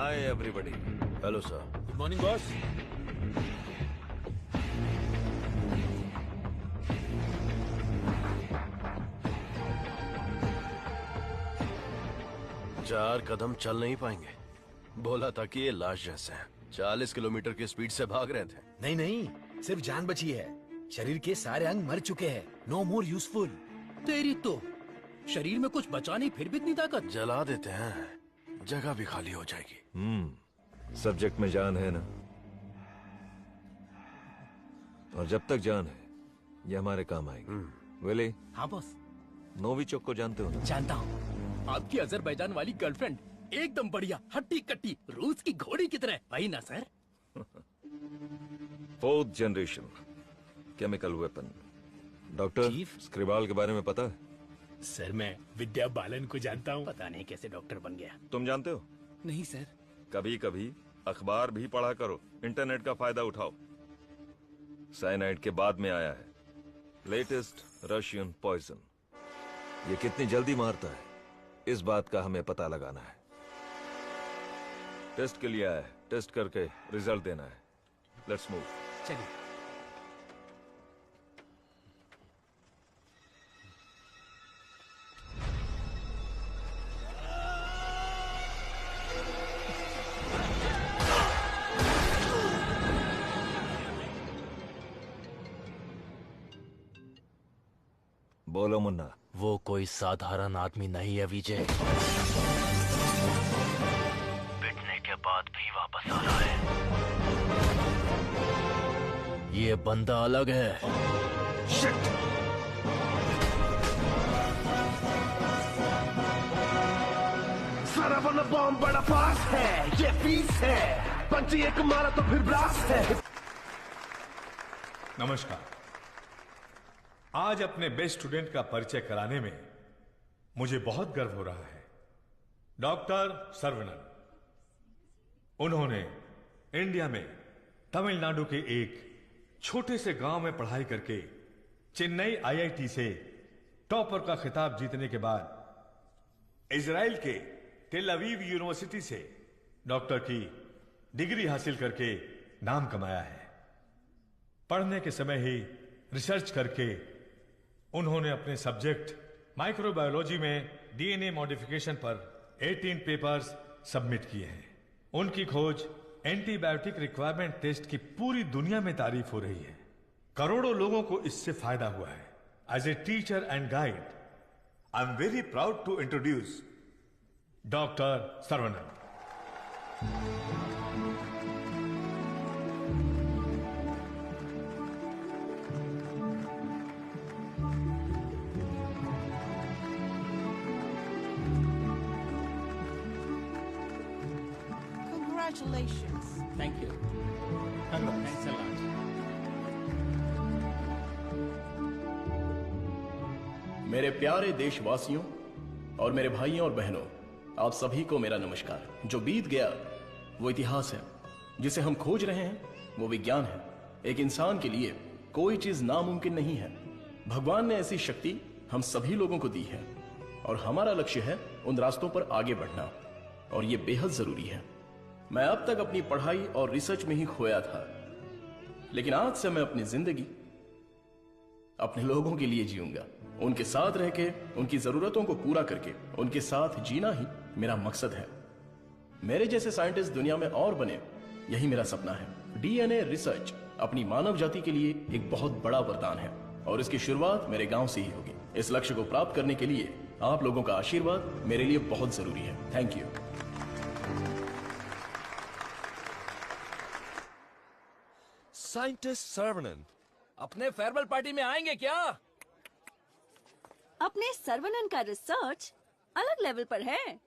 Hi everybody. Hello sir. Good morning boss. चार कदम चल नहीं पाएंगे। बोला था कि ये लाश जैसे हैं। 40 किलोमीटर की स्पीड से भाग रहे थे। नहीं नहीं, सिर्फ जान बची है। शरीर के सारे अंग मर चुके हैं। No more useful. तेरी तो शरीर में कुछ बचा नहीं, फिर भी इतनी ताकत। जला देते हैं, जगह भी खाली हो जाएगी। सब्जेक्ट में जान है ना, और जब तक जान है ये हमारे काम आएगी। विली, हाँ बॉस। नोविचोक को जानते हो ना? जानता हूँ। आपकी अजरबैजान वाली गर्लफ्रेंड एकदम बढ़िया, हट्टी कट्टी, रूस की घोड़ी की तरह। वही ना sir? 4th generation chemical weapon. Doctor chief? Skripal के बारे में पता है? सर मैं विद्या बालन को जानता हूँ। पता नहीं कैसे डॉक्टर बन गया। तुम जानते हो? नहीं सर। कभी कभी अखबार भी पढ़ा करो, इंटरनेट का फायदा उठाओ। साइनाइड के बाद में आया है लेटेस्ट रशियन पॉइजन। ये कितनी जल्दी मारता है, इस बात का हमें पता लगाना है। टेस्ट के लिए आया है, टेस्ट करके रिजल्ट देना है। Let's move. चलिए। बोलो मुन्ना। वो कोई साधारण आदमी नहीं है विजय। पिटने के बाद भी वापस आ रहा है। ये बंदा अलग है। सारा वाला बॉम्ब बड़ा फास्ट है, ये पीस है। पंची एक मारा तो फिर ब्लास्ट है। नमस्कार। आज अपने बेस्ट स्टूडेंट का परिचय कराने में मुझे बहुत गर्व हो रहा है। डॉक्टर सर्वनन। उन्होंने इंडिया में तमिलनाडु के एक छोटे से गांव में पढ़ाई करके चेन्नई आईआईटी से टॉपर का खिताब जीतने के बाद इजराइल के टेल अवीव यूनिवर्सिटी से डॉक्टर की डिग्री हासिल करके नाम कमाया है। पढ़ने के समय ही रिसर्च करके उन्होंने अपने सब्जेक्ट माइक्रोबायोलॉजी में डीएनए मॉडिफिकेशन पर 18 पेपर्स सबमिट किए हैं। उनकी खोज एंटीबायोटिक रिक्वायरमेंट टेस्ट की पूरी दुनिया में तारीफ हो रही है। करोड़ों लोगों को इससे फायदा हुआ है। As a teacher and guide, I am very proud to introduce doctor Saravanan. Congratulations. Thank you. Thanks a lot. मेरे प्यारे देशवासियों और मेरे भाइयों और बहनों, आप सभी को मेरा नमस्कार। जो बीत गया वो इतिहास है, जिसे हम खोज रहे हैं वो विज्ञान है। एक इंसान के लिए कोई चीज नामुमकिन नहीं है। भगवान ने ऐसी शक्ति हम सभी लोगों को दी है और हमारा लक्ष्य है उन रास्तों पर आगे बढ़ना, और ये बेहद जरूरी है। मैं अब तक अपनी पढ़ाई और रिसर्च में ही खोया था, लेकिन आज से मैं अपनी जिंदगी अपने लोगों के लिए जीऊंगा। उनके साथ रह के, उनकी जरूरतों को पूरा करके, उनके साथ जीना ही मेरा मकसद है। मेरे जैसे साइंटिस्ट दुनिया में और बने, यही मेरा सपना है। डीएनए रिसर्च अपनी मानव जाति के लिए एक बहुत बड़ा वरदान है और इसकी शुरुआत मेरे गांव से ही होगी। इस लक्ष्य को प्राप्त करने के लिए आप लोगों का आशीर्वाद मेरे लिए बहुत जरूरी है। Thank you. साइंटिस्ट सर्वनन अपने फेयरवेल पार्टी में आएंगे क्या? अपने सर्वनन का रिसर्च अलग लेवल पर है।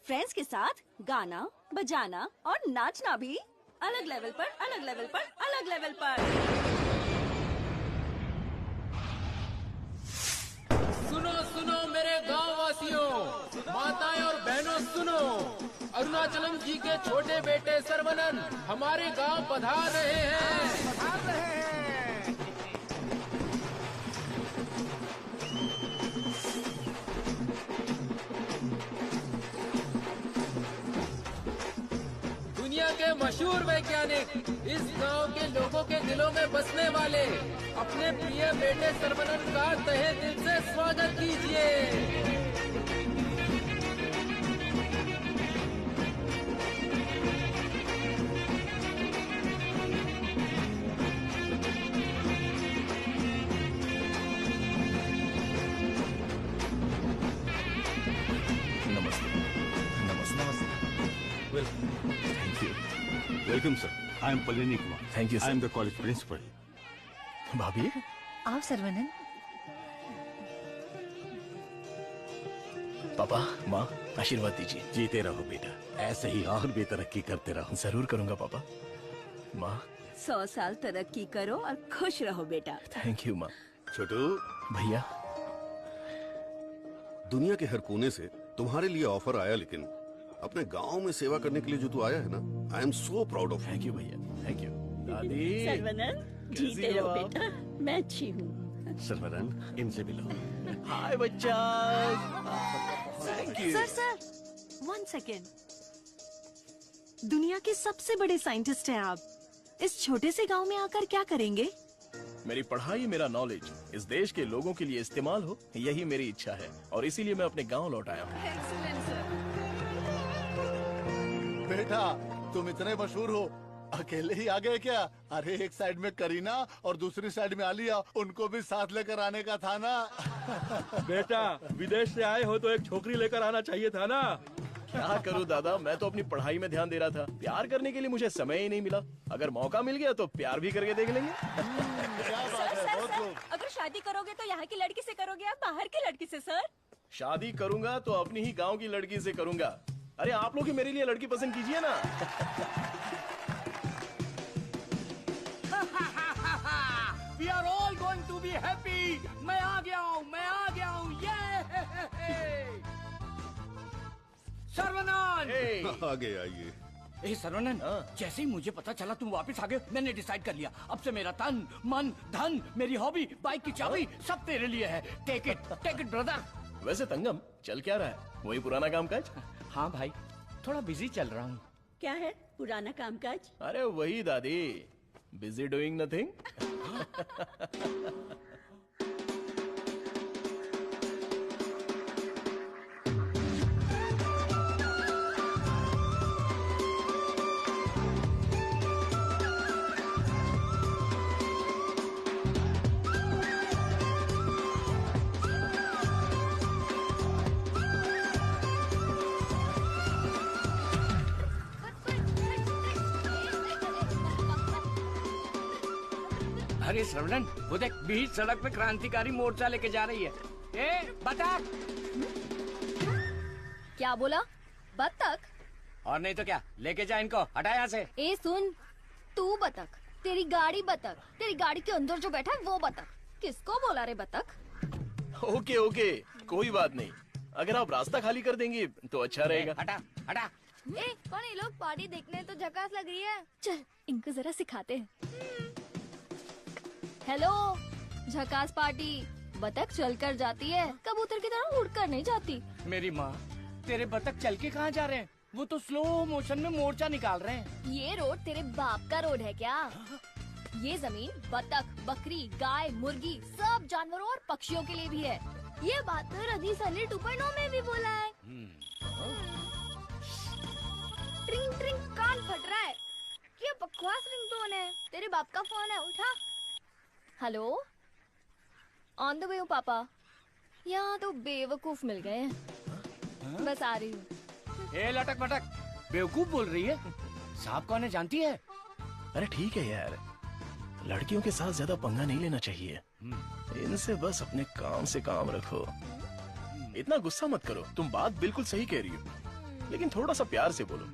फ्रेंड्स के साथ गाना, बजाना और नाचना भी अलग लेवल पर, अलग लेवल पर, अलग लेवल पर। सुनो सुनो मेरे गांव वासियों, माताएं और बहनों सुनो। अरुणाचलम जी के छोटे बेटे सर्वनन हमारे गांव पधार रहे हैं। मशहूर वैज्ञानिक, इस गांव के लोगों के दिलों में बसने वाले अपने प्रिय बेटे सर्वनन का तहे दिल से स्वागत कीजिए। Welcome sir, I am Palini Kumar. Thank you I am the college principal. भाभी, आओ सर्वनन। पापा, माँ, आशीर्वाद दीजिए। जीते रहो बेटा, ऐसे ही और भी तरक्की करते रहो। जरूर करूंगा पापा। माँ, 100 साल तरक्की करो और खुश रहो बेटा। थैंक यू माँ। छोटू, भैया, दुनिया के हर कोने से तुम्हारे लिए ऑफर आया, लेकिन अपने गांव में सेवा करने के लिए जो तू आया है ना, आई am so proud of. Thank you भैया, थैंक यू। दादी, सर्वनन, जीते रहो बेटा, मैं अच्छी हूँ। सर्वनन, इनसे मिलो। हाय बच्चा। Thank you. Sir 1 second. दुनिया के सबसे बड़े साइंटिस्ट हैं आप, इस छोटे से गांव में आकर क्या करेंगे? मेरी पढ़ाई, मेरा नॉलेज इस देश के लोगों के लिए इस्तेमाल हो, यही मेरी इच्छा है और इसीलिए मैं अपने गांव लौट आया हूँ। बेटा, तुम इतने मशहूर हो, अकेले ही आ गए क्या? अरे एक साइड में करीना और दूसरी साइड में आलिया, उनको भी साथ लेकर आने का था ना। बेटा, विदेश से आए हो तो एक छोकरी लेकर आना चाहिए था ना। क्या करूं दादा, मैं तो अपनी पढ़ाई में ध्यान दे रहा था। प्यार करने के लिए मुझे समय ही नहीं मिला। अगर मौका मिल गया तो प्यार भी करके देख लेंगे। अगर शादी करोगे तो यहाँ की लड़की से करोगे या बाहर की लड़की से? सर, शादी करूंगा तो अपनी ही गांव की लड़की से करूंगा। अरे आप लोग ही मेरे लिए लड़की पसंद कीजिए ना। We are all going to be happy. मैं आ गया हूँ, ये सर्वनन। आगे आइए। ए सर्वनन, जैसे ही मुझे पता चला तुम वापस आ गए, मैंने डिसाइड कर लिया, अब से मेरा तन, मन, धन, मेरी हॉबी, बाइक की चाबी सब तेरे लिए है। Take it brother. वैसे तंगम, चल क्या रहा है? वही पुराना काम काज? हाँ भाई, थोड़ा बिजी चल रहा हूँ। क्या है पुराना कामकाज? अरे वही दादी, बिजी डूइंग नथिंग। अरे श्रवणन, वो देख, बीच सड़क पे क्रांतिकारी मोर्चा लेके जा रही है। ए बतख। क्या बोला? बतख? और नहीं तो क्या, लेके जा इनको, हटा यहाँ से। ए सुन, तू बतख, तेरी गाड़ी बतख, तेरी गाड़ी के अंदर जो बैठा है वो बतख। किसको बोला रे बतख? ओके ओके, कोई बात नहीं। अगर आप रास्ता खाली कर देंगी तो अच्छा रहेगा। हटा हटा। ए कौन ये लोग? पार्टी देखने तो झकास लग रही है। चल इनको जरा सिखाते हैं। हेलो, झकास पार्टी। बतख चलकर जाती है, कबूतर की तरह उड़कर नहीं जाती। मेरी माँ, तेरे बतख चल के कहाँ जा रहे हैं? वो तो स्लो मोशन में मोर्चा निकाल रहे हैं। ये रोड तेरे बाप का रोड है क्या? ये जमीन बतख, बकरी, गाय, मुर्गी, सब जानवरों और पक्षियों के लिए भी है। ये बात तो रदी सली 2.0 में भी बोला है। ट्रिंग ट्रिंग, कान फट रहा है। ये बकवास रिंगटोन है। तेरे बाप का फोन है, उठा। हेलो, ऑन द वे हूँ पापा। यहाँ तो बेवकूफ मिल गए हैं, बस आ रही हूँ। ए लटक पटक, बेवकूफ बोल रही है? साहब कौन है जानती है? अरे ठीक है यार, लड़कियों के साथ ज्यादा पंगा नहीं लेना चाहिए। इनसे बस अपने काम से काम रखो। इतना गुस्सा मत करो, तुम बात बिल्कुल सही कह रही हो, लेकिन थोड़ा सा प्यार से बोलो।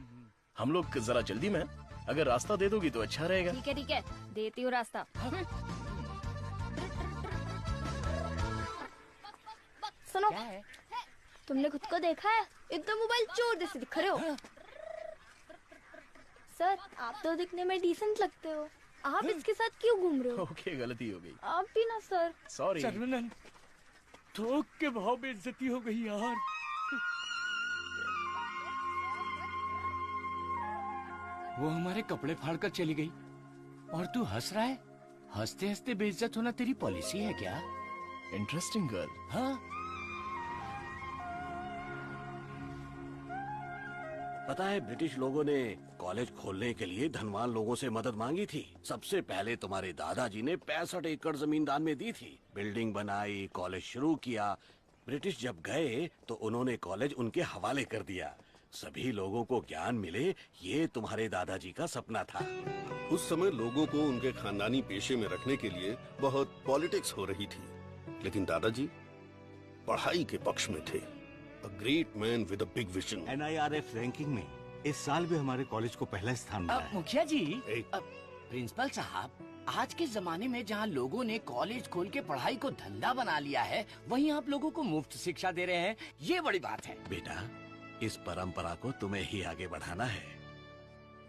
हम लोग जरा जल्दी में, अगर रास्ता दे दोगी तो अच्छा रहेगा। ठीक है, देती हूँ रास्ता। सुनो, तुमने खुद को देखा है? एकदम मोबाइल चोर जैसे दिख रहे हो। सर, आप तो दिखने में डिसेंट लगते हो, आप इसके साथ क्यों घूम रहे हो? ओके, गलती हो गई। आप भी ना सर। सॉरी। सर्वनन, थोक के भाव में इज्जती हो गई यार। वो हमारे कपड़े फाड़कर चली गई और तू हंस रहा है? हंसते हंसते बेइज्जत होना तेरी पॉलिसी है क्या? Interesting girl. हाँ। पता है ब्रिटिश लोगों ने कॉलेज खोलने के लिए धनवान लोगों से मदद मांगी थी। सबसे पहले तुम्हारे दादाजी ने 65 एकड़ जमीन दान में दी थी। बिल्डिंग बनाई, कॉलेज शुरू किया। ब्रिटिश जब गए तो उन्होंने कॉलेज उनके हवाले कर दिया। सभी लोगों को ज्ञान मिले, ये तुम्हारे दादाजी का सपना था। उस समय लोगों को उनके खानदानी पेशे में रखने के लिए बहुत पॉलिटिक्स हो रही थी, लेकिन दादाजी पढ़ाई के पक्ष में थे। A great man with a big vision. NIRF ranking में इस साल भी हमारे कॉलेज को पहला स्थान मिला है। मुखिया जी, प्रिंसिपल साहब, आज के जमाने में जहाँ लोगों ने कॉलेज खोल के पढ़ाई को धंधा बना लिया है, वहीं आप लोगों को मुफ्त शिक्षा दे रहे हैं। ये बड़ी बात है। बेटा, इस परंपरा को तुम्हें ही आगे बढ़ाना है।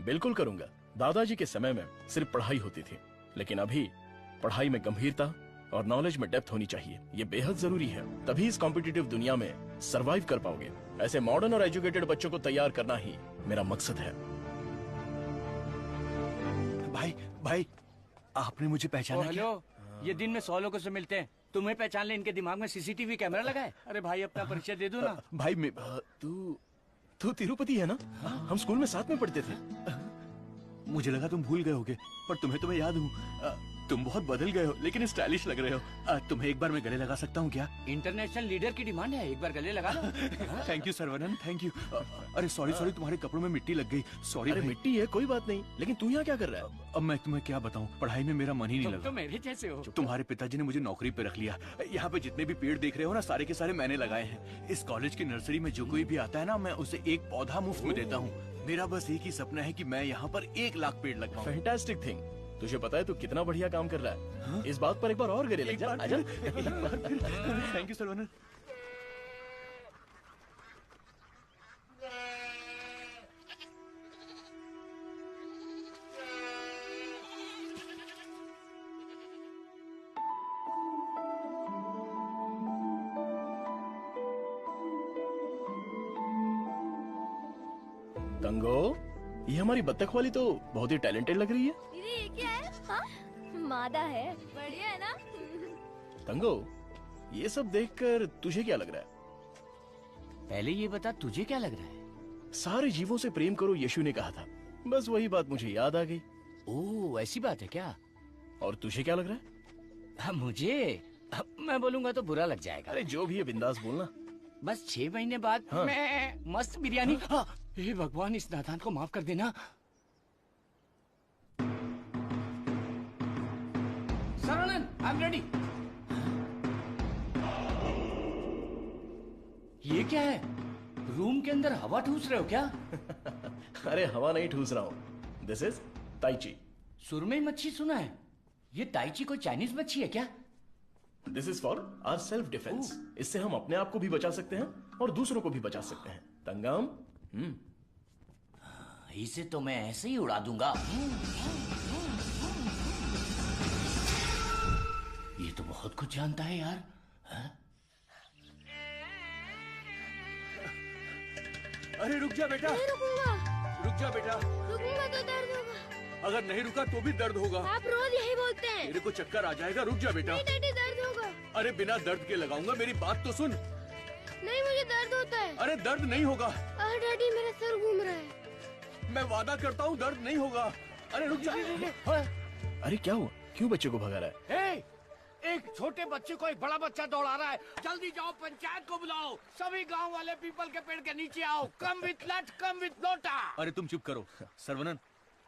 बिल्कुल करूंगा। दादाजी के समय में सिर्फ पढ़ाई होती थी, लेकिन अभी पढ़ाई में गंभीरता और नॉलेज में डेप्थ होनी चाहिए। ये बेहद जरूरी है, तभी इस कॉम्पिटिटिव दुनिया में सरवाइव कर पाओगे। ऐसे मॉडर्न और एजुकेटेड बच्चों को तैयार करना ही मेरा मकसद है। भाई, आपने मुझे पहचाना क्या? हेलो, ये दिन में 100 लोगों से मिलते हैं, तुम्हें पहचान ले इनके दिमाग में सीसीटीवी कैमरा लगा है। अरे भाई, अपना परिचय दे दो ना। भाई, तू तिरुपति है ना? हम स्कूल में साथ में पढ़ते थे। मुझे लगा तुम भूल गए होगे, पर तुम्हें तो मैं याद हूँ। तुम बहुत बदल गए हो, लेकिन स्टाइलिश लग रहे हो। तुम्हें एक बार मैं गले लगा सकता हूँ क्या? इंटरनेशनल लीडर की डिमांड है, एक बार गले लगा लो। Thank you Saravanan, thank you. अरे सॉरी, तुम्हारे कपड़ों में मिट्टी लग गई। सॉरी। अरे मिट्टी है, कोई बात नहीं, लेकिन तू यहाँ क्या कर रहा है? अब मैं तुम्हें क्या बताऊँ, पढ़ाई में मेरा मन ही नहीं तुम लगा। तो मेरे जैसे हो। तुम्हारे पिताजी ने मुझे नौकरी पे रख लिया। यहाँ पे जितने भी पेड़ देख रहे हो ना, सारे के सारे मैंने लगाए हैं। इस कॉलेज की नर्सरी में जो कोई भी आता है ना, मैं उसे एक पौधा मुफ्त में देता हूँ। मेरा बस एक ही सपना है कि मैं यहाँ पर 1 लाख पेड़ लगवाऊं। Fantastic thing. तुझे पता है तू कितना बढ़िया काम कर रहा है। हाँ? इस बात पर एक बार और गले लग जा। आजा। Thank you Saravanan. तंगो, ये हमारी बत्तख वाली तो बहुत ही टैलेंटेड लग रही है। दीदी, ये क्या है? हाँ? मादा है। बढ़िया है ना? तंगो, ये सब देखकर तुझे क्या लग रहा है? पहले ये बता, तुझे क्या लग रहा है? सारे जीवों से प्रेम करो, यीशु ने कहा था। बस वही बात मुझे याद आ गई। ओह, ऐसी बात है क्या? और तुझे क्या लग रहा है? मुझे, मैं बोलूंगा तो बुरा लग जाएगा। अरे जो भी है, बिंदास बोलना। बस 6 महीने बाद हाँ। मैं मस्त बिरयानी। हे भगवान, इस नादान को माफ कर देना। Saravanan, I am ready. ये क्या है? रूम के अंदर हवा ठूस रहे हो क्या? अरे हवा नहीं ठूस रहा हूँ। This is tai chi. सुरमई मच्छी सुना है। ये ताइची कोई चाइनीज मच्छी है क्या? This is for our self defence. इससे हम अपने आप को भी बचा सकते हैं और दूसरों को भी बचा सकते हैं। तंगम, इसे तो मैं ऐसे ही उड़ा दूंगा। ये तो बहुत कुछ जानता है यार। हा? अरे रुक जा बेटा। नहीं रुकूंगा। रुक जा बेटा। रुकूंगा तो दर्द होगा। अगर नहीं रुका तो भी दर्द होगा। आप रोज यही बोलते हैं। मेरे को चक्कर आ जाएगा। रुक जा बेटा। नहीं डैडी, दर्द होगा। अरे बिना दर्द के लगाऊंगा, मेरी बात तो सुन। नहीं, मुझे दर्द होता है। अरे दर्द नहीं होगा। डैडी, मेरा सर घूम रहा है। मैं वादा करता हूँ दर्द नहीं होगा। अरे रुक जा। अरे क्या हुआ? क्यों बच्चे को भगा रहा है? एक छोटे बच्चे को एक बड़ा बच्चा दौड़ा रहा है। जल्दी जाओ, पंचायत को बुलाओ। सभी गांव वाले पीपल के पेड़ के नीचे आओ। कम विथ लट, कम विथ लोटा। अरे तुम चुप करो। सरवनन,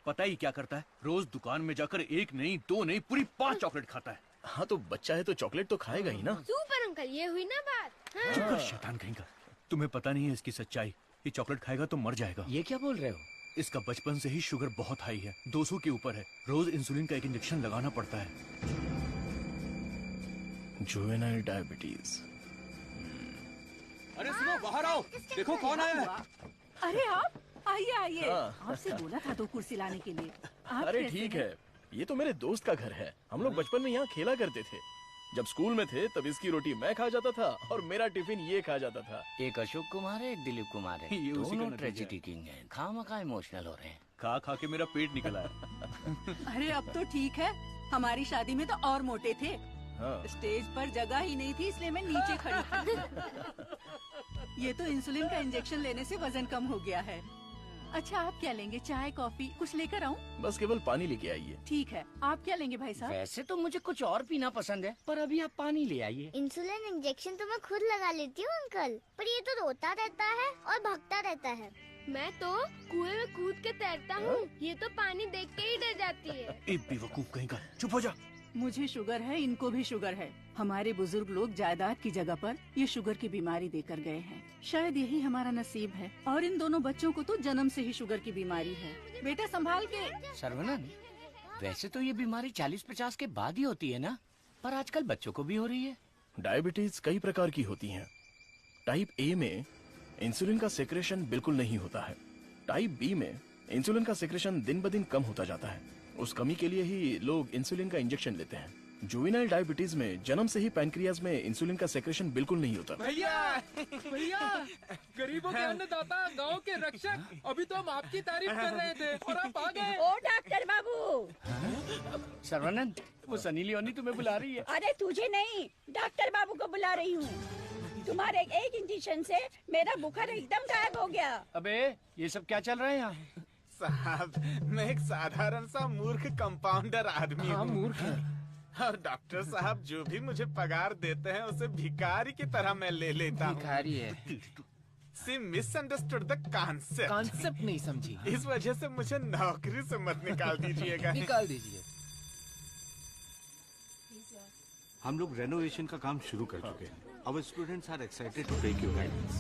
पता ही क्या करता है? रोज दुकान में जाकर 1 नहीं 2 नहीं पूरी 5 चॉकलेट खाता है। हाँ तो बच्चा है तो चॉकलेट तो खाएगा ही ना। सुपर अंकल, ये हुई ना बात। हाँ। चुप कर शैतान कहीं का। तुम्हें पता नहीं है इसकी सच्चाई। ये चॉकलेट खाएगा तो मर जाएगा। ये क्या बोल रहे हो? इसका बचपन से ही शुगर बहुत हाई है, 200 के ऊपर है। रोज इंसुलिन का एक इंजेक्शन लगाना पड़ता है। Juvenile diabetes. अरे सुनो, बाहर आओ। देखो कौन आया है। अरे आप आइए आइए। हाँ। आपसे बोला था तो कुर्सी लाने के लिए। आप अरे कैसे ठीक हैं? है, ये तो मेरे दोस्त का घर है। हम लोग बचपन में यहाँ खेला करते थे। जब स्कूल में थे तब इसकी रोटी मैं खा जाता था और मेरा टिफिन ये खा जाता था। एक अशोक कुमार है, एक दिलीप कुमार है। ये उसी का दोनों नतीजा ट्रेजेडी किंग हैं। खामखा इमोशनल हो रहे हैं। खा खा के मेरा पेट निकला है। अरे अब तो ठीक है, हमारी शादी में तो और मोटे थे। हाँ। स्टेज पर जगह ही नहीं थी, इसलिए मैं नीचे खड़ी थी। ये तो इंसुलिन का इंजेक्शन लेने से वजन कम हो गया है। अच्छा, आप क्या लेंगे? चाय, कॉफी कुछ लेकर आऊं? बस केवल पानी लेके आइए। ठीक है, आप क्या लेंगे भाई साहब? वैसे तो मुझे कुछ और पीना पसंद है, पर अभी आप पानी ले आइए। इंसुलिन इंजेक्शन तो मैं खुद लगा लेती हूँ अंकल, पर ये तो रोता रहता है और भागता रहता है। मैं तो कुएं में कूद के तैरता हूँ, ये तो पानी देख के ही डर जाती है। ए बेवकूफ कहीं का, चुप हो जा। मुझे शुगर है, इनको भी शुगर है। हमारे बुजुर्ग लोग जायदाद की जगह पर ये शुगर की बीमारी देकर गए हैं। शायद यही हमारा नसीब है। और इन दोनों बच्चों को तो जन्म से ही शुगर की बीमारी है। बेटा संभाल के। सर्वनन, वैसे तो ये बीमारी 40-50 के बाद ही होती है ना, पर आजकल बच्चों को भी हो रही है। डायबिटीज कई प्रकार की होती हैं। टाइप ए में इंसुलिन का सेक्रेशन बिल्कुल नहीं होता है। टाइप बी में इंसुलिन का सेक्रेशन दिन ब दिन कम होता जाता है। उस कमी के लिए ही लोग इंसुलिन का इंजेक्शन लेते हैं। जुवेनाइल डायबिटीज में जन्म से ही पैनक्रियाज में इंसुलिन का सेक्रेशन बिल्कुल नहीं होता। भैया गरीबों के अन्नदाता, गांव के रक्षक, अभी तो हम आपकी तारीफ कर रहे थे और आप आ गए। ओ डॉक्टर बाबू। सर्वनंद, वो सनी लियोनी तुम्हें बुला रही है। अरे तुझे नहीं, डॉक्टर बाबू को बुला रही हूँ। तुम्हारे एक इंजेक्शन से मेरा बुखार एकदम गायब हो गया। अबे ये सब क्या चल रहा है यहाँ? साहब, मैं एक साधारण सा मूर्ख कंपाउंडर आदमी हूँ। मूर्ख है। और डॉक्टर साहब जो भी मुझे पगार देते हैं उसे भिखारी की तरह मैं ले लेता हूँ। भिखारी है। सी मिसअंडरस्टूड द कॉन्सेप्ट। कॉन्सेप्ट नहीं समझी। इस वजह से मुझे नौकरी से मत निकाल दीजिएगा। निकाल दीजिए। हम लोग रेनोवेशन का काम शुरू कर चुके हैं। Our students are excited to take your guidance.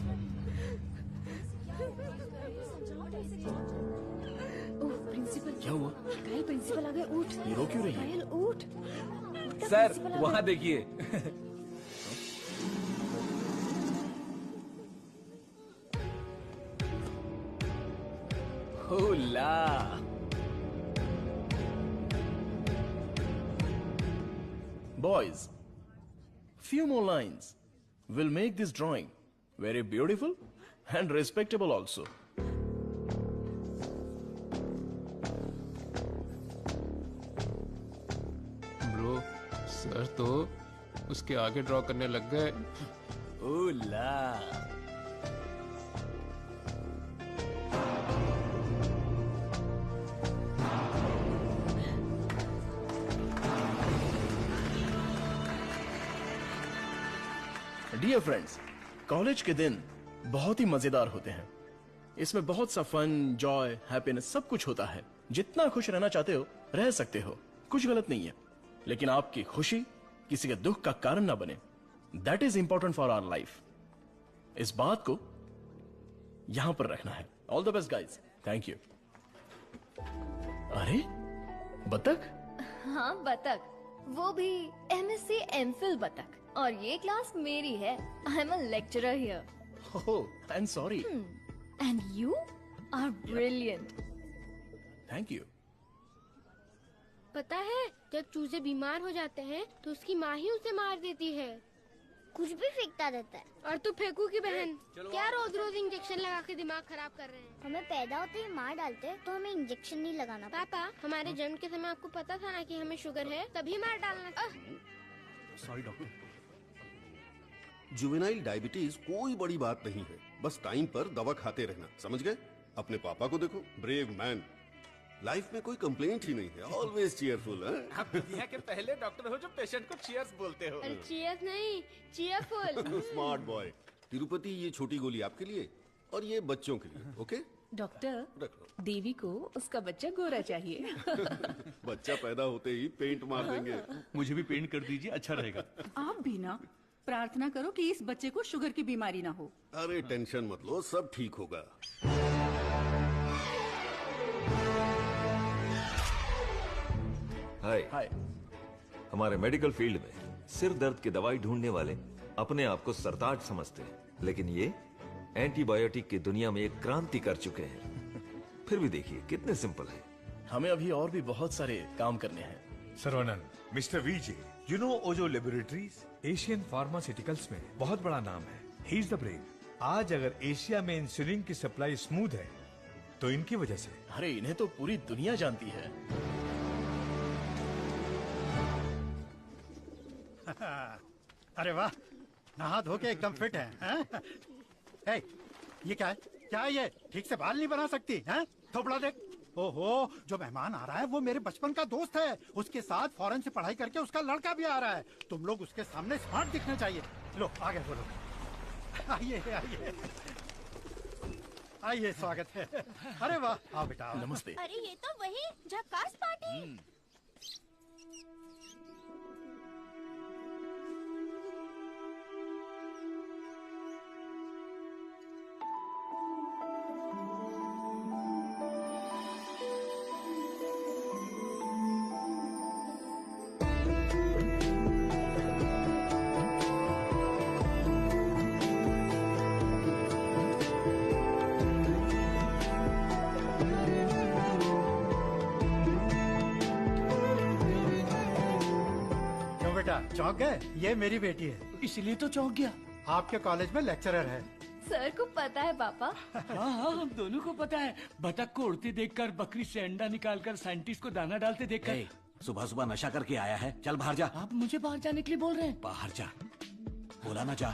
Oh principal. क्या हुआ? घायल प्रिंसिपल आ गए, उठ। ये रो क्यों रही है? घायल उठ। सर वहाँ देखिए। होला। Boys, few more lines will make this drawing very beautiful and respectable also. Bro, sir तो उसके आगे ड्रॉ करने लग गए। ओला। डियर फ्रेंड्स, कॉलेज के दिन बहुत ही मजेदार होते हैं। इसमें बहुत सा फन, जॉय, हैप्पीनेस सब कुछ होता है। जितना खुश रहना चाहते हो रह सकते हो, कुछ गलत नहीं है। लेकिन आपकी खुशी किसी के दुख का कारण ना बने, that is important for our life. इस बात को यहां पर रखना है। All the best guys. Thank you. अरे बतख। हाँ बतख, वो भी MSc MPhil बतख। और ये क्लास मेरी है। I am a lecturer here. Oh, I am sorry. And you are brilliant. Thank you. पता है, जब चूजे बीमार हो जाते हैं तो उसकी माँ ही उसे मार देती है। कुछ भी फेंकता रहता है। और तू फेंकू की बहन, क्या रोज रोज इंजेक्शन लगा के दिमाग खराब कर रहे हैं। हमें पैदा होते ही मार डालते हैं, तो हमें इंजेक्शन नहीं लगाना। पापा, हमारे जन्म के समय आपको पता था ना कि हमें शुगर है, तभी मार डालना था। Sorry doctor. जुवेनाइल डायबिटीज कोई बड़ी बात नहीं है, बस टाइम पर दवा खाते रहना, समझ गए? अपने पापा को देखो, ब्रेव मैन, लाइफ में कोई कंप्लेंट ही नहीं है, ऑलवेज चीयरफुल है। आप दुनिया के पहले डॉक्टर हो जो पेशेंट को चीयर्स बोलते हो। अरे चीयर्स नहीं, चीयरफुल। Smart boy. तिरुपति, ये छोटी गोली आपके लिए और ये बच्चों के लिए, ओके? डॉक्टर, देवी को उसका बच्चा गोरा चाहिए। बच्चा पैदा होते ही पेंट मार देंगे। मुझे भी पेंट कर दीजिए, अच्छा रहेगा। आप भी ना प्रार्थना करो कि इस बच्चे को शुगर की बीमारी ना हो। अरे टेंशन मत लो, सब ठीक होगा। हाय। हमारे मेडिकल फील्ड में सिर दर्द की दवाई ढूंढने वाले अपने आप को सरताज समझते हैं, लेकिन ये एंटीबायोटिक की दुनिया में एक क्रांति कर चुके हैं। फिर भी देखिए कितने सिंपल है। हमें अभी और भी बहुत सारे काम करने हैं। Saravanan, mister VJ, you know Ojo laboratories Asian pharmaceuticals में बहुत बड़ा नाम है। He is the brain. आज अगर एशिया में इंसुलिन की सप्लाई स्मूथ है तो इनकी वजह से। अरे इन्हें तो पूरी दुनिया जानती है। अरे वाह, नहा धो के एकदम फिट है, हैं? ए, ये क्या है? क्या है ये? ठीक से बाल नहीं बना सकती हैं? थोपड़ा देख। ओहो, जो मेहमान आ रहा है वो मेरे बचपन का दोस्त है। उसके साथ फॉरेन से पढ़ाई करके उसका लड़का भी आ रहा है। तुम लोग उसके सामने स्मार्ट दिखने चाहिए। लो आगे बोलो। आइए आइए आइए, स्वागत है। अरे वाह, आओ बेटा। नमस्ते। अरे ये तो वही झक्कास पार्टी। चौंक गए? ये मेरी बेटी है। इसलिए तो चौंक गया। आपके कॉलेज में लेक्चरर है। सर को पता है पापा। हाँ हाँ, हम दोनों को पता है। बतख को उड़ते देखकर, बकरी से अंडा निकालकर, साइंटिस्ट को दाना डालते देखकर। सुबह सुबह नशा करके आया है, चल बाहर जा। आप मुझे बाहर जाने के लिए बोल रहे हैं? बाहर जा, बोला ना जा।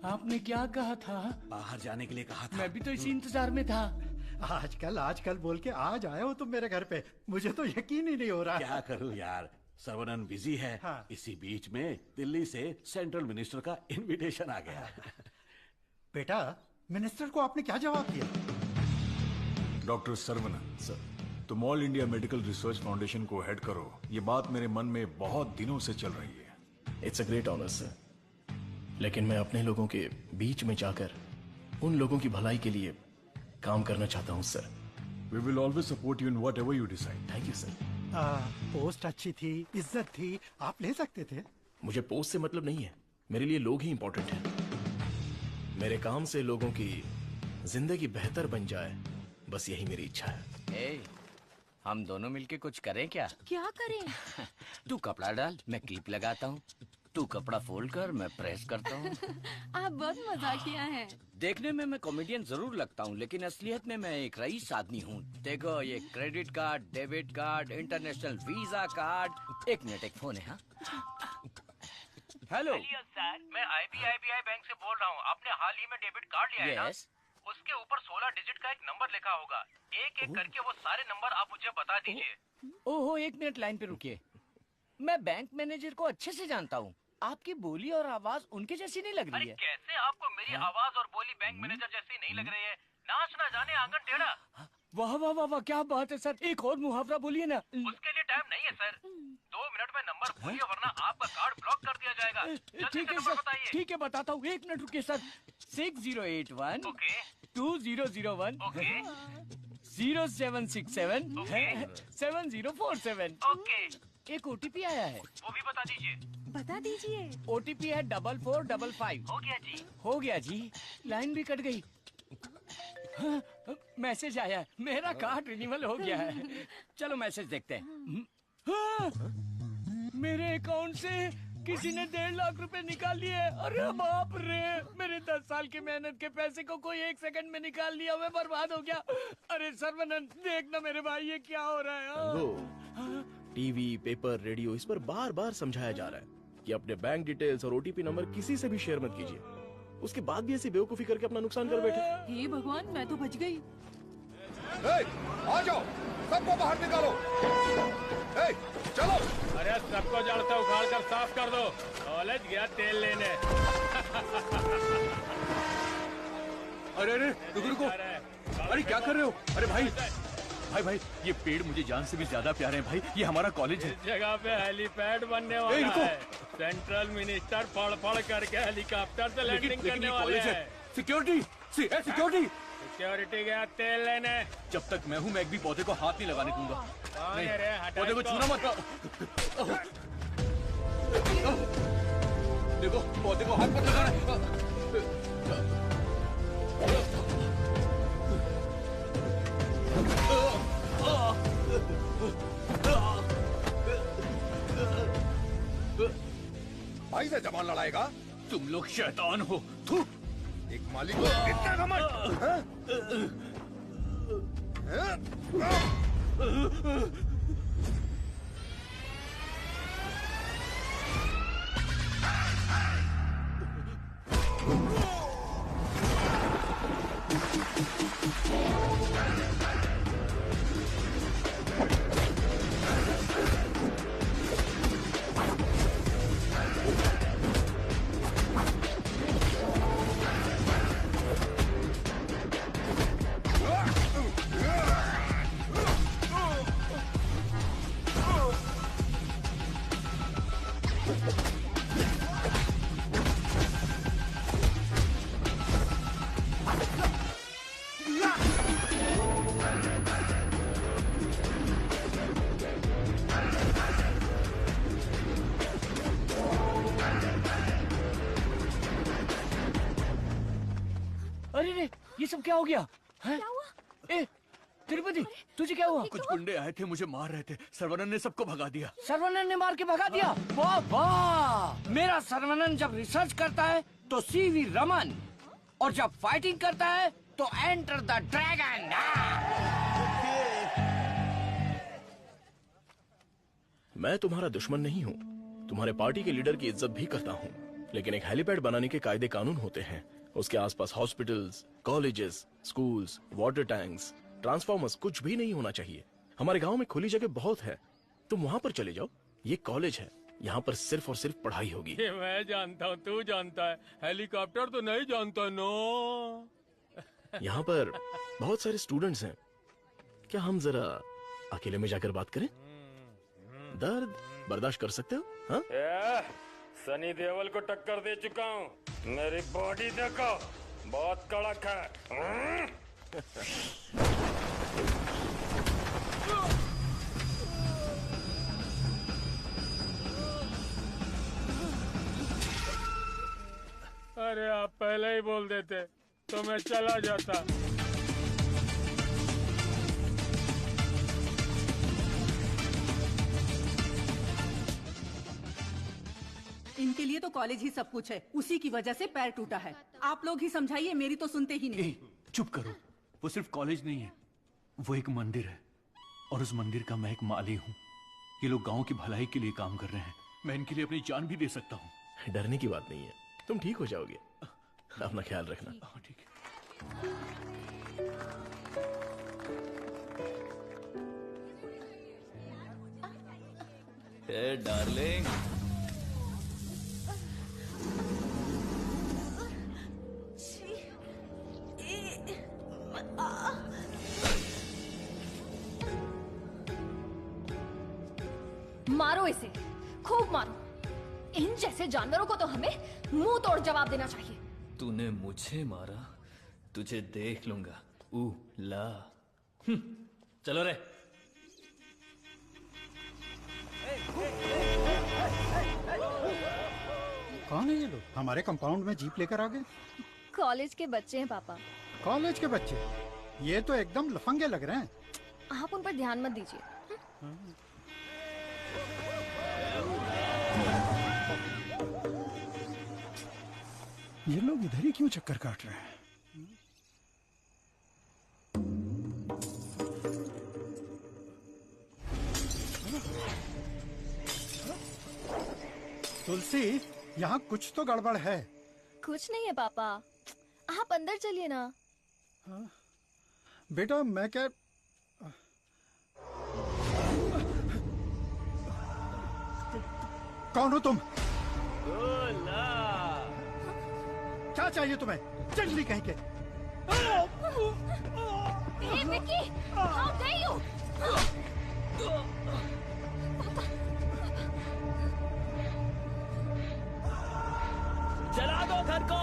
आपने क्या कहा था? बाहर जाने के लिए कहा था। मैं भी तो इसी इंतजार में था। आजकल बोल के आज आए हो तुम मेरे घर पे। मुझे तो यकीन ही नहीं हो रहा। क्या करूं यार, सर्वनन बिजी है। हाँ। इसी बीच में दिल्ली से सेंट्रल मिनिस्टर का इनविटेशन आ गया। बेटा, मिनिस्टर को आपने क्या जवाब दिया? डॉक्टर सर्वनन सर, तुम all India medical research foundation को हेड करो, ये बात मेरे मन में बहुत दिनों से चल रही है। It's a great honour sir, लेकिन मैं अपने लोगों के बीच में जाकर उन लोगों की भलाई के लिए काम करना चाहता हूँ sir. We will always support you in whatever you decide. Thank you sir. Post अच्छी थी, इज्जत थी, आप ले सकते थे। मुझे पोस्ट से मतलब नहीं है, मेरे लिए लोग ही इंपॉर्टेंट हैं। मेरे काम से लोगों की जिंदगी बेहतर बन जाए, बस यही मेरी इच्छा है। हम दोनों मिलके कुछ करें क्या? क्या करें? तू कपड़ा डाल, मैं क्लिप लगाता हूँ। तू कपड़ा फोल्ड कर, मैं प्रेस करता हूँ। आप बहुत मजाकिया हैं। देखने में मैं कॉमेडियन जरूर लगता हूँ, लेकिन असलियत में मैं एक रईस आदमी हूँ। देखो, ये credit card, debit card, international visa card. एक मिनट, एक फोन है। हाँ, हेलो सर, मैं IBI बैंक से बोल रहा हूँ। आपने हाल ही में डेबिट कार्ड लिया है ना? उसके ऊपर 16 डिजिट का एक नंबर लिखा होगा। एक एक करके वो सारे नंबर आप मुझे बता दीजिए। ओहो, एक मिनट लाइन पे रुकिए। मैं बैंक मैनेजर को अच्छे से जानता हूँ। आपकी बोली और आवाज उनके जैसी नहीं लग रही है। कैसे आपको मेरी आवाज और बोली बैंक मैनेजर जैसी नहीं लग रही है? नाच ना जाने आंगन टेढ़ा। वाह वाह वाह वाह, क्या बात है सर। एक और मुहावरा बोलिए ना। उसके लिए टाइम नहीं है सर। 2 मिनट में नंबर बोलिए, वरना आपका कार्ड ब्लॉक कर दिया जाएगा। ठीक है सर, ठीक है, बताता हूँ। एक मिनट रुकिए सर। 6081 2001 0767 7047। एक OTP आया है, वो भी बता दीजिए। बता दीजिए। OTP है 4455। हो गया जी। हो गया जी। लाइन भी कट गई। हाँ, मैसेज आया है, मेरा कार्ड रिन्यूअल हो गया है। चलो मैसेज देखते हैं। हाँ, मेरे अकाउंट से किसी ने 1.5 लाख रुपए निकाल लिए। अरे बाप रे, मेरे 10 साल की मेहनत के पैसे को कोई 1 सेकंड में निकाल लिया। मैं बर्बाद हो गया। अरे सर्वनन, देखना मेरे भाई, ये क्या हो रहा है? टीवी, पेपर, रेडियो, इस पर बार बार समझाया जा रहा है कि अपने बैंक डिटेल्स और OTP नंबर किसी से भी शेयर मत कीजिए। उसके बाद भी ऐसी बेवकूफी करके अपना नुकसान कर बैठे। हे भगवान, मैं तो बच गई। आ जाओ, सबको बाहर निकालो। चलो। अरे सबको जड़ से उखाड़ कर साफ कर दो। कॉलेज गया तेल लेने। अरे रुको। अरे क्या कर रहे हो? अरे भाई, ये पेड़ मुझे जान से भी ज्यादा प्यारे हैं भाई। ये हमारा कॉलेज है। इस जगह पे हेलीपैड बनने वाला है। सेंट्रल मिनिस्टर पढ़ करके हेलीकॉप्टर से लैंडिंग करने वाले हैं। सिक्योरिटी। सिक्योरिटी गया तेल लेने। जब तक मैं हूँ, मैं एक भी पौधे को हाथ नहीं लगाने दूंगा। पौधे को छूना मत। देखो, पौधे को हाथ मत लगाना। भाई से जबान लड़ाएगा? तुम लोग शैतान हो। थू। एक मालिक को इतना घमंड, हाँ? अरे रे, ये सब क्या हो गया? क्या हुआ? ए, तिरुपति, तुझे क्या हुआ? कुछ गुंडे आए थे, मुझे मार रहे थे। सर्वनन ने सबको भगा दिया। सर्वनन ने मार के भगा दिया? वाह वाह! मेरा सर्वनन जब रिसर्च करता है तो सीवी रमन, और जब फाइटिंग करता है तो एंटर द ड्रैगन। मैं तुम्हारा दुश्मन नहीं हूँ, तुम्हारे पार्टी के लीडर की इज्जत भी करता हूँ, लेकिन एक हेलीपैड बनाने के कायदे कानून होते हैं। उसके आसपास hospitals, colleges, schools, water tanks, transformers कुछ भी नहीं होना चाहिए। हमारे गांव में खुली जगह बहुत है, तुम वहां पर चले जाओ। ये कॉलेज है, यहाँ पर सिर्फ और सिर्फ पढ़ाई होगी। ये मैं जानता हूँ, तू जानता है, हेलीकॉप्टर तो नहीं जानता। नो, यहाँ पर बहुत सारे स्टूडेंट्स हैं, क्या हम जरा अकेले में जाकर बात करें? दर्द बर्दाश्त कर सकते हो? हाँ? सनी देओल को टक्कर दे चुका हूँ, मेरी बॉडी देखो, बहुत कड़क है। अरे आप पहले ही बोल देते तो मैं चला जाता। इनके लिए तो कॉलेज ही सब कुछ है, उसी की वजह से पैर टूटा है। आप लोग ही समझाइए, मेरी तो सुनते ही नहीं। चुप करो, वो सिर्फ कॉलेज नहीं है, वो एक मंदिर है, और उस मंदिर का मैं एक माली हूँ। ये लोग गांव की भलाई के लिए काम कर रहे हैं, मैं इनके लिए अपनी जान भी दे सकता हूँ। डरने की बात नहीं है, तुम ठीक हो जाओगे, अपना ख्याल रखना। ठीक है। डार्लिंग, मारो इसे, खूब मारो। इन जैसे जानवरों को तो हमें मुंह तोड़ जवाब देना चाहिए। तूने मुझे मारा, तुझे देख लूंगा। ला, चलो रे। कौन है ये लोग? हमारे कंपाउंड में जीप लेकर आ गए। कॉलेज के बच्चे हैं पापा। कॉलेज के बच्चे? ये तो एकदम लफंगे लग रहे हैं। आप उन पर ध्यान मत दीजिए। ये लोग इधर ही क्यों चक्कर काट रहे हैं? तुलसी, यहाँ कुछ तो गड़बड़ है। कुछ नहीं है पापा, आप अंदर चलिए ना। बेटा मैं क्या, कौन हो तुम? क्या चाहिए तुम्हें? चंडली कहीं के। Hey, Vicky! How dare you! जला दो घर को।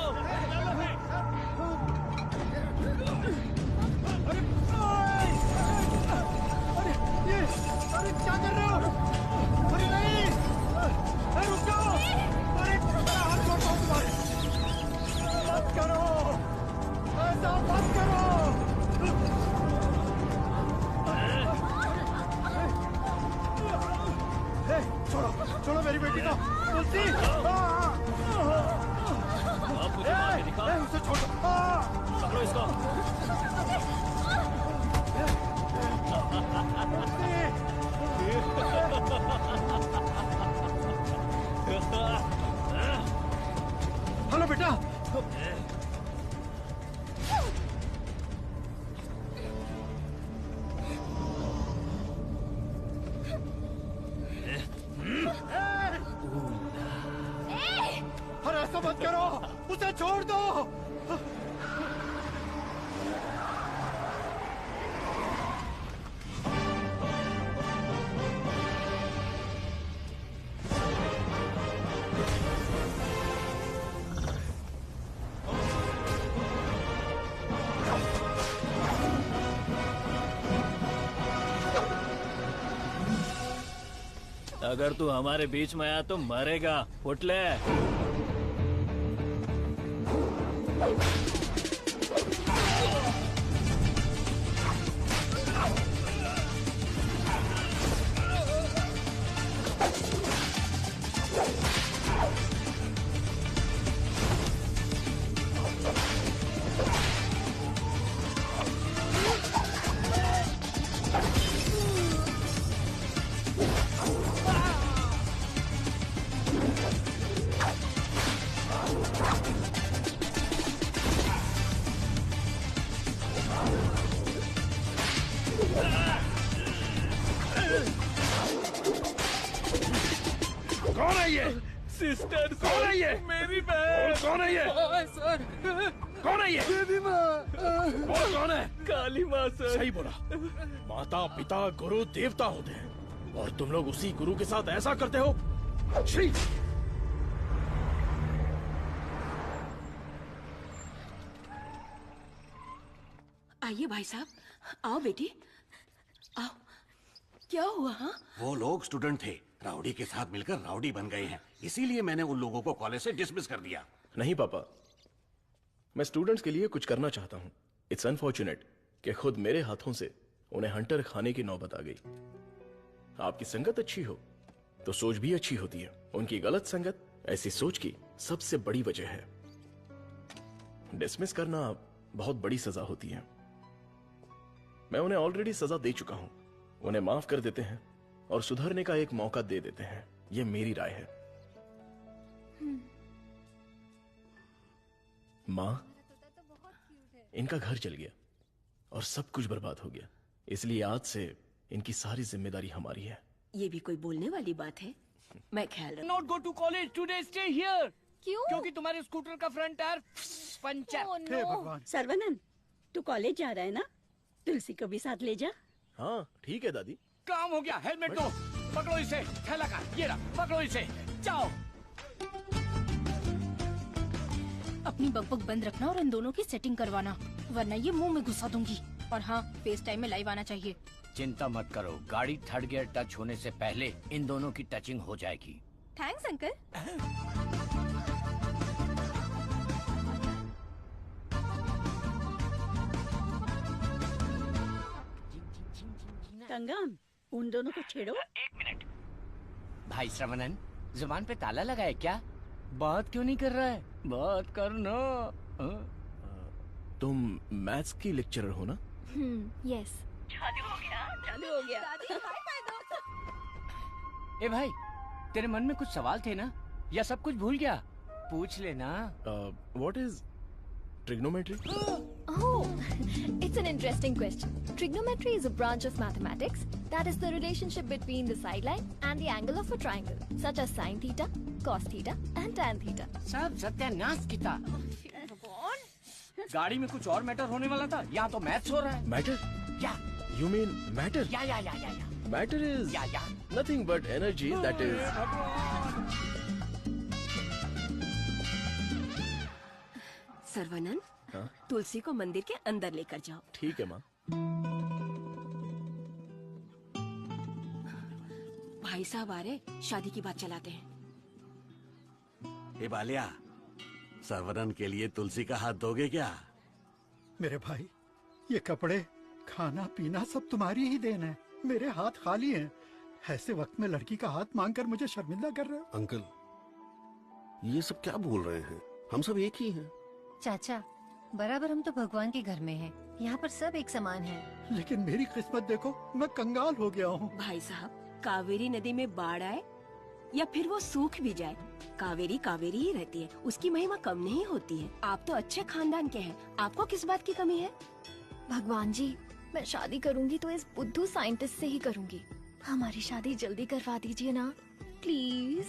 अरे क्या कर रहे हो? अरे नहीं, अरे रुक जाओ। अरे हाथ छोड़ता हूँ तुम्हारे। मत करो, ऐसा मत करो। छोड़ो छोड़ो मेरी बेटी को। तुलसी, आप मुझे मार के दिखा। उसे छोड़ दो। पकड़ो इसको। हेलो बेटा। अरे ऐसा मत करो, उसे छोड़ दो। अगर तू हमारे बीच में आया तो मरेगा। उठ ले। कौन है ये? सिस्टर कौन है ये? मेरी बहन। कौन है ये? सर कौन है ये? देवी माँ। वो कौन है? काली माँ सर। सही बोला। माता पिता गुरु देवता होते हैं और तुम लोग उसी गुरु के साथ ऐसा करते हो। छी! आइए भाई साहब, आओ बेटी, आओ। क्या हुआ? हाँ, वो लोग स्टूडेंट थे, राउडी के साथ मिलकर राउडी बन गए हैं, इसीलिए मैंने उन लोगों को कॉलेज से डिसमिस कर दिया। नहीं पापा, मैं स्टूडेंट्स के लिए कुछ करना चाहता हूँ। इट्स अनफॉर्चुनेट कि खुद मेरे हाथों से उन्हें हंटर खाने की नौबत आ गई। आपकी संगत अच्छी हो तो सोच भी अच्छी होती है। उनकी गलत संगत ऐसी सोच की सबसे बड़ी वजह है। डिसमिस करना बहुत बड़ी सजा होती है। मैं उन्हें ऑलरेडी सजा दे चुका हूं। उन्हें माफ कर देते हैं और सुधरने का एक मौका दे देते हैं। यह मेरी राय है। मां, इनका घर जल गया और सब कुछ बर्बाद हो गया, इसलिए आज से इनकी सारी जिम्मेदारी हमारी है। ये भी कोई बोलने वाली बात है? मैं ख्याल रखूं। Not go to college today, stay here. क्यों? क्योंकि तुम्हारे स्कूटर का फ्रंट टायर पंचर। हे भगवान। सर्वनन, तू कॉलेज जा रहा है ना? तुलसी को भी साथ ले जा। हाँ ठीक है दादी। काम हो गया। हेलमेट दो। पकड़ो इसे। थैला का ये रहा, पकड़ो इसे। जाओ। अपनी बकबक बंद रखना और इन दोनों की सेटिंग करवाना, वरना ये मुंह में घुसा दूंगी। और हाँ, फेस टाइम में लाइव आना चाहिए। चिंता मत करो, गाड़ी थर्ड गियर टच होने से पहले इन दोनों की टचिंग हो जाएगी। Thanks uncle. कंगन, उन दोनों को छेड़ो। एक मिनट। भाई श्रवणन, जुबान पे ताला लगा है क्या? बात क्यों नहीं कर रहा है? बात करना। तुम मैथ्स की लेक्चरर हो ना? यस। चालू हो गया, चालू हो गया। ए भाई, तेरे मन में कुछ सवाल थे ना? या सब कुछ भूल गया? पूछ लेना। What is trigonometry? Oh, it's an interesting question. Trigonometry is a branch of mathematics that is the relationship between the sideline and the angle of a triangle, such as sine theta, cos theta, and tan theta. सब सत्यानाश किया। गाड़ी में कुछ और matter होने वाला था, यहाँ तो मैथ्स हो रहा है। मैटर? या। You mean matter? या। Matter is nothing but energy that is. Saravanan, हाँ? तुलसी को मंदिर के अंदर लेकर जाओ। ठीक है माँ। भाई साहब आ रहे, शादी की बात चलाते हैं। ए बालिया, सर्वनन के लिए तुलसी का हाथ दोगे क्या? मेरे भाई, ये कपड़े, खाना पीना सब तुम्हारी ही देन है। मेरे हाथ खाली हैं। ऐसे वक्त में लड़की का हाथ मांगकर मुझे शर्मिंदा कर रहे हो। अंकल, ये सब क्या बोल रहे हैं? हम सब एक ही हैं। चाचा, बराबर हम तो भगवान के घर में हैं। यहाँ पर सब एक समान हैं। लेकिन मेरी किस्मत देखो, मैं कंगाल हो गया हूँ। भाई साहब, कावेरी नदी में बाढ़ आए या फिर वो सूख भी जाए, कावेरी कावेरी ही रहती है, उसकी महिमा कम नहीं होती है। आप तो अच्छे खानदान के हैं, आपको किस बात की कमी है? भगवान जी, मैं शादी करूंगी तो इस बुद्धू साइंटिस्ट से ही करूंगी। हमारी शादी जल्दी करवा दीजिए ना, प्लीज।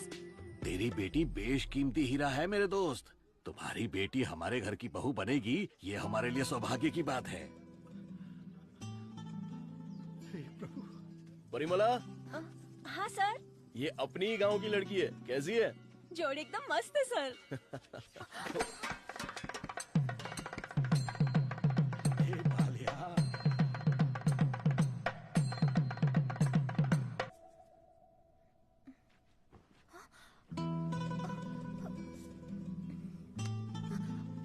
तेरी बेटी बेशकीमती हीरा है मेरे दोस्त। तुम्हारी बेटी हमारे घर की बहू बनेगी, ये हमारे लिए सौभाग्य की बात है। परिमला, हाँ सर। ये अपनी ही गांव की लड़की है, कैसी है? जोड़ी एकदम मस्त है सर।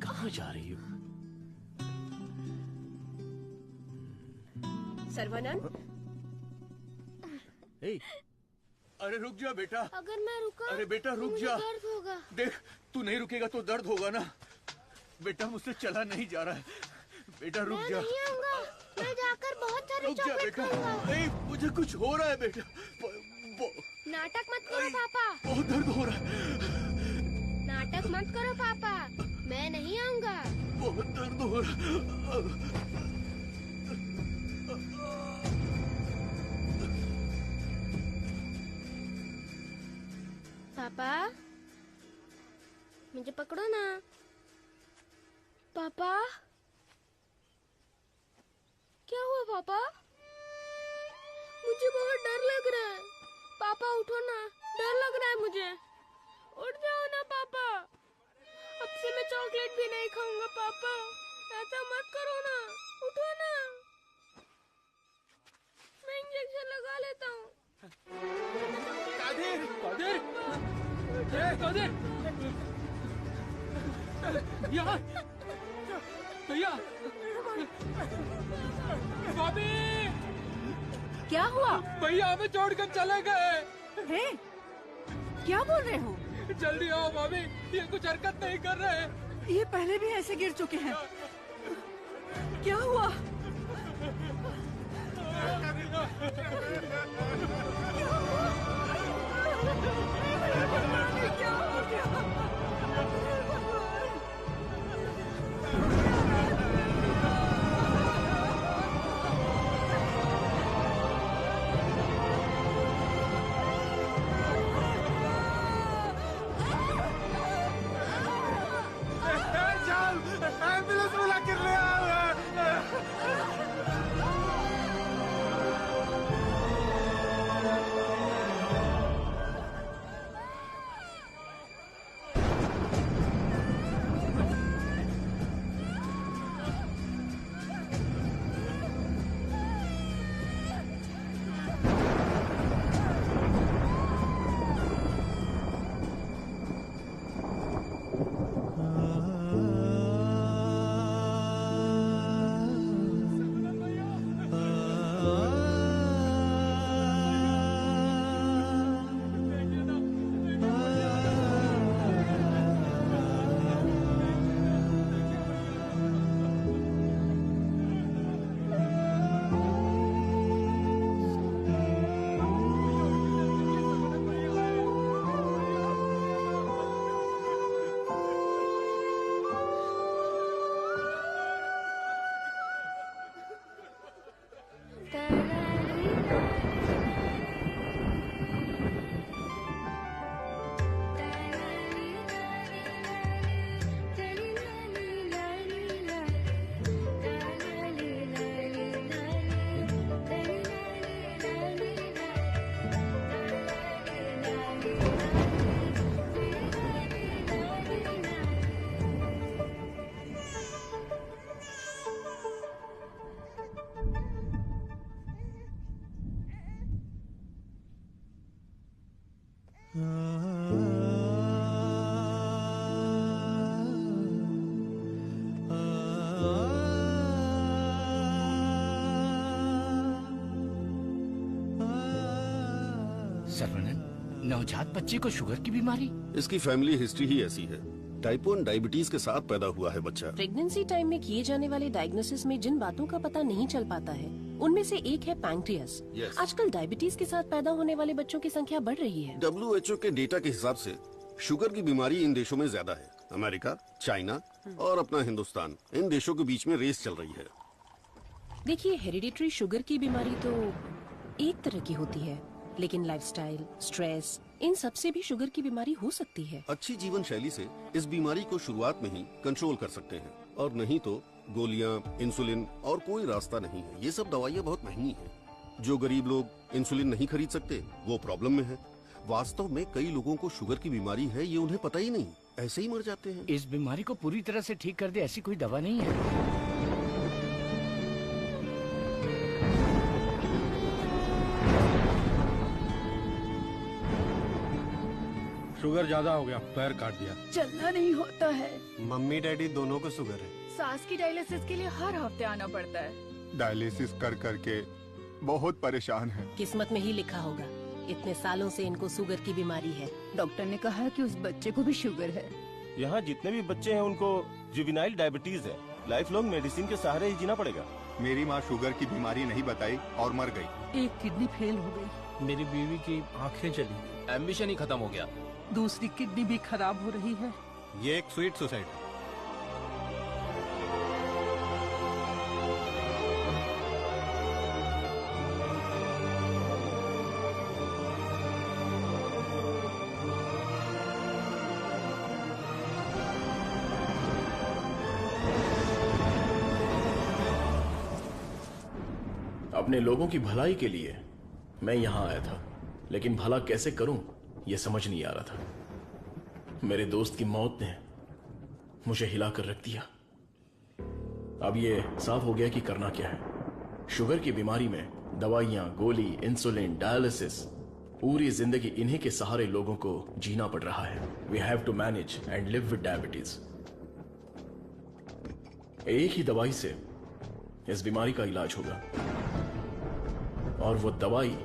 कहाँ जा रही हो? सर्वानंद, अरे रुक जा बेटा। अगर मैं रुका, अरे बेटा रुक मुझे जा। दर्द होगा। देख, तू नहीं रुकेगा तो दर्द होगा ना। बेटा मुझसे चला नहीं जा रहा है। बेटा रुक जा। मैं नहीं आऊंगा, मैं जाकर बहुत सारे रुक जा चॉकलेट बेटा। खाऊंगा। नहीं, मुझे कुछ हो रहा है बेटा। नाटक मत करो पापा। बहुत दर्द हो रहा है। नाटक मत करो पापा, मैं नहीं आऊंगा। बहुत दर्द हो रहा है। पापा, मुझे पकड़ो ना। पापा, क्या हुआ पापा? मुझे बहुत डर लग रहा है। पापा उठो ना, डर लग रहा है मुझे। उठ जाओ ना पापा। अब से मैं चॉकलेट भी नहीं खाऊंगा पापा। ऐसा मत करो ना, उठो ना। मैं इंजेक्शन लगा लेता हूँ। कादिर, कादिर, कादिर, यहाँ, भैया, भाभी, क्या हुआ? भैया हमें छोड़कर चले गए। हे, क्या बोल रहे हो? जल्दी आओ भाभी, ये कुछ हरकत नहीं कर रहे। ये पहले भी ऐसे गिर चुके हैं। क्या हुआ? एम्बुलेंस बुला कर ले आओ। सर्वनन, नवजात बच्चे को शुगर की बीमारी? इसकी फैमिली हिस्ट्री ही ऐसी है। टाइप 1 डायबिटीज के साथ पैदा हुआ है बच्चा। प्रेगनेंसी टाइम में किए जाने वाले डायग्नोसिस में जिन बातों का पता नहीं चल पाता है उनमें से एक है पैंक्रियास। Yes. आजकल डायबिटीज के साथ पैदा होने वाले बच्चों की संख्या बढ़ रही है। WHO के डेटा के हिसाब से शुगर की बीमारी इन देशों में ज्यादा है। अमेरिका, चाइना और अपना हिंदुस्तान, इन देशों के बीच में रेस चल रही है। देखिए, हेरिडिटरी शुगर की बीमारी तो एक तरह की होती है, लेकिन लाइफस्टाइल, स्ट्रेस, इन सब से भी शुगर की बीमारी हो सकती है। अच्छी जीवन शैली से इस बीमारी को शुरुआत में ही कंट्रोल कर सकते हैं, और नहीं तो गोलियां, इंसुलिन और कोई रास्ता नहीं है। ये सब दवाइयाँ बहुत महंगी हैं। जो गरीब लोग इंसुलिन नहीं खरीद सकते वो प्रॉब्लम में है। वास्तव में कई लोगों को शुगर की बीमारी है, ये उन्हें पता ही नहीं, ऐसे ही मर जाते हैं। इस बीमारी को पूरी तरह से ठीक कर दे ऐसी कोई दवा नहीं है। शुगर ज्यादा हो गया, पैर काट दिया। चलना नहीं होता है। मम्मी डैडी दोनों को शुगर है। सास की डायलिसिस के लिए हर हफ्ते आना पड़ता है। डायलिसिस कर करके बहुत परेशान है। किस्मत में ही लिखा होगा, इतने सालों से इनको शुगर की बीमारी है। डॉक्टर ने कहा कि उस बच्चे को भी शुगर है। यहाँ जितने भी बच्चे हैं उनको जुवेनाइल डायबिटीज है। लाइफ लॉन्ग मेडिसिन के सहारे ही जीना पड़ेगा। मेरी माँ शुगर की बीमारी नहीं बताई और मर गई। एक किडनी फेल हो गई। मेरी बीवी की आंखें चली गई। एम्बिशन ही खत्म हो गया। दूसरी किडनी भी खराब हो रही है। ये एक स्वीट सुसाइड। अपने लोगों की भलाई के लिए मैं यहाँ आया था, लेकिन भला कैसे करूं यह समझ नहीं आ रहा था। मेरे दोस्त की मौत ने मुझे हिलाकर रख दिया। अब ये साफ हो गया कि करना क्या है। शुगर की बीमारी में दवाइयां, गोली, इंसुलिन, डायलिसिस, पूरी जिंदगी इन्हीं के सहारे लोगों को जीना पड़ रहा है। We have to manage and live with diabetes. एक ही दवाई से इस बीमारी का इलाज होगा, और वो दवाई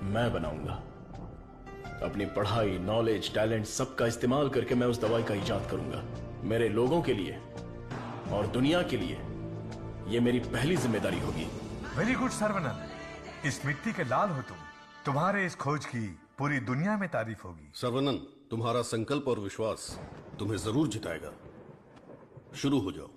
मैं बनाऊंगा। अपनी पढ़ाई, नॉलेज, टैलेंट सबका इस्तेमाल करके मैं उस दवाई का इजाद करूंगा। मेरे लोगों के लिए और दुनिया के लिए ये मेरी पहली जिम्मेदारी होगी। वेरी गुड सर्वनन, इस मिट्टी के लाल हो तुम। तुम्हारे इस खोज की पूरी दुनिया में तारीफ होगी। सर्वनन, तुम्हारा संकल्प और विश्वास तुम्हें जरूर जिताएगा। शुरू हो जाओ।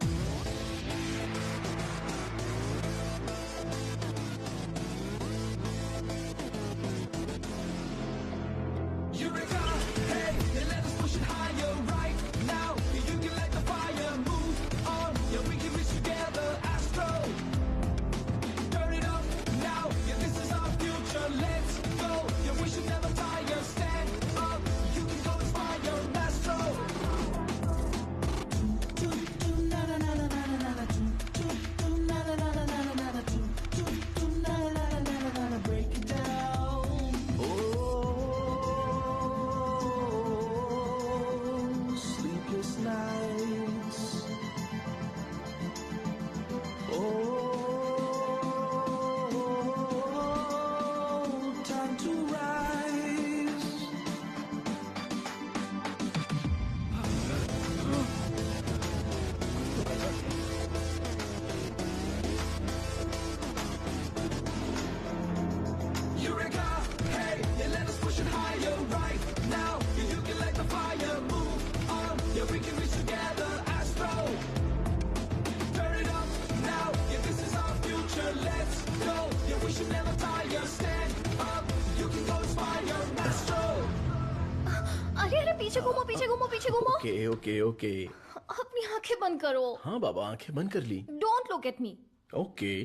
पीछे घूमो, पीछे घूमो, पीछे घूमो। Okay okay okay. अपनी आंखें बंद करो। हाँ बाबा, आंखें बंद कर ली। Don't look at me. Okay.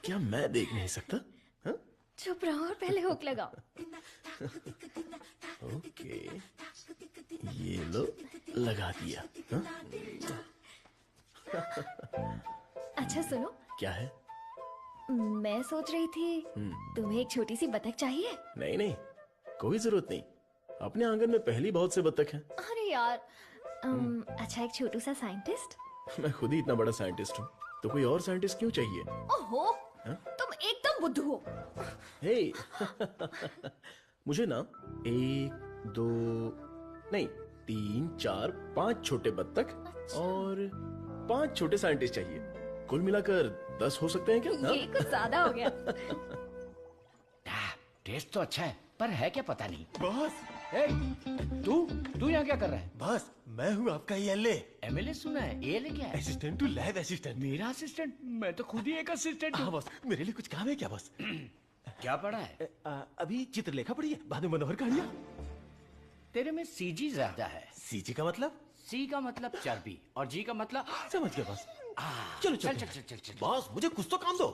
क्या मैं देख नहीं सकता? हा? चुप रहो और पहले हुक लगाओ। ओके, ये लो, लगा दिया। हा? अच्छा सुनो। क्या है? मैं सोच रही थी तुम्हें एक छोटी सी बतख चाहिए। नहीं नहीं, कोई जरूरत नहीं। अपने आंगन में पहली बहुत से बतख हैं। अरे यार, अच्छा एक छोटू सा साइंटिस्ट। मैं खुद ही इतना बड़ा साइंटिस्ट हूँ, तो कोई और साइंटिस्ट क्यों चाहिए? ओहो, तुम एकदम बुद्धू हो। हे मुझे ना 1 2 नहीं 3 4 5 छोटे बत्तख और 5 छोटे साइंटिस्ट चाहिए। कुल मिलाकर 10 हो सकते हैं क्या? ये कुछ ज्यादा हो गया। टेस्ट तो अच्छा है पर है क्या पता नहीं। बॉस तू यहाँ क्या कर रहा है? बॉस मैं हूँ आपका एएलए। एमएलए सुना है, एएलए क्या है? Assistant to lab assistant. मेरा असिस्टेंट? मैं तो खुद ही एक असिस्टेंट हूँ। बॉस मेरे लिए कुछ काम है क्या बॉस? क्या पढ़ा है? अभी चित्रलेखा पढ़ी है, बाद में मनोहर कहानियां। तेरे में सीजी ज्यादा है। सीजी का मतलब? सी का मतलब चर्बी और जी का मतलब समझ गया बॉस। चलो चल बॉस मुझे कुछ तो काम दो।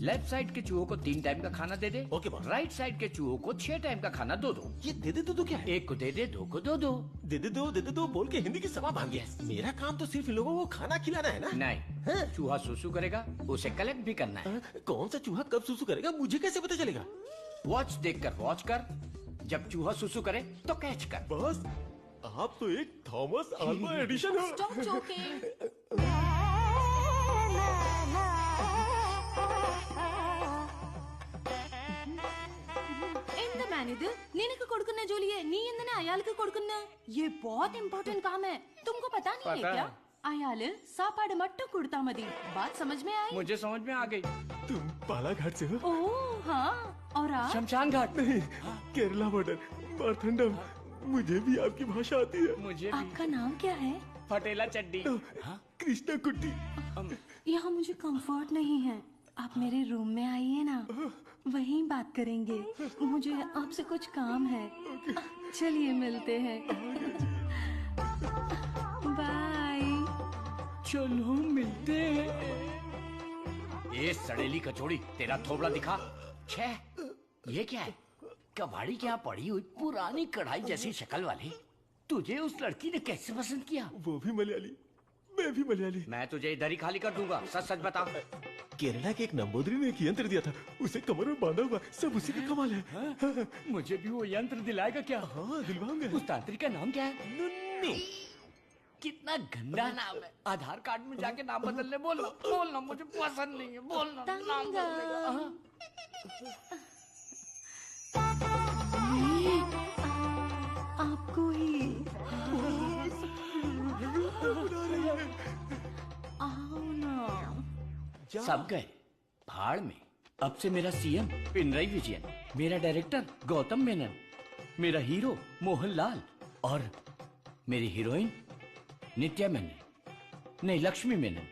लेफ्ट साइड के चूहों को 3 टाइम का खाना दे दे। Okay boss. राइट साइड के चूहों को 6 टाइम का खाना दो। ये दे दे दो क्या है? एक को दे दे, 2 को दो। दे दे दो बोल के हिंदी की सभा भाग गया। मेरा काम तो सिर्फ इन लोगों को खाना खिलाना है ना? नहीं, चूहा सुसु करेगा, उसे कलेक्ट भी करना है। कौन सा चूहा कब सुसु करेगा मुझे कैसे पता चलेगा? वॉच देखकर वॉच कर, जब चूहा सुसु करे तो कैच कर। बॉस आप तो एक थॉमस अल्वा एडिशन हो। Stop joking. ఎంత మేనేజర్ నేనకు కొడుకున్న జోలి है నీ ఎందనే అయాలకు కొడుకున్న ये बहुत इंपॉर्टेंट काम है तुमको पता नहीं है क्या? अयाल सापाड़ मट्टू कुड़ता मदी बात समझ में आई? मुझे समझ में आ गई। तुम बालाघाट से हो? ओह हाँ, और आप? शमशान घाट। नहीं, केरला बॉर्डर मारथंडम। मुझे भी आपकी भाषा आती है। मुझे भी। आपका नाम क्या है? फटेला चड्डी। कृष्णा कुट्टी। यहाँ मुझे कंफर्ट नहीं है, आप मेरे रूम में आइए ना, वहीं बात करेंगे। मुझे आपसे कुछ काम है। चलिए मिलते हैं। बाय। चलो मिलते हैं। ये सड़ेली कचौड़ी तेरा थोबड़ा दिखा। छे ये क्या है? कबाड़ी क्या पड़ी हुई पुरानी कढ़ाई जैसी शक्ल वाली। तुझे उस लड़की ने कैसे पसंद किया? वो भी मलयाली, मैं भी मलयाली। मैं तुझे इधर ही खाली कर दूंगा, सच सच बता। केरला के एक नंबोदरी ने एक यंत्र दिया था, उसे कमर में बांधा हुआ, सब उसी का कमाल है। मुझे भी वो यंत्र दिलाएगा क्या? हाँ दिलवाऊंगा। उस तांत्रिक का नाम क्या है? नुन्नू। कितना गंदा नाम है। आधार कार्ड में जाके नाम बदलने बोलना मुझे पसंद नहीं है। बोलना नाम बदलने। आपको ही आओ ना। सब गए भाड़ में। अब से मेरा सीएम पिनराई विजयन, मेरा डायरेक्टर गौतम मेनन, मेरा हीरो मोहनलाल और मेरी हीरोइन नित्या मेनन, नहीं लक्ष्मी मेनन,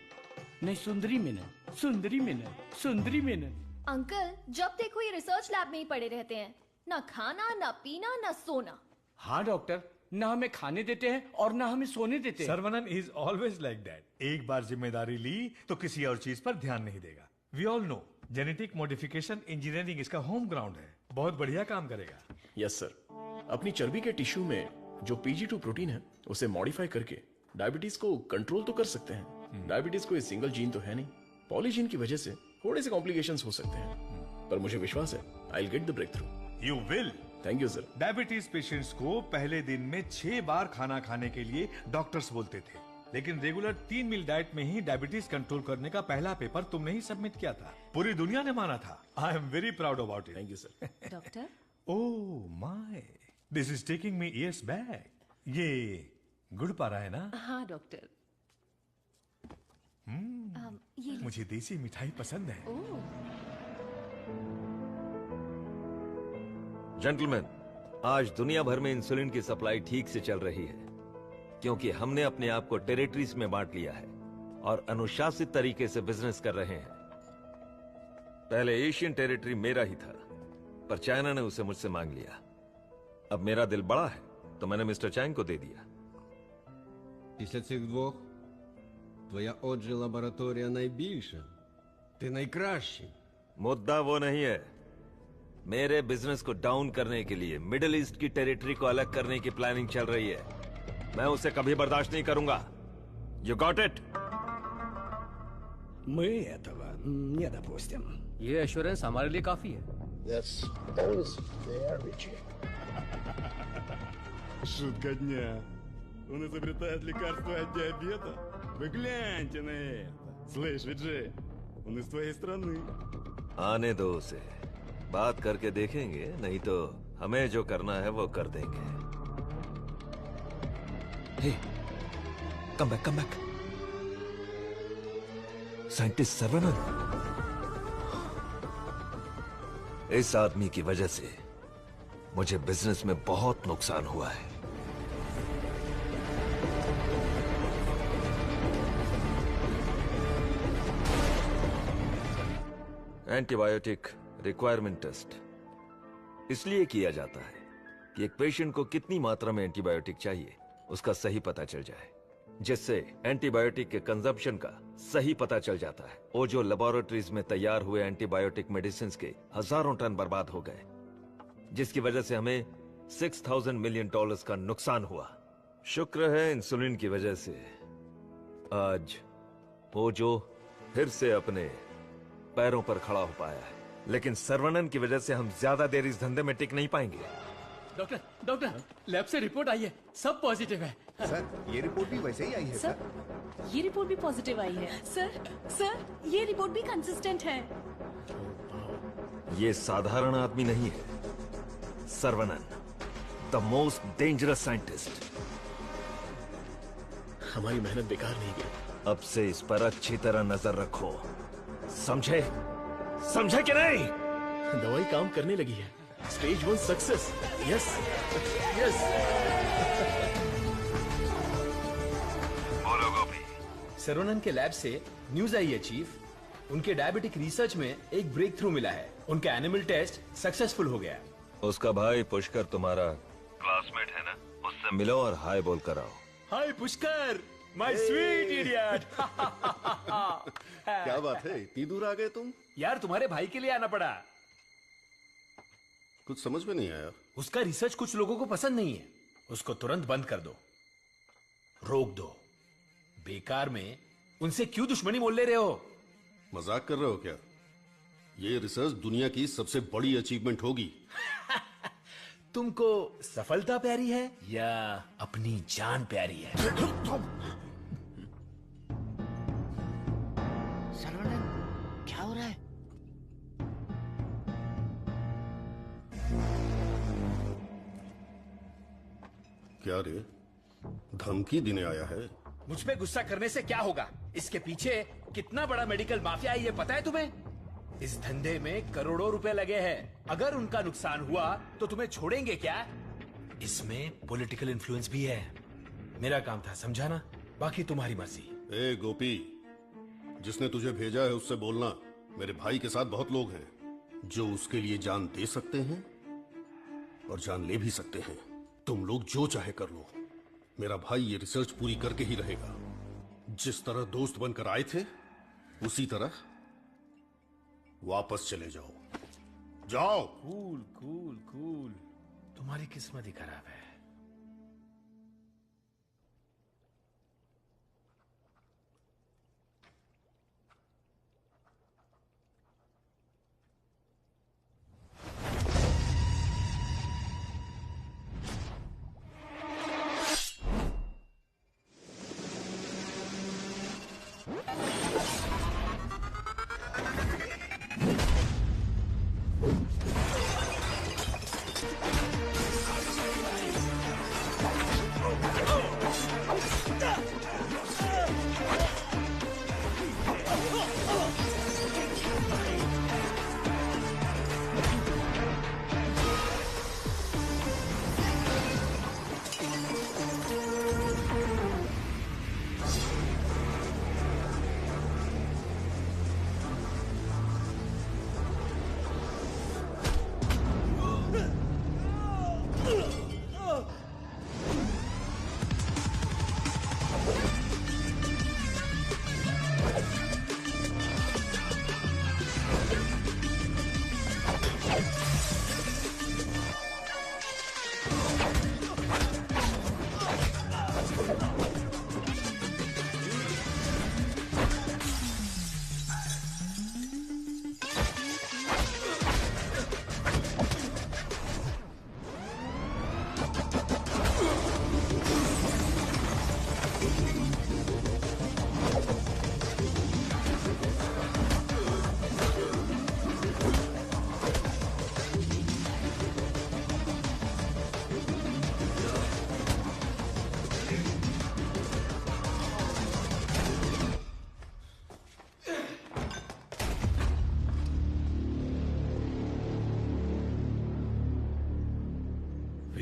नहीं सुंदरी मेनन, सुंदरी मेनन, सुंदरी मेनन। अंकल जब देखो ये रिसर्च लैब में ही पड़े रहते हैं, ना खाना ना पीना ना सोना। हाँ डॉक्टर, ना हमें खाने देते हैं और ना हमें सोने देते हैं। Saravanan is always like that. एक बार जिम्मेदारी ली तो किसी और चीज पर ध्यान नहीं देगा। We all know genetic modification engineering इसका होम ग्राउंड है। बहुत बढ़िया काम करेगा। Yes sir. अपनी चर्बी के टिश्यू में जो PG2 प्रोटीन है उसे मॉडिफाई करके डायबिटीज को कंट्रोल तो कर सकते हैं। डायबिटीज कोई सिंगल जीन तो है नहीं, पॉलीजीन की वजह से थोड़े से कॉम्प्लिकेशंस हो सकते हैं, पर मुझे विश्वास है I will get the breakthrough. You will. Thank you sir. Diabetes patients को पहले दिन में 6 बार खाना खाने के लिए डॉक्टर्स बोलते थे, लेकिन रेगुलर 3 मील डाइट में ही डायबिटीज कंट्रोल करने का पहला पेपर तुमने ही सबमिट किया था। पूरी दुनिया ने माना था। आई am very proud about it. Thank you sir. Doctor oh my, this is taking me years back. ये गुड़ पारा है ना? हाँ डॉक्टर। मुझे देसी मिठाई पसंद है। जेंटलमैन, आज दुनिया भर में इंसुलिन की सप्लाई ठीक से चल रही है क्योंकि हमने अपने आप को टेरिटरीज में बांट लिया है और अनुशासित तरीके से बिजनेस कर रहे हैं। पहले एशियन टेरिटरी मेरा ही था, पर चाइना ने उसे मुझसे मांग लिया। अब मेरा दिल बड़ा है तो मैंने मिस्टर चैंग को दे दिया। Після цих двох твоя отже лабораторія найбільша. Ти найкращий. मुद्दा वो नहीं है। मेरे बिजनेस को डाउन करने के लिए मिडिल ईस्ट की टेरिटरी को अलग करने की प्लानिंग चल रही है। मैं उसे कभी बर्दाश्त नहीं करूंगा। You got it? Мы этого не допустим. ये एश्योरेंस हमारे लिए काफी है। That's always fair, Richie. Шутка дня. Он изобретает лекарство от диабета? Вы гляньте на это. Слышь, Виджей, он из твоей страны. आने दो उसे, बात करके देखेंगे, नहीं तो हमें जो करना है वो कर देंगे। हे, कम बैक, साइंटिस्ट सर्वनन। इस आदमी की वजह से मुझे बिजनेस में बहुत नुकसान हुआ है। एंटीबायोटिक रिक्वायरमेंट टेस्ट इसलिए किया जाता है कि एक पेशेंट को कितनी मात्रा में एंटीबायोटिक चाहिए उसका सही पता चल जाए, जिससे एंटीबायोटिक के कंजप्शन का सही पता चल जाता है। ओजो लेबोरेटरीज में तैयार हुए एंटीबायोटिक मेडिसिन के हजारों टन बर्बाद हो गए, जिसकी वजह से हमें $6,000 मिलियन का नुकसान हुआ। शुक्र है इंसुलिन की वजह से आज ओजो फिर से अपने पैरों पर खड़ा हो पाया है, लेकिन सर्वनन की वजह से हम ज्यादा देर इस धंधे में टिक नहीं पाएंगे। डॉक्टर, लैब से रिपोर्ट आई है, सब पॉजिटिव है। सर, ये रिपोर्ट भी वैसे ही आई है सर। ये रिपोर्ट भी पॉजिटिव आई है। सर, ये रिपोर्ट भी कंसिस्टेंट है। ये साधारण आदमी नहीं है, Saravanan, the most dangerous scientist. हमारी मेहनत बेकार नहीं गई। अब से इस पर अच्छी तरह नजर रखो, समझे कि नहीं? दवाई काम करने लगी है। Stage 1 success. यस। बोलो गोपी। सर्वनन के लैब से न्यूज आई है चीफ, उनके डायबिटिक रिसर्च में एक ब्रेक थ्रू मिला है। उनका एनिमल टेस्ट सक्सेसफुल हो गया। उसका भाई पुष्कर तुम्हारा क्लासमेट है ना, उससे मिलो और हाय बोल कर आओ। हाय पुष्कर, माय स्वीट इडियट। क्या बात है, इतनी दूर आ गए तुम? यार तुम्हारे भाई के लिए आना पड़ा। कुछ समझ में नहीं आया। उसका रिसर्च कुछ लोगों को पसंद नहीं है, उसको तुरंत बंद कर दो, रोक दो। बेकार में उनसे क्यों दुश्मनी मोल ले रहे हो? मजाक कर रहे हो क्या? ये रिसर्च दुनिया की सबसे बड़ी अचीवमेंट होगी। तुमको सफलता प्यारी है या अपनी जान प्यारी है? सर्वनन, क्या हो रहा है? क्या रे, धमकी देने आया है? मुझ पे गुस्सा करने से क्या होगा? इसके पीछे कितना बड़ा मेडिकल माफिया है ये पता है तुम्हें? इस धंधे में करोड़ों रुपए लगे हैं। अगर उनका नुकसान हुआ तो तुम्हें छोड़ेंगे क्या? इसमें पॉलिटिकल इन्फ्लुएंस भी है। मेरा काम था समझाना, बाकी तुम्हारी मर्जी। ए गोपी, जिसने तुझे भेजा है उससे बोलना मेरे भाई के साथ बहुत लोग हैं जो उसके लिए जान दे सकते हैं और जान ले भी सकते हैं। तुम लोग जो चाहे कर लो, मेरा भाई ये रिसर्च पूरी करके ही रहेगा। जिस तरह दोस्त बनकर आए थे उसी तरह वापस चले जाओ। जाओ। कूल कूल कूल, तुम्हारी किस्मत ही खराब है।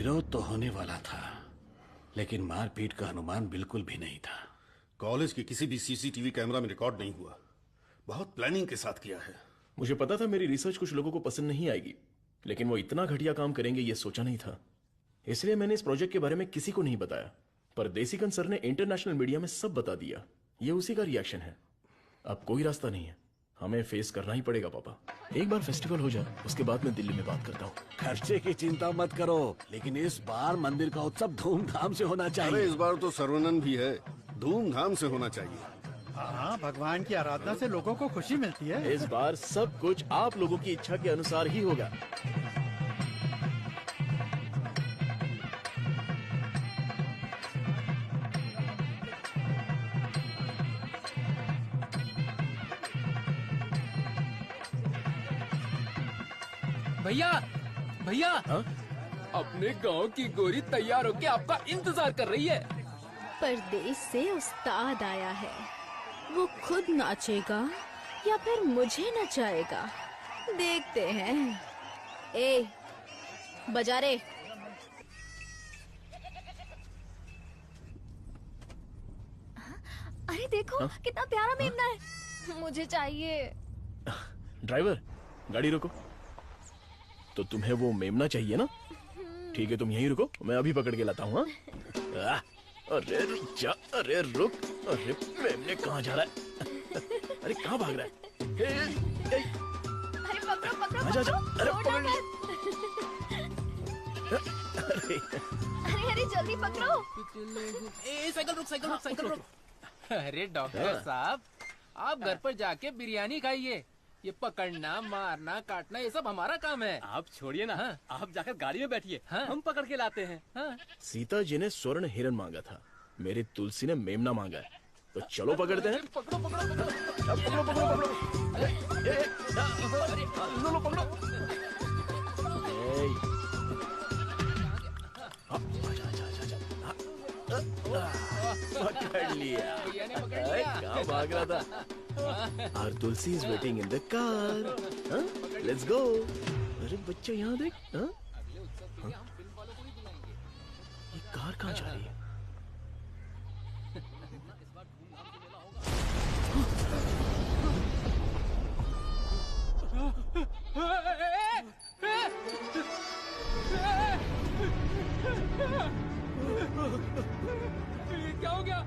विरोध तो होने वाला था, लेकिन मारपीट का अनुमान बिल्कुल भी नहीं था। कॉलेज के किसी भी सीसीटीवी कैमरा में रिकॉर्ड नहीं हुआ। बहुत प्लानिंग के साथ किया है। मुझे पता था मेरी रिसर्च कुछ लोगों को पसंद नहीं आएगी, लेकिन वो इतना घटिया काम करेंगे ये सोचा नहीं था। इसलिए मैंने इस प्रोजेक्ट के बारे में किसी को नहीं बताया, पर देसीकन सर ने इंटरनेशनल मीडिया में सब बता दिया। ये उसी का रिएक्शन है। अब कोई रास्ता नहीं है, हमें फेस करना ही पड़ेगा पापा। एक बार फेस्टिवल हो जाए उसके बाद मैं दिल्ली में बात करता हूँ। खर्चे की चिंता मत करो, लेकिन इस बार मंदिर का उत्सव धूमधाम से होना चाहिए। अरे इस बार तो सर्वनन भी है, धूमधाम से होना चाहिए। हाँ, भगवान की आराधना से लोगों को खुशी मिलती है। इस बार सब कुछ आप लोगों की इच्छा के अनुसार ही होगा। भैया भैया, अपने गांव की गोरी तैयार होके आपका इंतजार कर रही है। परदेश से उस्ताद आया है, वो खुद नाचेगा या फिर मुझे नचाएगा, देखते हैं। ए, बजा रे। अरे देखो कितना प्यारा मेमना है, मुझे चाहिए। ड्राइवर, गाड़ी रोको। तो तुम्हें वो मेमना चाहिए ना? ठीक है, तुम यहीं रुको, मैं अभी पकड़ के लाता हूँ। अरे रुक जा, अरे रुक, अरे मेमने कहाँ जा रहा है? अरे कहाँ भाग रहा है? अरे पकड़ो पकड़ो आजा, आजा, अरे छोड़ना पकड़। मत। अरे जल्दी पकड़ो। साइकिल रुक, साइकिल रुक, साइकिल रुक। अरे डॉक्टर साहब, आप घर पर जाके बिरयानी खाइए। ये पकड़ना, मारना, काटना ये सब हमारा काम है। आप छोड़िए ना, आप जाकर गाड़ी में बैठिए, हम पकड़ के लाते हैं। सीता जी ने स्वर्ण हिरन मांगा था, मेरी तुलसी ने मेमना मांगा है, तो चलो पकड़ते हैं। पकड़ो पकड़ो पकड़ो पकड़ो पकड़ो पकड़ो, पकड़ो। पकड़ लिया। कहाँ भाग रहा था? Our Tulsi is waiting in the car. Let's go. अरे बच्चा यहाँ देख। ये कार कहाँ जा रही है? क्या हो गया?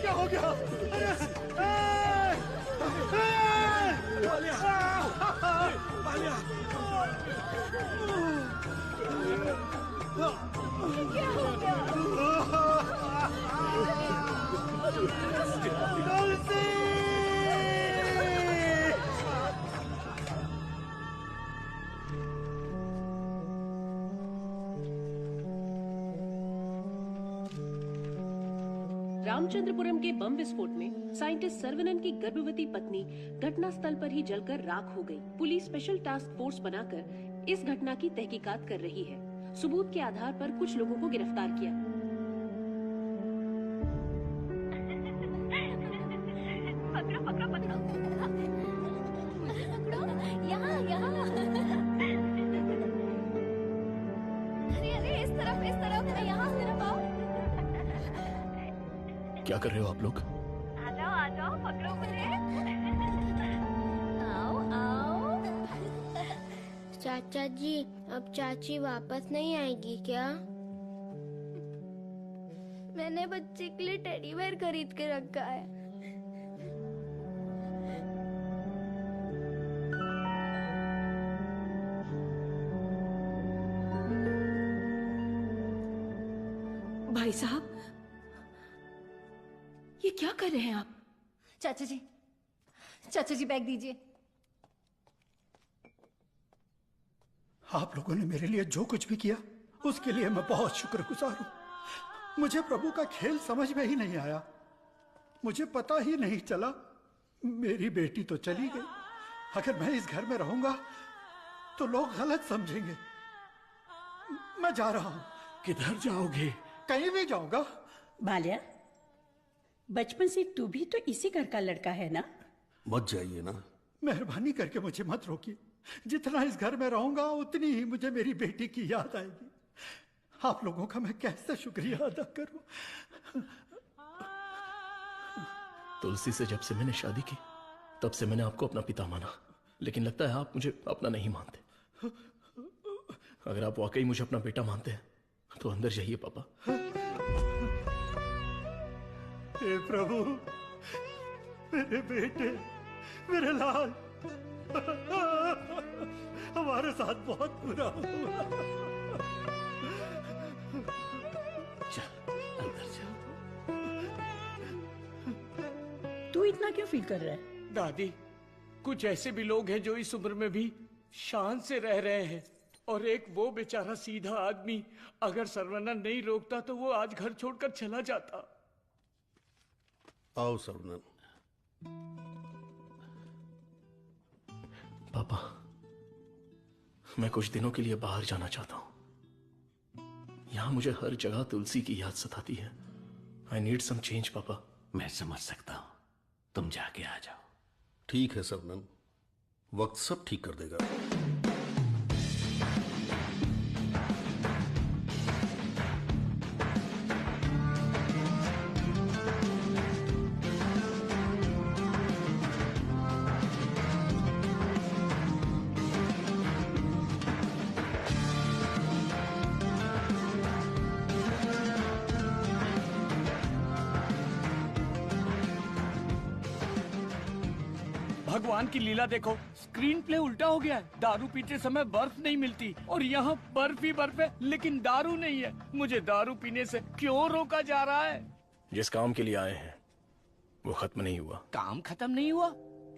क्या हो गया? रामचंद्रपुरम के बम विस्फोट में साइंटिस्ट सर्वनन की गर्भवती पत्नी घटना स्थल पर ही जलकर राख हो गई। पुलिस स्पेशल टास्क फोर्स बनाकर इस घटना की तहकीकात कर रही है। सबूत के आधार पर कुछ लोगों को गिरफ्तार किया। पकड़ो पकड़ो पकड़ो, मुझे पकड़ो, यहाँ यहाँ। अरे अरे इस तरफ यहाँ तरफ आओ। क्या कर रहे हो आप लोग? आ जाओ पकड़ो मुझे। आओ आओ। चाचा जी, अब चाची वापस नहीं आएगी क्या? मैंने बच्चे के लिए टेडी बेयर खरीद के रखा है। भाई साहब, ये क्या कर रहे हैं आप? चाचा जी बैग दीजिए। आप लोगों ने मेरे लिए जो कुछ भी किया उसके लिए मैं बहुत शुक्रगुजार हूँ। मुझे प्रभु का खेल समझ में ही नहीं आया। मुझे पता ही नहीं चला। मेरी बेटी तो चली गई। अगर मैं इस घर में रहूंगा तो लोग गलत समझेंगे। मैं जा रहा हूँ। किधर जाओगे? कहीं भी जाऊंगा। बाल्या, बचपन से तू भी तो इसी घर का लड़का है ना? मत जाइए ना। मेहरबानी करके मुझे मत रोकिए। जितना इस घर में रहूंगा उतनी ही मुझे मेरी बेटी की याद आएगी। आप लोगों का मैं कैसे शुक्रिया अदा करूं। तुलसी से जब से मैंने शादी की तब से मैंने आपको अपना पिता माना, लेकिन लगता है आप मुझे अपना नहीं मानते। अगर आप वाकई मुझे अपना बेटा मानते हैं तो अंदर जाइए पापा। हे प्रभु, मेरे बेटे, मेरे लाल, हमारे साथ बहुत बुरा हुआ। तू इतना क्यों फील कर रहा है? दादी, कुछ ऐसे भी लोग हैं जो इस उम्र में भी शान से रह रहे हैं, और एक वो बेचारा सीधा आदमी, अगर सर्वनन नहीं रोकता तो वो आज घर छोड़कर चला जाता। आओ सर्वनन। पापा, मैं कुछ दिनों के लिए बाहर जाना चाहता हूं। यहां मुझे हर जगह तुलसी की याद सताती है। आई नीड सम चेंज पापा। मैं समझ सकता हूं, तुम जाके आ जाओ। ठीक है सर्वनन, वक्त सब ठीक कर देगा। भगवान की लीला देखो, स्क्रीन प्ले उल्टा हो गया है। दारू पीते समय बर्फ नहीं मिलती और यहाँ बर्फ ही बर्फ है, लेकिन दारू नहीं है। मुझे दारू पीने से क्यों रोका जा रहा है? जिस काम के लिए आए हैं वो खत्म नहीं हुआ। काम खत्म नहीं हुआ?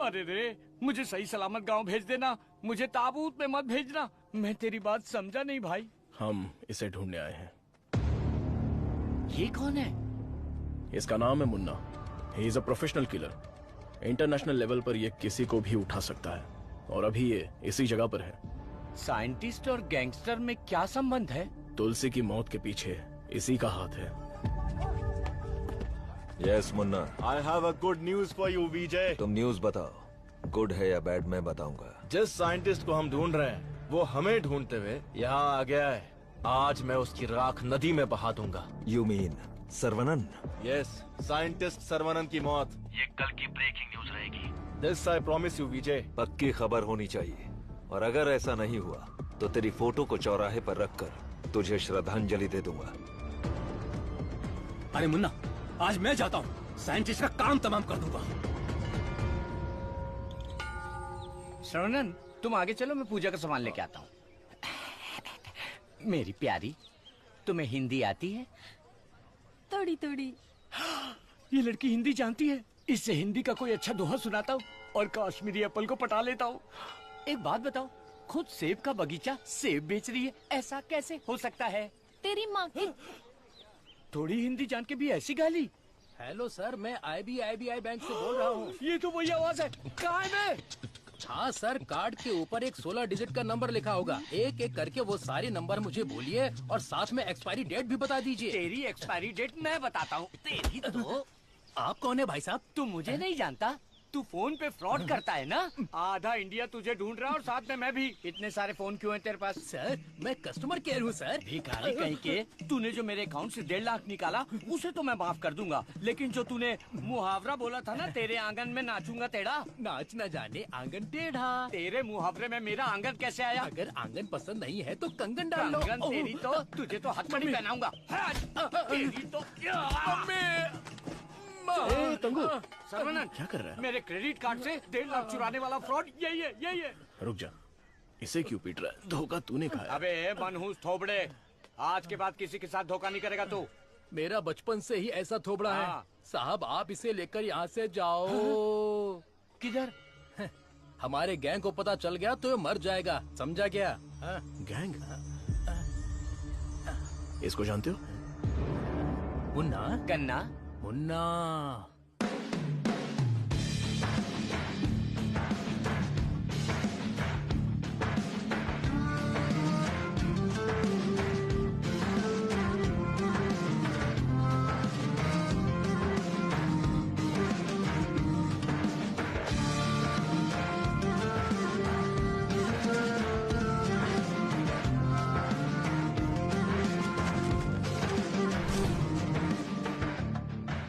अरे रे, मुझे सही सलामत गांव भेज देना। मुझे ताबूत में मत भेजना। मैं तेरी बात समझा नहीं भाई। हम इसे ढूंढने आए हैं। ये कौन है? इसका नाम है मुन्ना। ही is a professional killer. International level पर ये किसी को भी उठा सकता है, और अभी ये इसी जगह पर है। साइंटिस्ट और गैंगस्टर में क्या संबंध है? तुलसी की मौत के पीछे इसी का हाथ है। Yes Munna. I have a good news for you Vijay. तुम न्यूज बताओ, गुड है या बैड मैं बताऊंगा। जिस साइंटिस्ट को हम ढूंढ रहे हैं वो हमें ढूंढते हुए यहाँ आ गया है। आज मैं उसकी राख नदी में बहा दूंगा। You mean Saravanan? Yes, scientist Saravanan की मौत ये कल की ब्रेकिंग न्यूज रहेगी। दिस आई प्रॉमिस यू विजय। पक्की खबर होनी चाहिए, और अगर ऐसा नहीं हुआ तो तेरी फोटो को चौराहे पर रखकर तुझे श्रद्धांजलि दे दूंगा। अरे मुन्ना, आज मैं जाता हूँ, साइंटिस्ट का काम तमाम कर दूंगा। श्रवणन, तुम आगे चलो, मैं पूजा का सामान लेके आता हूँ। मेरी प्यारी, तुम्हें हिंदी आती है? थोड़ी थोड़ी। ये लड़की हिंदी जानती है। इससे हिंदी का कोई अच्छा दोहा सुनाता हूँ और कश्मीरी एप्पल को पटा लेता हूँ। एक बात बताओ, खुद सेब का बगीचा सेब बेच रही है, ऐसा कैसे हो सकता है? तेरी माँ की थोड़ी हिंदी जान के भी ऐसी गाली। हेलो सर, मैं IBI बैंक से बोल रहा हूँ। ये तो वही आवाज है। कहाँ है मैं? हाँ सर, कार्ड के ऊपर एक 16 डिजिट का नंबर लिखा होगा। एक एक करके वो सारे नंबर मुझे बोलिए और साथ में एक्सपायरी डेट भी बता दीजिए। तेरी एक्सपायरी डेट मैं बताता हूँ। तेरी तो आप कौन है भाई साहब? तू मुझे नहीं जानता? तू फोन पे फ्रॉड करता है ना? आधा इंडिया तुझे ढूंढ रहा है और साथ में मैं भी। इतने सारे फोन क्यों हैं तेरे पास? सर मैं कस्टमर केयर हूँ सर। भिखारी कहीं के। तूने जो मेरे अकाउंट से 1.5 लाख निकाला उसे तो मैं माफ कर दूंगा, लेकिन जो तूने मुहावरा बोला था ना, तेरे आंगन में नाचूंगा टेढ़ा, नाच न जाने आंगन टेढ़ा। तेरे मुहावरे में मेरा आंगन कैसे आया? अगर आंगन पसंद नहीं है तो कंगन डाल लो। कंगन तेरी तो, तुझे तो हथकड़ी पहनाऊंगा। तेरी तो तंगू सर्वनन, क्या कर रहा है? मेरे क्रेडिट कार्ड से 1.5 लाख चुराने वाला फ्रॉड यही है। रुक जा, इसे क्यों पीट रहा है? धोखा तूने खाया। अबे मनहूस थोबड़े, आज के बाद किसी के साथ धोखा नहीं करेगा तू। मेरा बचपन से ही ऐसा थोबड़ा है साहब। आप इसे लेकर यहाँ से जाओ। किधर? हमारे गैंग को पता चल गया तो ये मर जाएगा, समझा क्या? गैंग? इसको जानते हो? मुन्ना गन्ना मुन्ना।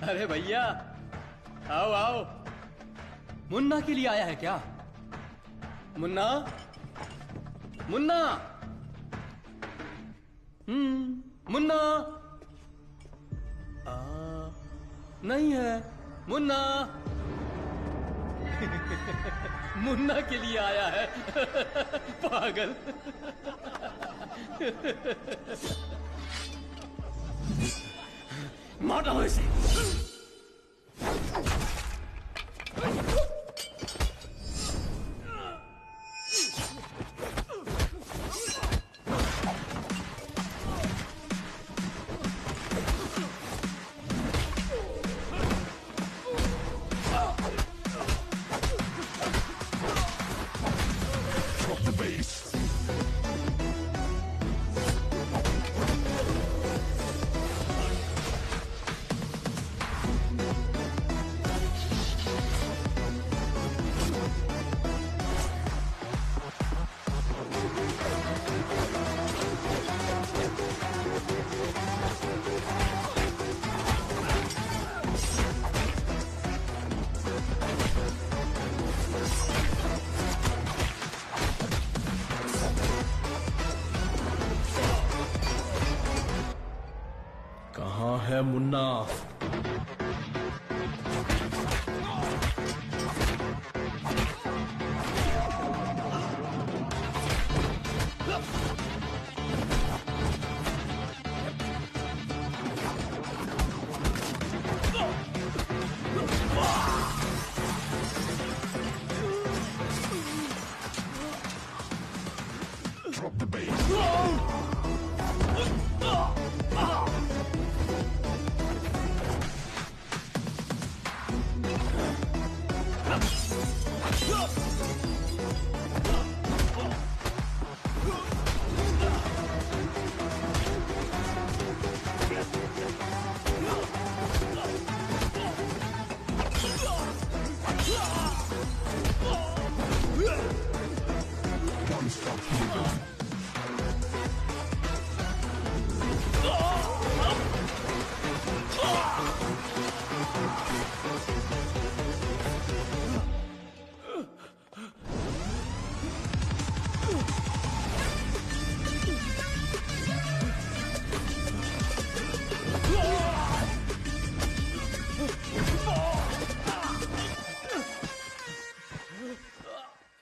अरे भैया, आओ आओ। मुन्ना के लिए आया है क्या? मुन्ना मुन्ना मुन्ना नहीं है मुन्ना। मुन्ना के लिए आया है। पागल। मार डालो इसे। कहाँ है मुन्ना?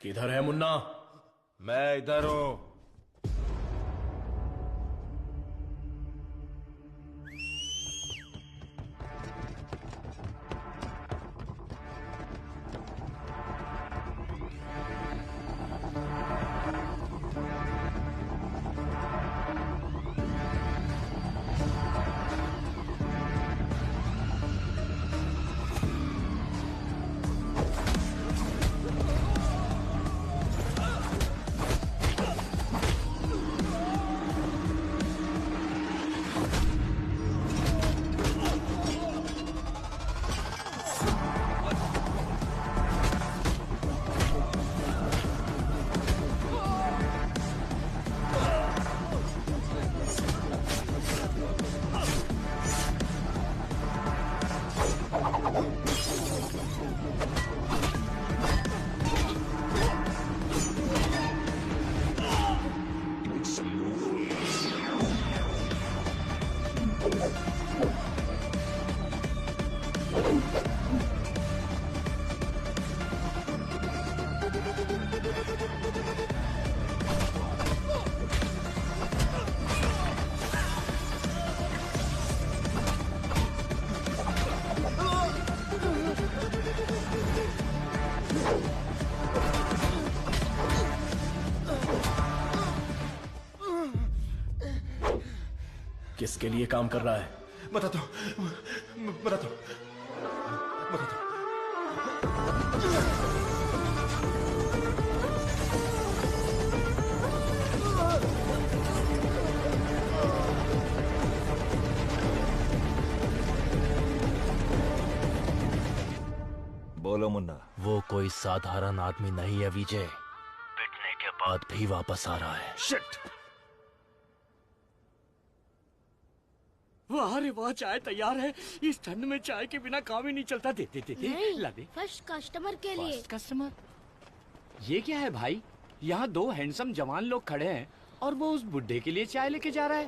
किधर है मुन्ना? मैं इधर हूं। किसके लिए काम कर रहा है? बताता हूँ, बताता हूँ, बताता हूँ। बोलो मुन्ना। वो कोई साधारण आदमी नहीं है विजय, पिटने के बाद भी वापस आ रहा है। शिट! वाह रे वाह, चाय तैयार है। इस ठंड में चाय के बिना काम ही नहीं चलता। दे दे दे दे, ला दे। फर्स्ट कस्टमर के लिए। First customer? ये क्या है भाई? यहाँ दो हैंडसम जवान लोग खड़े हैं और वो उस बुड्ढे के लिए चाय लेके जा रहा है।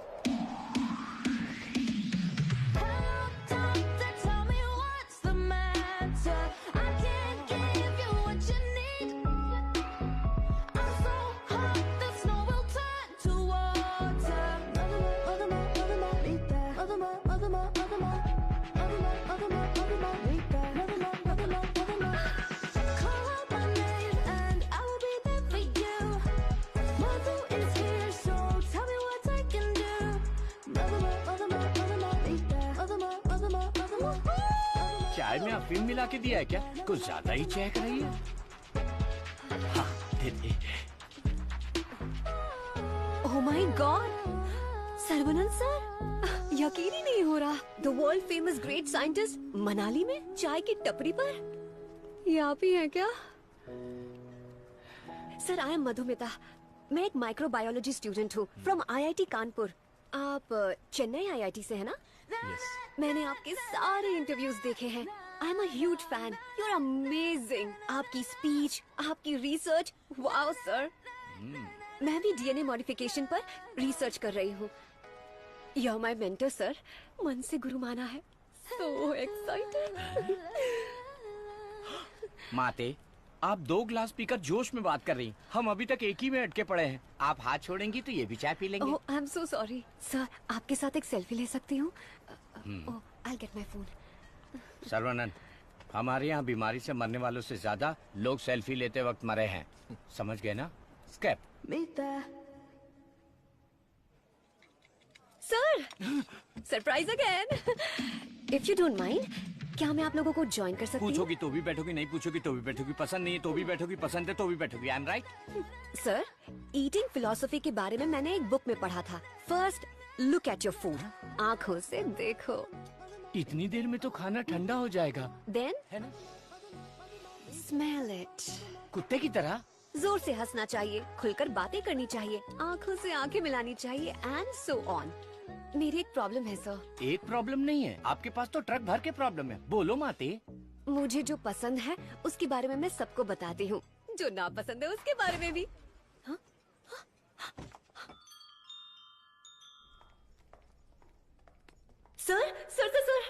चाय में अफीम मिला के दिया है क्या? कुछ ज्यादा ही चहक रही है। हाँ, दे दे। ओह माय गॉड, सर्वनंद सर, यकीन ही नहीं हो रहा। The world famous great scientist Manali में चाय की टपरी पर। ये आप ही हैं क्या? Sir, I M Madhumita. मैं एक माइक्रोबायोलॉजी स्टूडेंट हूँ फ्रॉम IIT कानपुर। आप चेन्नई IIT से है ना? Yes. मैंने आपके सारे इंटरव्यूज देखे हैं। I am a huge fan. You are amazing. आपकी स्पीच, आपकी रिसर्च, वाओ सर। मैं भी DNA मॉडिफिकेशन पर रिसर्च कर रही हूँ। You are my mentor sir. मन से गुरु माना है। So excited. माते, आप 2 गिलास पीकर जोश में बात कर रही। हम अभी तक एक ही में अटके पड़े हैं। आप हाथ छोड़ेंगी तो ये भी चाय पी लेंगे। Oh, I am so sorry sir. आपके साथ एक सेल्फी ले सकती हूँ? Oh, I get my phone. Sarvanand, हमारे यहाँ बीमारी से मरने वालों से ज्यादा लोग सेल्फी लेते वक्त मरे हैं। समझ गए ना? Escape. Sir, surprise again. If you don't mind, क्या मैं आप लोगों को ज्वाइन कर सकती हूँ? पूछोगी तो भी बैठोगी, नहीं पूछोगी तो भी बैठोगी, पसंद नहीं है तो भी बैठोगी, पसंद है तो भी बैठोगी। I am right? Sir, eating philosophy के बारे में मैंने एक बुक में पढ़ा था। First look at your food, आंखों से देखो। इतनी देर में तो खाना ठंडा हो जाएगा। देन है ना? Smell it. कुत्ते की तरह जोर से हंसना चाहिए, खुलकर बातें करनी चाहिए, आंखों से आंखें मिलानी चाहिए, एंड सो ऑन। मेरी एक प्रॉब्लम है सर। एक प्रॉब्लम नहीं है, आपके पास तो ट्रक भर के प्रॉब्लम है। बोलो माते। मुझे जो पसंद है उसके बारे में मैं सबको बताती हूँ, जो ना पसंद है उसके बारे में भी। हाँ? सर सर सर सर,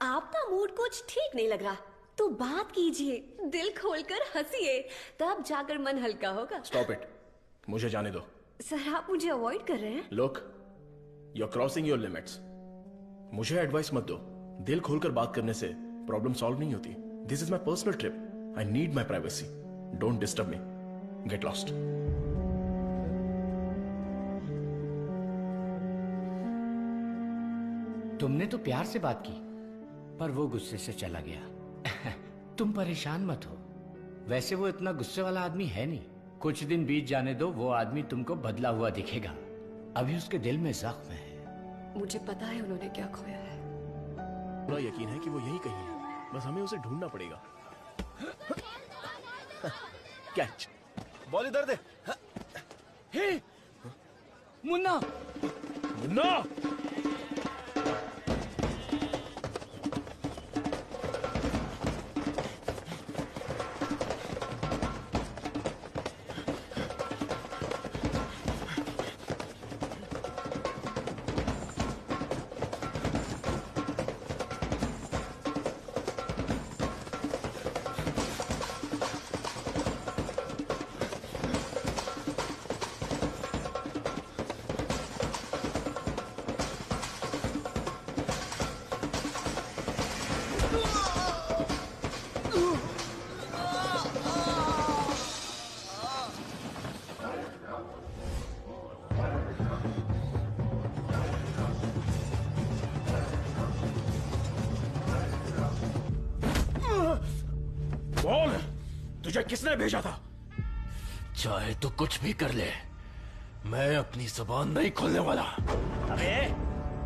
आपका मूड कुछ ठीक नहीं लग रहा, तो बात कीजिए, दिल खोलकर हंसिए, तब जाकर मन हल्का होगा। स्टॉप इट, मुझे जाने दो। सर, आप मुझे अवॉइड कर रहे हैं। Look, you are crossing your limits. मुझे एडवाइस मत दो। दिल खोलकर बात करने से प्रॉब्लम सॉल्व नहीं होती। This is my personal trip. I need my privacy. Don't disturb me. Get lost. तुमने तो प्यार से बात की, पर वो गुस्से से चला गया। तुम परेशान मत हो। वैसे वो इतना गुस्से वाला आदमी है नहीं। कुछ दिन बीत जाने दो, वो आदमी तुमको बदला हुआ दिखेगा। अभी उसके दिल में जख्म है। मुझे पता है उन्होंने क्या खोया है। पूरा यकीन है कि वो यही कहीं है, बस हमें उसे ढूंढना पड़ेगा। कैच। बॉल इधर दे। हे मुन्ना, मुन्ना! किसने भेजा था? चाहे तो कुछ भी कर ले, मैं अपनी जुबान नहीं खोलने वाला। अरे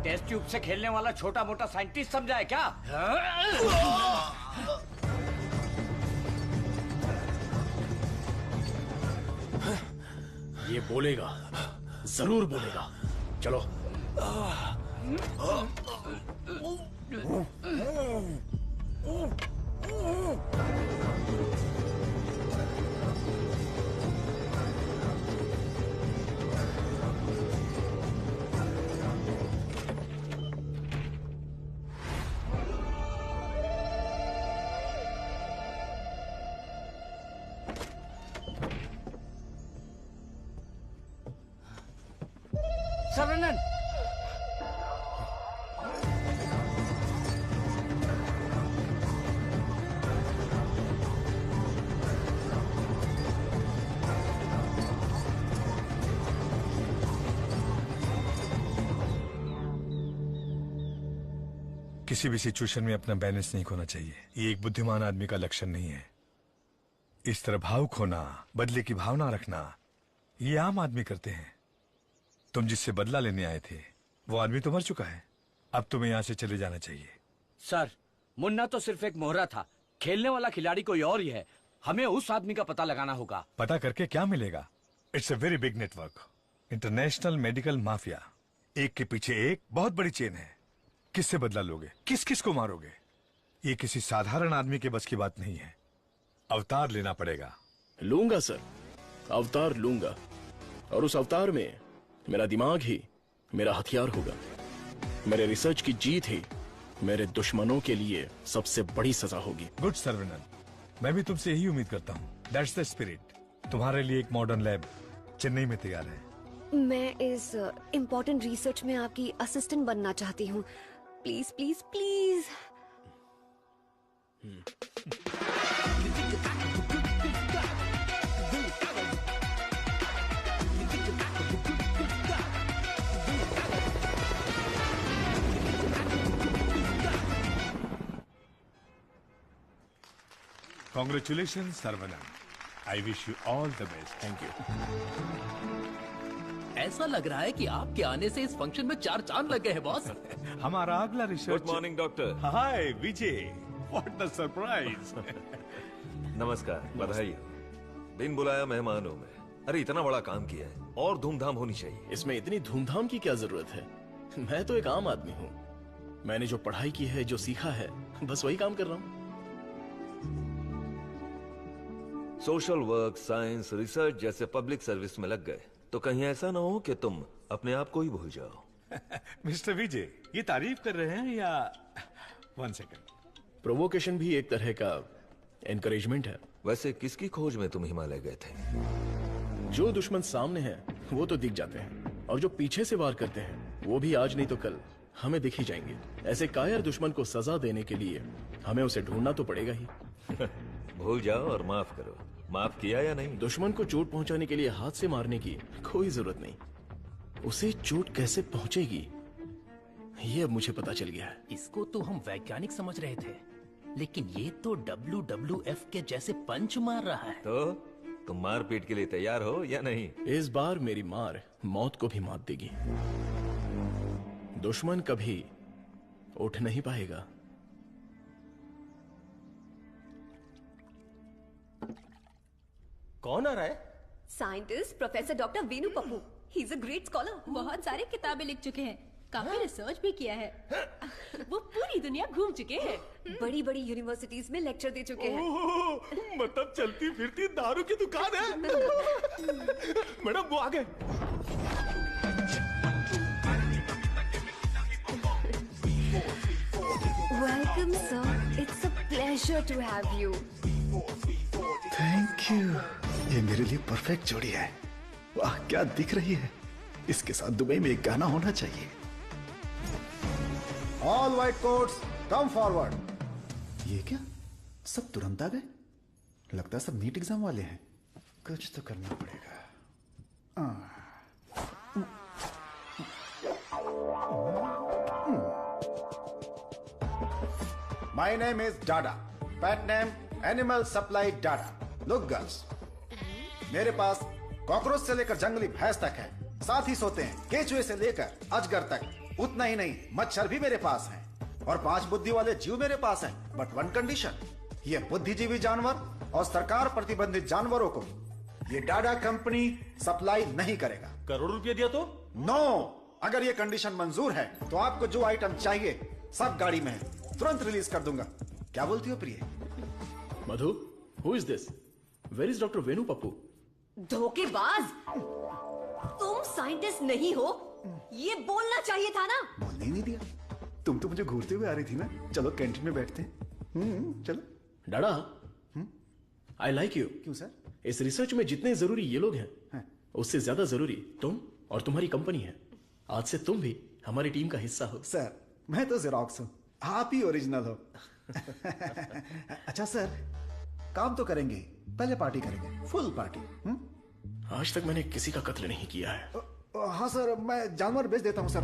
टेस्ट ट्यूब से खेलने वाला छोटा मोटा साइंटिस्ट समझा है क्या? ये बोलेगा, जरूर बोलेगा। चलो। सरवनन, किसी भी सिचुएशन में अपना बैलेंस नहीं खोना चाहिए। ये एक बुद्धिमान आदमी का लक्षण नहीं है। इस तरह भावुक होना, बदले की भावना रखना, ये आम आदमी करते हैं। तुम जिससे बदला लेने आए थे वो आदमी तो मर चुका है। अब तुम्हें यहाँ से चले जाना चाहिए। सर, मुन्ना तो सिर्फ एक मोहरा था, खेलने वाला खिलाड़ी कोई और ही है। हमें उस आदमी का पता लगाना होगा। पता करके क्या मिलेगा? It's a very big network, international medical mafia. एक के पीछे एक बहुत बड़ी चेन है। किससे बदला लोगे? किस किस को मारोगे? ये किसी साधारण आदमी के बस की बात नहीं है। अवतार लेना पड़ेगा। लूंगा सर, अवतार लूंगा, और उस अवतार में मेरा दिमाग ही मेरा हथियार होगा। मेरे रिसर्च की जीत ही मेरे दुश्मनों के लिए सबसे बड़ी सजा होगी। गुड सर्वनन, मैं भी तुमसे यही उम्मीद करता हूँ। That's the spirit. तुम्हारे लिए एक मॉडर्न लैब चेन्नई में तैयार है। मैं इस इम्पोर्टेंट रिसर्च में आपकी असिस्टेंट बनना चाहती हूँ। Please please please. Congratulations, Sarvanan. I wish you all the best. Thank you. ऐसा लग रहा है कि आपके आने से इस फंक्शन में 4 चांद लगे हैं बॉस। हमारा अगला research. Good morning doctor. Hi Vijay, what the surprise. नमस्कार, बधाई हो। बिन बुलाया मेहमान हूँ मैं। अरे इतना बड़ा काम किया है और धूमधाम होनी चाहिए। इसमें इतनी धूमधाम की क्या जरूरत है? मैं तो एक आम आदमी हूँ। मैंने जो पढ़ाई की है, जो सीखा है, बस वही काम कर रहा हूँ। सोशल वर्क, साइंस, रिसर्च जैसे पब्लिक सर्विस में लग गए तो कहीं ऐसा ना हो कि तुम अपने आप को ही भूल जाओ। मिस्टर विजय, ये तारीफ कर रहे हैं या? 1 सेकंड। प्रोवोकेशन भी एक तरह का एनकरेजमेंट है। वैसे किसकी खोज में तुम हिमालय गए थे? जो दुश्मन सामने हैं वो तो दिख जाते हैं, और जो पीछे से वार करते हैं वो भी आज नहीं तो कल हमें दिख ही जाएंगे। ऐसे कायर दुश्मन को सजा देने के लिए हमें उसे ढूंढना तो पड़ेगा ही। भूल जाओ और माफ करो। माफ किया या नहीं? दुश्मन को चोट पहुंचाने के लिए हाथ से मारने की कोई जरूरत नहीं। उसे चोट कैसे पहुंचेगी ये अब मुझे पता चल गया है। इसको तो हम वैज्ञानिक समझ रहे थे, लेकिन ये तो WWF के जैसे पंच मार रहा है। तो तुम मारपीट के लिए तैयार हो या नहीं? इस बार मेरी मार मौत को भी मात देगी। दुश्मन कभी उठ नहीं पाएगा। कौन आ रहा है? Scientist professor doctor Veenu Pappu. He is a great scholar. बहुत सारी किताबें लिख चुके हैं, काफी रिसर्च भी किया है। वो पूरी दुनिया घूम चुके हैं, बड़ी बड़ी यूनिवर्सिटीज में लेक्चर दे चुके हैं। मतलब चलती फिरती दारू की दुकान है। मैडम वो आ गए। Welcome sir, it's a pleasure to have you. Thank you. ये मेरे लिए परफेक्ट जोड़ी है। वाह क्या दिख रही है। इसके साथ दुबई में एक गाना होना चाहिए। All white quotes come forward. ये क्या, सब तुरंत आ गए? लगता है सब नीट एग्जाम वाले हैं। कुछ तो करना पड़ेगा। My name is Dada, pet name animal supply Dada. Look girls, मेरे पास कॉकरोच से लेकर जंगली भैंस तक है, साथ ही सोते हैं केचुए से लेकर अजगर तक। उतना ही नहीं, मच्छर भी मेरे पास हैं और 5 बुद्धि वाले जीव मेरे पास हैं। बट वन कंडीशन, ये बुद्धिजीवी जानवर और सरकार प्रतिबंधित जानवरों को ये डाडा कंपनी सप्लाई नहीं करेगा। करोड़ों रुपया दिया तो? नो, अगर ये कंडीशन मंजूर है तो आपको जो आइटम चाहिए सब गाड़ी में है, तुरंत रिलीज कर दूंगा। क्या बोलती हो प्रिय? Madhu, who is this? Where is doctor Venu Pappu? धोखेबाज, तुम साइंटिस्ट नहीं हो, ये बोलना चाहिए था ना। बोलने ही नहीं दिया। तुम तो मुझे घूरते हुए आ रही थी ना। चलो कैंटीन में बैठते हैं। चलो। डाडा, आई लाइक यू। क्यों सर? इस रिसर्च में जितने जरूरी ये लोग हैं, उससे ज्यादा जरूरी तुम और तुम्हारी कंपनी है। आज से तुम भी हमारी टीम का हिस्सा हो। सर, मैं तो जेरोक्स हूं, आप ही ओरिजिनल हो। अच्छा सर, काम तो करेंगे, पहले पार्टी करेंगे, फुल पार्टी। आज तक मैंने किसी का कत्ल नहीं किया है। हाँ सर, मैं जानवर बेच देता हूँ सर।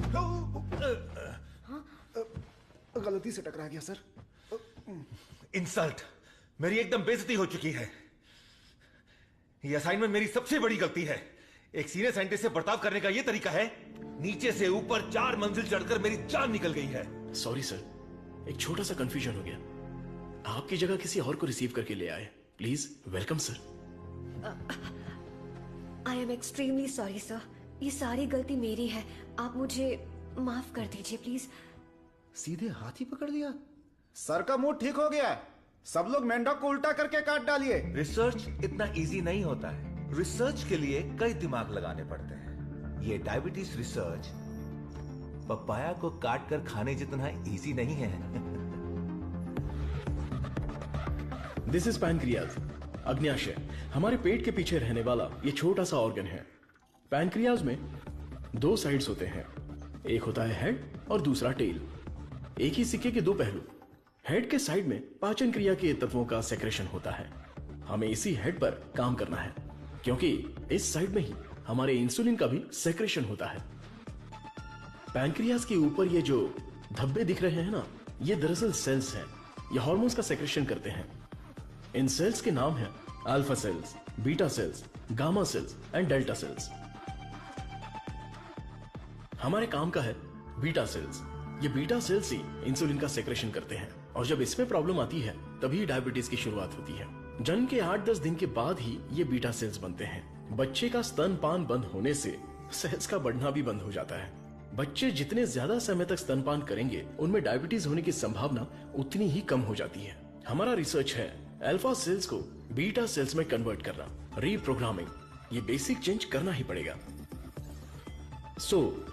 गलती से टकरा गया सर। इंसल्ट, मेरी एकदम बेइज्जती हो चुकी है। ये असाइनमेंट मेरी सबसे बड़ी गलती है। एक सीनियर साइंटिस्ट से बर्ताव करने का ये तरीका है? नीचे से ऊपर 4 मंजिल चढ़कर मेरी जान निकल गई है। सॉरी सर, एक छोटा सा कंफ्यूजन हो गया। आपकी जगह किसी और को रिसीव करके ले आए। Please welcome sir. I am extremely sorry sir, ये सारी गलती मेरी है, आप मुझे माफ कर दीजिए प्लीज। सीधे हाथ ही पकड़ लिया। सर का मूड ठीक हो गया। सब लोग मेंढक को उल्टा करके काट डालिए। रिसर्च इतना इजी नहीं होता है। रिसर्च के लिए कई दिमाग लगाने पड़ते हैं। ये डायबिटीज रिसर्च पपाया को काट कर खाने जितना इजी नहीं है। दिस इज पैनक्रियाज, अग्न्याशय, हमारे पेट के पीछे रहने वाला ये छोटा सा ऑर्गन है। पैनक्रियाज में 2 साइड्स होते हैं, एक होता है हेड और दूसरा टेल। एक ही सिक्के के 2 पहलू। हेड के साइड में पाचन क्रिया के तत्वों का सेक्रेशन होता है। हमें इसी हेड पर काम करना है, क्योंकि इस साइड में ही हमारे इंसुलिन का भी सेक्रेशन होता है। पैनक्रियाज के ऊपर ये जो धब्बे दिख रहे हैं ना, ये दरअसल सेल्स हैं। ये हार्मोन्स का सेक्रेशन करते हैं। इन सेल्स के नाम हैं alpha cells, beta cells, gamma cells and delta cells. हमारे काम का है बीटा सेल्स। ये बीटा सेल्स ही इंसुलिन का सेक्रेशन करते हैं, और जब इसमें प्रॉब्लम आती है तभी डायबिटीज की शुरुआत होती है। जन्म के 8-10 दिन के बाद ही ये बीटा सेल्स बनते हैं। बच्चे का स्तनपान बंद होने से सेल्स का बढ़ना भी बंद हो जाता है। बच्चे जितने ज्यादा समय तक स्तनपान करेंगे, उनमें डायबिटीज होने की संभावना उतनी ही कम हो जाती है। हमारा रिसर्च है अल्फा सेल्स को बीटा सेल्स में कन्वर्ट करना, रीप्रोग्रामिंग। ये बेसिक चेंज करना ही पड़ेगा।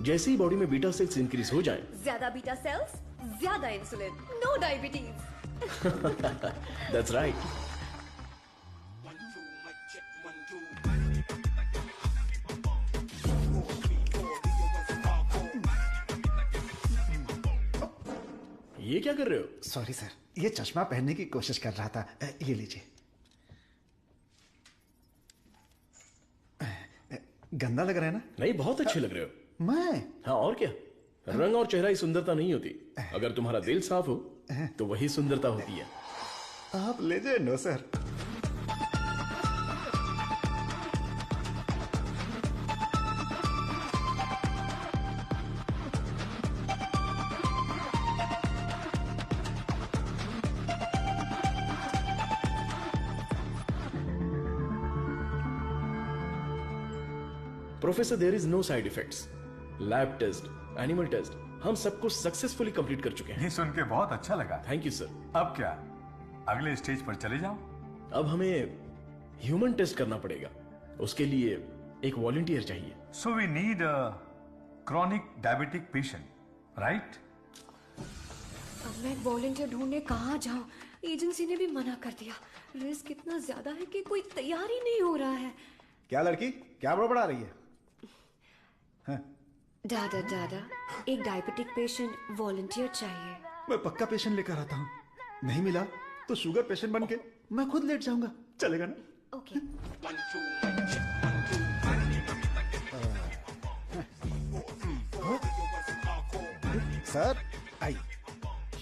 जैसे ही बॉडी में बीटा सेल्स इंक्रीज हो जाएं, ज्यादा बीटा सेल्स, ज्यादा insulin, no diabetes. That's right. ये क्या कर रहे हो? सॉरी सर, ये चश्मा पहनने की कोशिश कर रहा था। ये लीजिए। गंदा लग रहा है ना? नहीं, बहुत अच्छे लग रहे हो। मैं? हाँ, और क्या। रंग और चेहरा ही सुंदरता नहीं होती, अगर तुम्हारा दिल साफ हो तो वही सुंदरता होती है। आप लेजेंड हो sir. Professor, there is no side effects. Lab test, animal test, हम सब कुछ सक्सेसफुली कंप्लीट कर चुके हैं। ये सुन के बहुत अच्छा लगा। Thank you sir. अब क्या, अगले स्टेज पर चले जाओ? अब हमें ह्यूमन टेस्ट करना पड़ेगा। उसके लिए एक वॉलंटियर चाहिए। So we need a chronic diabetic patient, right? अब मैं वॉलंटियर ढूंढने कहाँ जाऊँ? एजेंसी ने भी मना कर दिया। रिस्क इतना ज्यादा है कि कोई तैयार ही नहीं हो रहा है। क्या लड़की, क्या बड़बड़ा रही है? दादा दादा, एक डायबिटिक पेशेंट वॉलंटियर चाहिए। मैं पक्का पेशेंट लेकर आता हूँ। नहीं मिला तो शुगर पेशेंट बन के मैं खुद लेट जाऊंगा। चलेगा ना? ओके। सर, आइए।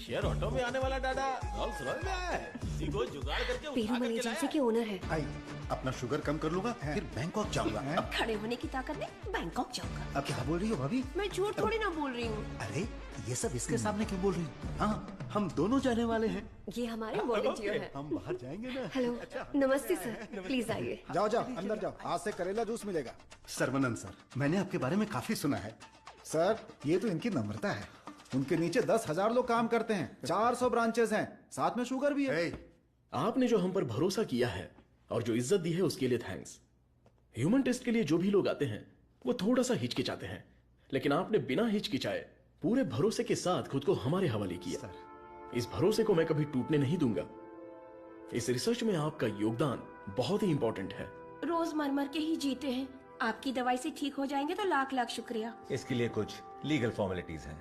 शेयर ऑटो में आने वाला डाडा रोल्स रॉयस में आया है। इसी को जुगाड़ करके पेरूमल एजेंसी के ओनर है। आई अपना शुगर कम कर लूंगा, फिर बैंकॉक जाऊंगा। अब खड़े होने की ताकत में बैंकॉक जाऊंगा। अब क्या बोल रही हो भाभी? मैं झूठ थोड़ी ना बोल रही हूँ। अरे ये सब इसके सामने क्यों बोल रही हो? हाँ, हम दोनों जाने वाले हैं। ये हमारे वॉलंटियर है। हम बाहर जाएंगे ना। हेलो, नमस्ते सर, प्लीज आइए। जाओ जाओ अंदर जाओ, आज से करेला जूस मिलेगा। सर्वनंद सर, मैंने आपके बारे में काफी सुना है। सर ये तो इनकी नम्रता है, उनके नीचे 10,000 लोग काम करते हैं, 400 ब्रांचेस हैं, साथ में शुगर भी है। आपने जो हम पर भरोसा किया है और जो इज्जत दी है उसके लिए थैंक्स। ह्यूमन टेस्ट के लिए जो भी लोग आते हैं वो थोड़ा सा हिचकिचाते हैं, लेकिन आपने बिना हिचकिचाए पूरे भरोसे के साथ खुद को हमारे हवाले किया। इस भरोसे को मैं कभी टूटने नहीं दूंगा। इस रिसर्च में आपका योगदान बहुत ही इंपॉर्टेंट है। रोज मर मर के ही जीते हैं, आपकी दवाई से ठीक हो जाएंगे तो लाख लाख शुक्रिया। इसके लिए कुछ लीगल फॉर्मेलिटीज हैं।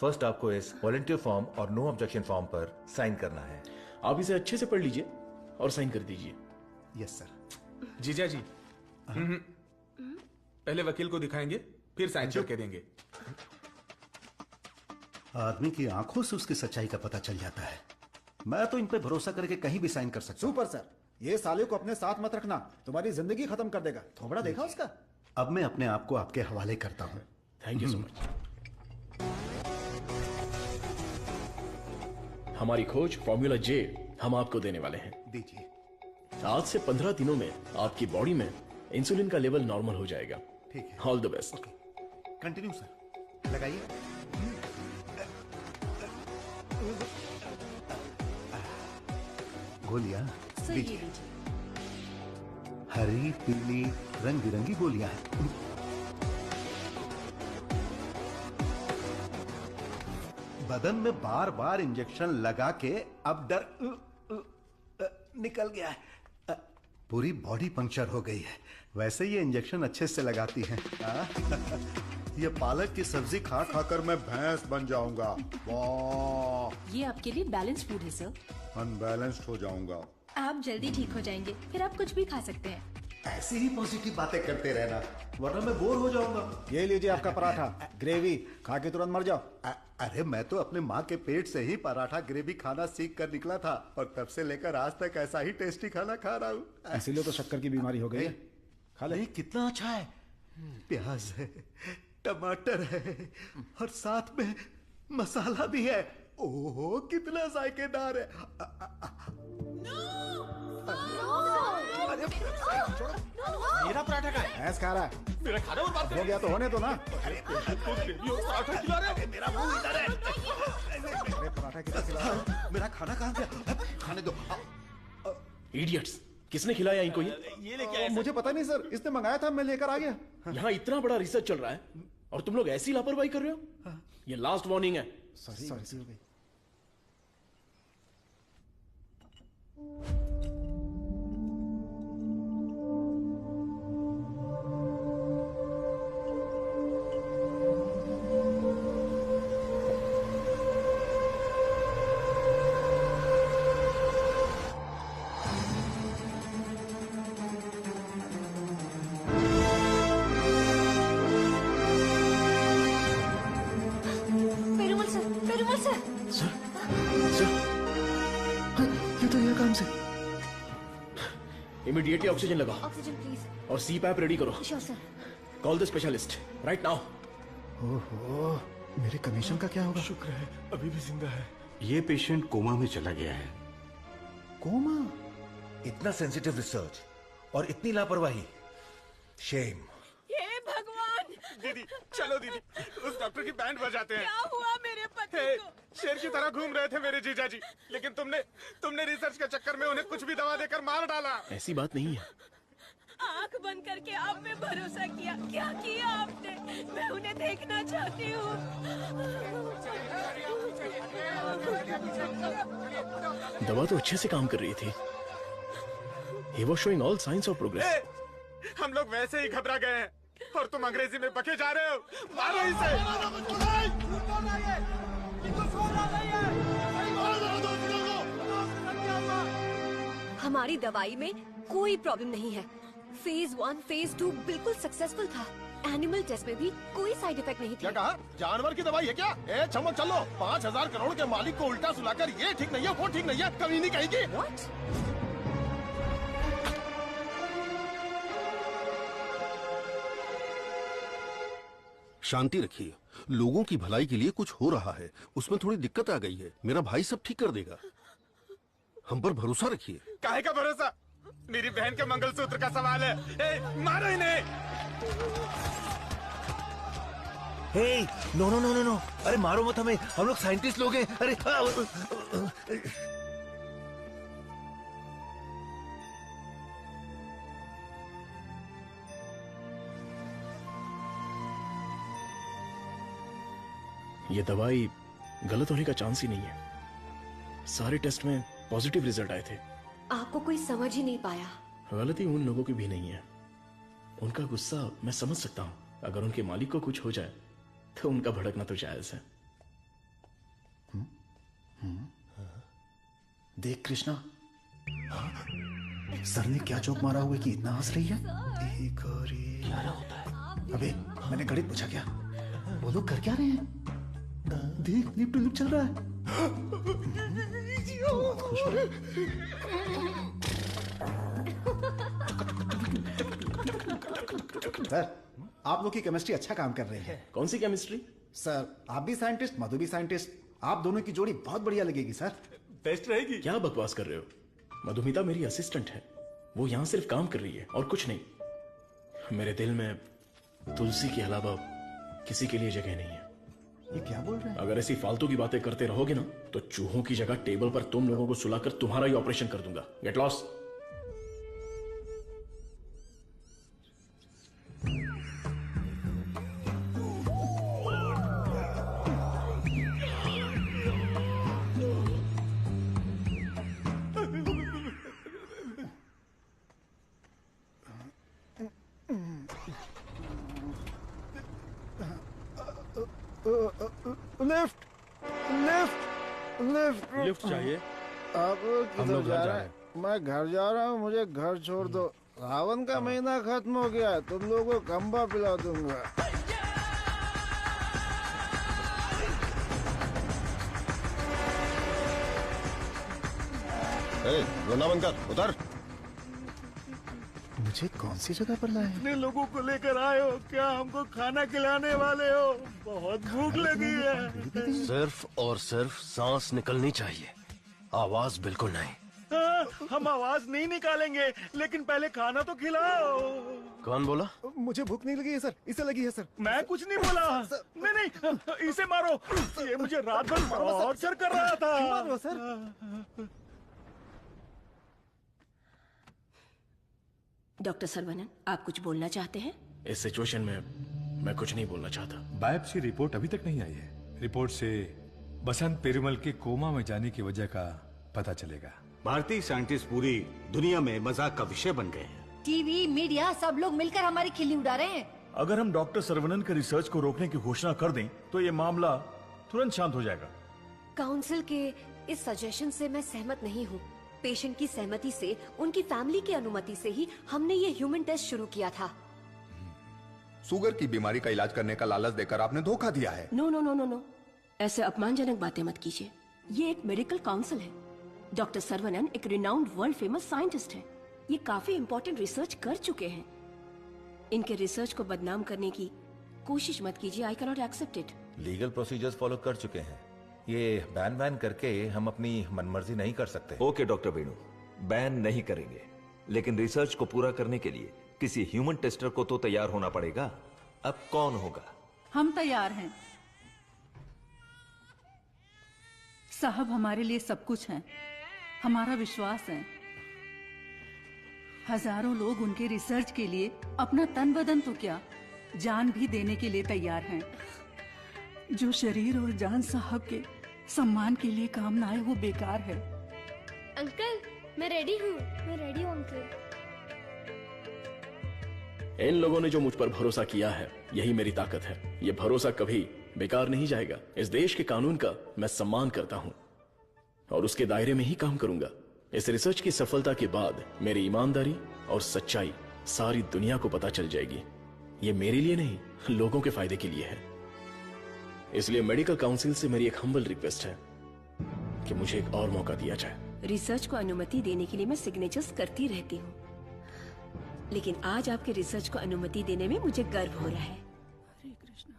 फर्स्ट आपको इस वॉलंटियर फॉर्म और नो ऑब्जेक्शन फॉर्म पर साइन करना है। आप इसे अच्छे से पढ़ लीजिए और साइन कर दीजिए। Yes sir. जीजा जी, पहले वकील को दिखाएंगे, फिर साइन करके देंगे। आदमी की आंखों से उसकी सच्चाई का पता चल जाता है। मैं तो इन पे भरोसा करके कहीं भी साइन कर सकता हूं। सुपर सर, ये साले को अपने साथ मत रखना, तुम्हारी जिंदगी खत्म कर देगा। थोबड़ा देखा उसका? अब मैं अपने आप को आपके हवाले करता हूँ। Thank you so much. हमारी खोज फॉर्मूला जे हम आपको देने वाले हैं। दीजिए। आज से 15 दिनों में आपकी बॉडी में इंसुलिन का लेवल नॉर्मल हो जाएगा। ठीक है। All the best. Continue sir, लगाइए। गोलियां दीजिए। हरी पीली रंग बिरंगी गोलियां हैं। बदन में बार बार इंजेक्शन लगा के अब डर निकल गया है। पूरी बॉडी पंक्चर हो गई है। वैसे ये इंजेक्शन अच्छे से लगाती हैं। ये पालक की सब्जी खा खाकर मैं भैंस बन जाऊंगा। वाह, ये आपके लिए बैलेंस फूड है सर। अनबैलेंस्ड हो जाऊंगा। आप जल्दी ठीक हो जाएंगे, फिर आप कुछ भी खा सकते हैं। ऐसी ही पॉजिटिव बातें करते रहना, वरना मैं बोर हो जाऊंगा। ये लीजिए आपका पराठा, ग्रेवी खा के तुरंत मर जाओ। अरे मैं तो अपने माँ के पेट से ही पराठा ग्रेवी खाना सीख कर निकला था, और तब से लेकर आज तक ऐसा ही टेस्टी खाना खा रहा हूँ। इसीलिए तो शक्कर की बीमारी हो गई है। खा ले। कितना अच्छा है। प्याज है, टमाटर है, और साथ में मसाला भी है। ओहो कितना जायकेदार है। मेरा पराठा का है। भैंस खा रहा है। मेरा खाना बर्बाद हो गया तो होने दो ना। पराठा खिला रहे हो। मेरा मुंह इधर है। मेरे पराठा कितना खिला? मेरा खाना कहाँ गया? खाने दो। इडियट्स, किसने खिलाया इनको ये लेके आया? मुझे पता नहीं सर, इसने मंगाया था, मैं लेकर आ गया। यहाँ इतना बड़ा रिसर्च चल रहा है और तुम लोग ऐसी लापरवाही कर रहे हो। ये लास्ट वार्निंग है। सॉरी। इमीडिएटली ऑक्सीजन लगाओ। Oxygen please. और सीपैप रेडी करो। Sure sir. Call the specialist right now. ओहो, मेरे कमीशन का क्या होगा? शुक्र है अभी भी जिंदा है। ये पेशेंट कोमा में चला गया है। कोमा? इतना सेंसिटिव रिसर्च और इतनी लापरवाही। शेम। हे भगवान। दीदी चलो दीदी, उस डॉक्टर की बैंड बजाते हैं। क्या हुआ मेरे पति को? शेर की तरह घूम रहे थे मेरे जीजा जी, लेकिन तुमने रिसर्च के चक्कर में उन्हें कुछ भी दवा देकर मार डाला। ऐसी बात नहीं है। आंख बंद करके आप पे भरोसा किया, क्या किया आपने? मैं उन्हें देखना चाहती हूँ। दवा तो अच्छे से काम कर रही थी। He was showing all signs of progress. हम लोग वैसे ही घबरा गए हैं और तुम अंग्रेजी में बके जा रहे हो। मारो इसे। हमारी दवाई में कोई प्रॉब्लम नहीं है। फेज 1, फेज 2 बिल्कुल सक्सेसफुल था। एनिमल टेस्ट में भी कोई साइड इफेक्ट नहीं क्या थे। कहा? जानवर की दवाई है क्या? ए चमक चलो, 5,000 करोड़ के मालिक को उल्टा सुलाकर ये ठीक नहीं है, वो ठीक नहीं है, कभी नहीं कहेगी। What? शांति रखिए, लोगों की भलाई के लिए कुछ हो रहा है, उसमें थोड़ी दिक्कत आ गई है, मेरा भाई सब ठीक कर देगा, हम पर भरोसा रखिए। काहे का भरोसा? मेरी बहन के मंगलसूत्र का सवाल है। ए, मारो इन्हें। Hey, no no no no no, अरे मारो मत हमें, हम लोग साइंटिस्ट लोग हैं। अरे ये दवाई गलत होने का चांस ही नहीं है। सारे टेस्ट में पॉजिटिव रिजल्ट आए थे। आपको कोई समझ ही नहीं पाया। गलती उन लोगों की भी नहीं है। उनका गुस्सा मैं समझ सकता हूँ। अगर उनके मालिक को कुछ हो जाए तो उनका भड़कना तो जायज है। देख कृष्णा, सर ने क्या जोक मारा हुआ कि इतना हंस रही है? एक और एक। क्या होता है? अबे मैंने गणित पूछा क्या? वो लोग कर क्या रहे हैं? देख लिप टू लिप चल रहा है। सर आप लोग की केमिस्ट्री अच्छा काम कर रही है। कौन सी केमिस्ट्री? सर आप भी साइंटिस्ट, मधु भी साइंटिस्ट, आप दोनों की जोड़ी बहुत बढ़िया लगेगी सर। बेस्ट रहेगी। क्या बकवास कर रहे हो? मधुमिता मेरी असिस्टेंट है, वो यहाँ सिर्फ काम कर रही है और कुछ नहीं। मेरे दिल में तुलसी के अलावा किसी के लिए जगह नहीं है। ये क्या बोल रहे हैं? अगर ऐसी फालतू की बातें करते रहोगे ना तो चूहों की जगह टेबल पर तुम लोगों को सुलाकर तुम्हारा ही ऑपरेशन कर दूंगा। Get lost. Lift lift lift lift चाहिए? आप हम किधर लोग जा घर जा रहे हैं? मैं घर जा रहा हूँ, मुझे घर छोड़ दो। सावन का महीना खत्म हो गया है, तुम लोगों को खंबा पिला दूंगा। रोना बंद कर, उतर। मुझे कौन सी जगह पर लाए? इतने लोगों को लेकर आए हो, क्या हमको खाना खिलाने वाले हो? बहुत भूख लगी है। सिर्फ और सिर्फ सांस निकलनी चाहिए, आवाज बिल्कुल नहीं। हम आवाज नहीं निकालेंगे, लेकिन पहले खाना तो खिलाओ। कौन बोला? मुझे भूख नहीं लगी है सर, इसे लगी है सर। मैं कुछ नहीं बोला। नहीं नहीं, इसे मारो, ये मुझे रात भर टॉर्चर कर रहा था। मारो सर। डॉक्टर सरवनन, आप कुछ बोलना चाहते हैं? इस सिचुएशन में मैं कुछ नहीं बोलना चाहता। बायोप्सी रिपोर्ट अभी तक नहीं आई है। रिपोर्ट से बसंत पेरुमल के कोमा में जाने की वजह का पता चलेगा। भारतीय साइंटिस्ट पूरी दुनिया में मजाक का विषय बन गए हैं। टीवी, मीडिया सब लोग मिलकर हमारी खिल्ली उड़ा रहे हैं। अगर हम डॉक्टर सरवनन के रिसर्च को रोकने की घोषणा कर दें तो ये मामला तुरंत शांत हो जाएगा। काउंसिल के इस सजेशन से मैं सहमत नहीं हूँ। पेशेंट की सहमति से, उनकी फैमिली की अनुमति से ही हमने ये ह्यूमन टेस्ट शुरू किया था। शुगर की बीमारी का इलाज करने का लालच देकर आपने धोखा दिया है। No no no no no, ऐसे अपमानजनक बातें मत कीजिए। ये एक मेडिकल काउंसिल है। डॉक्टर सरवनन एक रिनाउंड वर्ल्ड फेमस साइंटिस्ट है। ये काफी इंपॉर्टेंट रिसर्च कर चुके हैं। इनके रिसर्च को बदनाम करने की कोशिश मत कीजिए। I can not accept it. Legal procedures follow कर चुके हैं। ये बैन करके हम अपनी मनमर्जी नहीं कर सकते। ओके डॉक्टर वेणु, बैन नहीं करेंगे, लेकिन रिसर्च को पूरा करने के लिए किसी ह्यूमन टेस्टर को तो तैयार होना पड़ेगा। अब कौन होगा? हम तैयार हैं साहब, हमारे लिए सब कुछ है, हमारा विश्वास है। हजारों लोग उनके रिसर्च के लिए अपना तन बदन तो क्या, जान भी देने के लिए तैयार हैं। जो शरीर और जान साहब के सम्मान के लिए काम ना आए वो बेकार है। अंकल मैं रेडी हूँ। मैं रेडी हूँ अंकल। इन लोगों ने जो मुझ पर भरोसा किया है, यही मेरी ताकत है। ये भरोसा कभी बेकार नहीं जाएगा। इस देश के कानून का मैं सम्मान करता हूं और उसके दायरे में ही काम करूंगा। इस रिसर्च की सफलता के बाद मेरी ईमानदारी और सच्चाई सारी दुनिया को पता चल जाएगी। ये मेरे लिए नहीं, लोगों के फायदे के लिए है। इसलिए मेडिकल काउंसिल से मेरी एक हम्बल रिक्वेस्ट है कि मुझे एक और मौका दिया जाए। रिसर्च को अनुमति देने के लिए मैं सिग्नेचर्स करती रहती हूँ, लेकिन आज आपके रिसर्च को अनुमति देने में मुझे गर्व हो रहा है। हरे Krishna.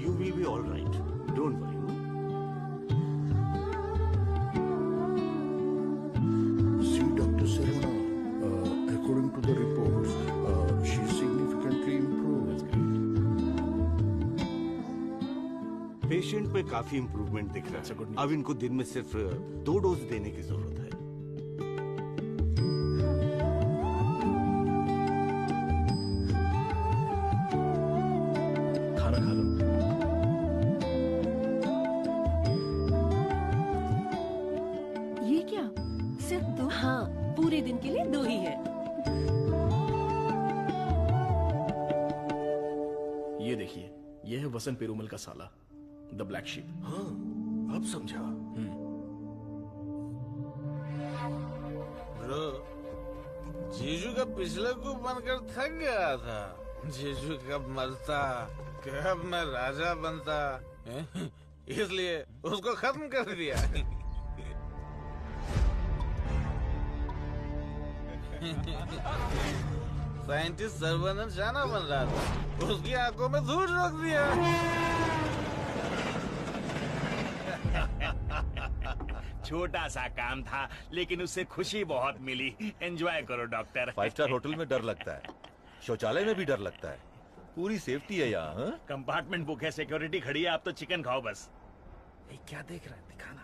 You will be all right. Don't worry. See, Dr. Sarvana, according to the reports, she is significantly improved. Patient पे काफी इम्प्रूवमेंट दिख रहा है। अब इनको दिन में सिर्फ 2 डोज देने की जरूरत है। खाना खा लो। ये क्या, सिर्फ 2? हाँ, पूरे दिन के लिए 2 ही है। ये देखिए, ये है वसंत पेरुमल का साला, द ब्लैक शीप। हाँ, अब समझा। ब्रो, जीजू का पिछले को बनकर थक गया था। जीजू कब मरता, कब मैं राजा बनता, इसलिए उसको खत्म कर दिया। साइंटिस्ट सर्वनंद शाना बन रहा था, उसकी आंखों में धूल रख दिया। छोटा सा काम था, लेकिन उससे खुशी बहुत मिली। एंजॉय करो डॉक्टर। 5 स्टार होटल में डर लगता है, शौचालय में भी डर लगता है। पूरी सेफ्टी है यहाँ। हाँ? कंपार्टमेंट बुक है, सिक्योरिटी खड़ी है, आप तो चिकन खाओ बस। क्या देख रहा है, दिखाना।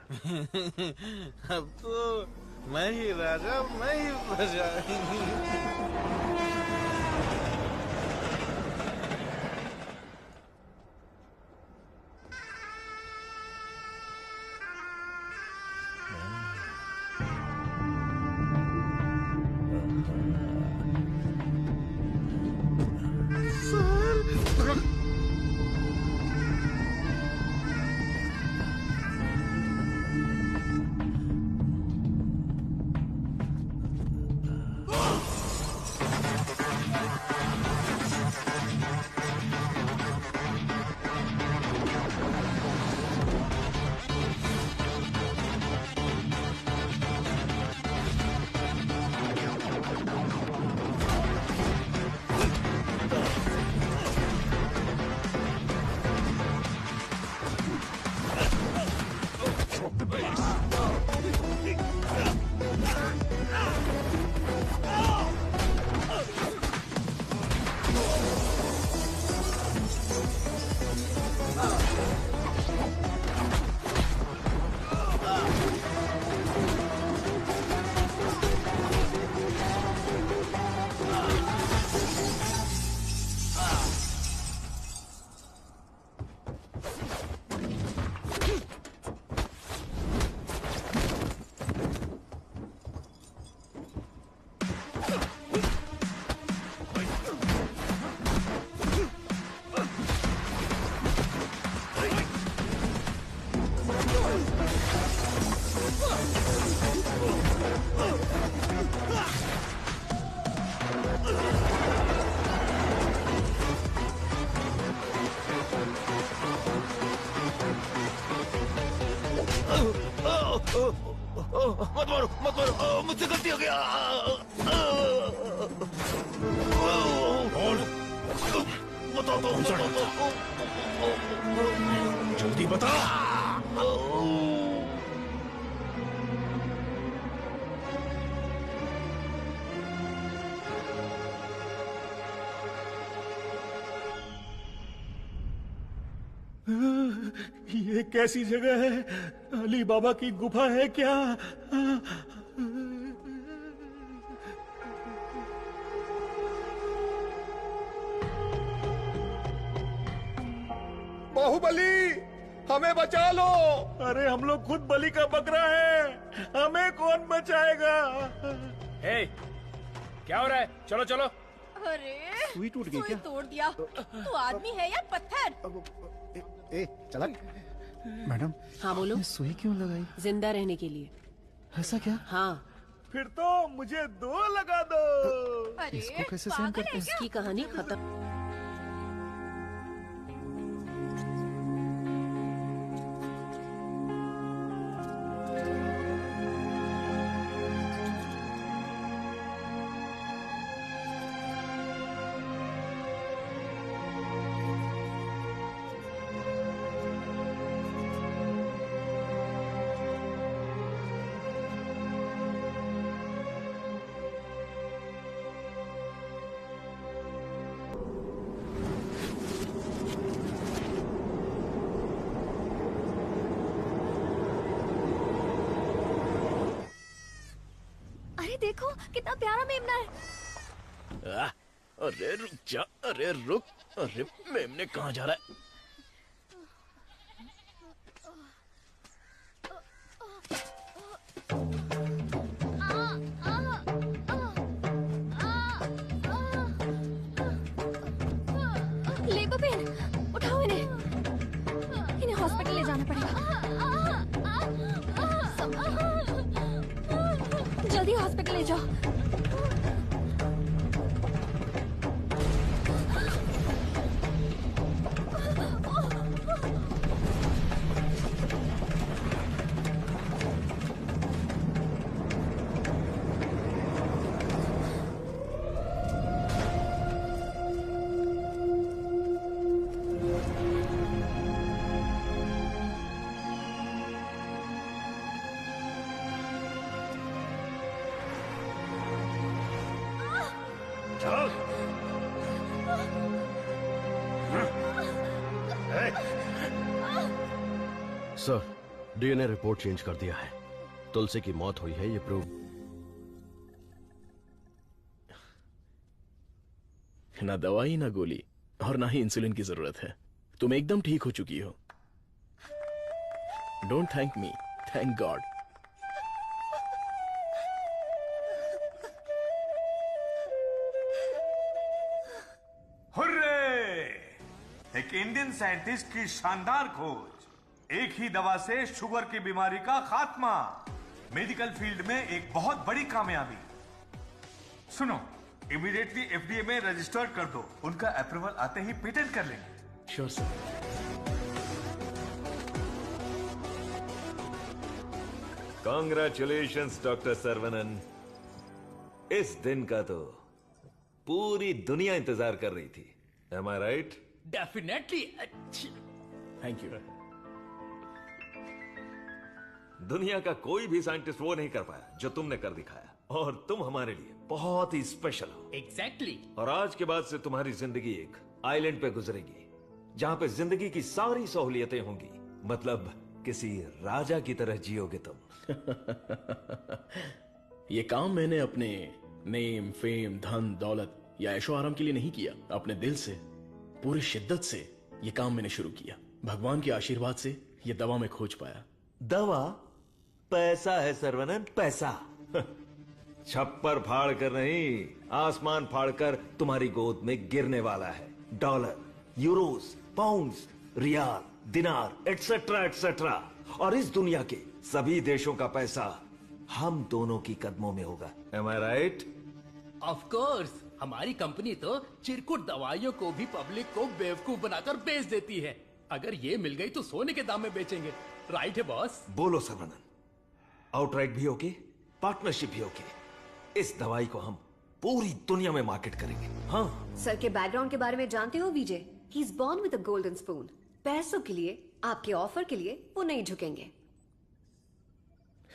अब तो मैं ही राजा, मैं ही प्रजा। मत मारो, मत मारो, मुझसे गलती हो गया। बताओ तो, जल्दी बता। ये कैसी जगह है? अली बाबा की गुफा है क्या? बाहुबली, हमें बचा लो। अरे हम लोग खुद बलि का बकरा है, हमें कौन बचाएगा? क्या हो रहा है? चलो चलो। अरे सुई टूट गई क्या? तोड़ दिया। तू आदमी है या पत्थर? ए चला। मैडम। हाँ बोलो। सुई क्यों लगाई? जिंदा रहने के लिए। ऐसा क्या? हाँ, फिर तो मुझे 2 लगा दो। इसको कैसे सहन करते हैं? इसकी कहानी खत्म। देखो कितना प्यारा मेमना है। अरे रुक जा, अरे रुक, अरे मेमने कहाँ जा रहा है? ले बबेन, उठाओ इन्हें हॉस्पिटल ले जाना पड़ेगा। जल्दी हॉस्पिटल ले जाओ। सर, डीएनए रिपोर्ट चेंज कर दिया है। तुलसी की मौत हुई है, ये प्रूव। ना दवाई ना गोली और ना ही इंसुलिन की जरूरत है। तुम एकदम ठीक हो चुकी हो। Don't thank me, thank God. Hurray! एक इंडियन साइंटिस्ट की शानदार खोज, एक ही दवा से शुगर की बीमारी का खात्मा। मेडिकल फील्ड में एक बहुत बड़ी कामयाबी। सुनो, इमीडिएटली एफडीए में रजिस्टर कर दो। उनका अप्रूवल आते ही पेटेंट कर लेंगे। Sure sir. Congratulations doctor Saravanan. इस दिन का तो पूरी दुनिया इंतजार कर रही थी। Am I right? Definitely. Thank you. दुनिया का कोई भी साइंटिस्ट वो नहीं कर पाया जो तुमने कर दिखाया, और तुम हमारे लिए बहुत ही स्पेशल हो। एग्जैक्टली। और आज के बाद से तुम्हारी जिंदगी एक आइलैंड पे गुजरेगी, जहां पे जिंदगी की सारी सहूलियतें होंगी। मतलब किसी राजा की तरह जियोगे तुम। ये काम मैंने अपने नेम, फेम, धन, दौलत या ऐशो आराम के लिए नहीं किया। अपने दिल से, पूरी शिद्दत से ये काम मैंने शुरू किया। भगवान के आशीर्वाद से ये दवा में खोज पाया। दवा? पैसा है सर्वनन, पैसा। छप्पर फाड़ कर नहीं, आसमान फाड़ कर तुम्हारी गोद में गिरने वाला है। डॉलर, यूरोस, पाउंड्स, रियाल, दिनार, एटसेट्रा एटसेट्रा। और इस दुनिया के सभी देशों का पैसा हम दोनों की कदमों में होगा। Am I right? Of course. हमारी कंपनी तो चिरकुट दवाइयों को भी पब्लिक को बेवकूफ बनाकर बेच देती है। अगर ये मिल गई तो सोने के दाम में बेचेंगे। राइट है बॉस? बोलो सर्वनन, आउटराइट भी होके, पार्टनरशिप भी होके, इस दवाई को हम पूरी दुनिया में मार्केट करेंगे। हाँ। सर के बैकग्राउंड के बारे में जानते हो Vijay? He is born with a golden spoon. पैसों के लिए, आपके ऑफर के लिए वो नहीं झुकेंगे।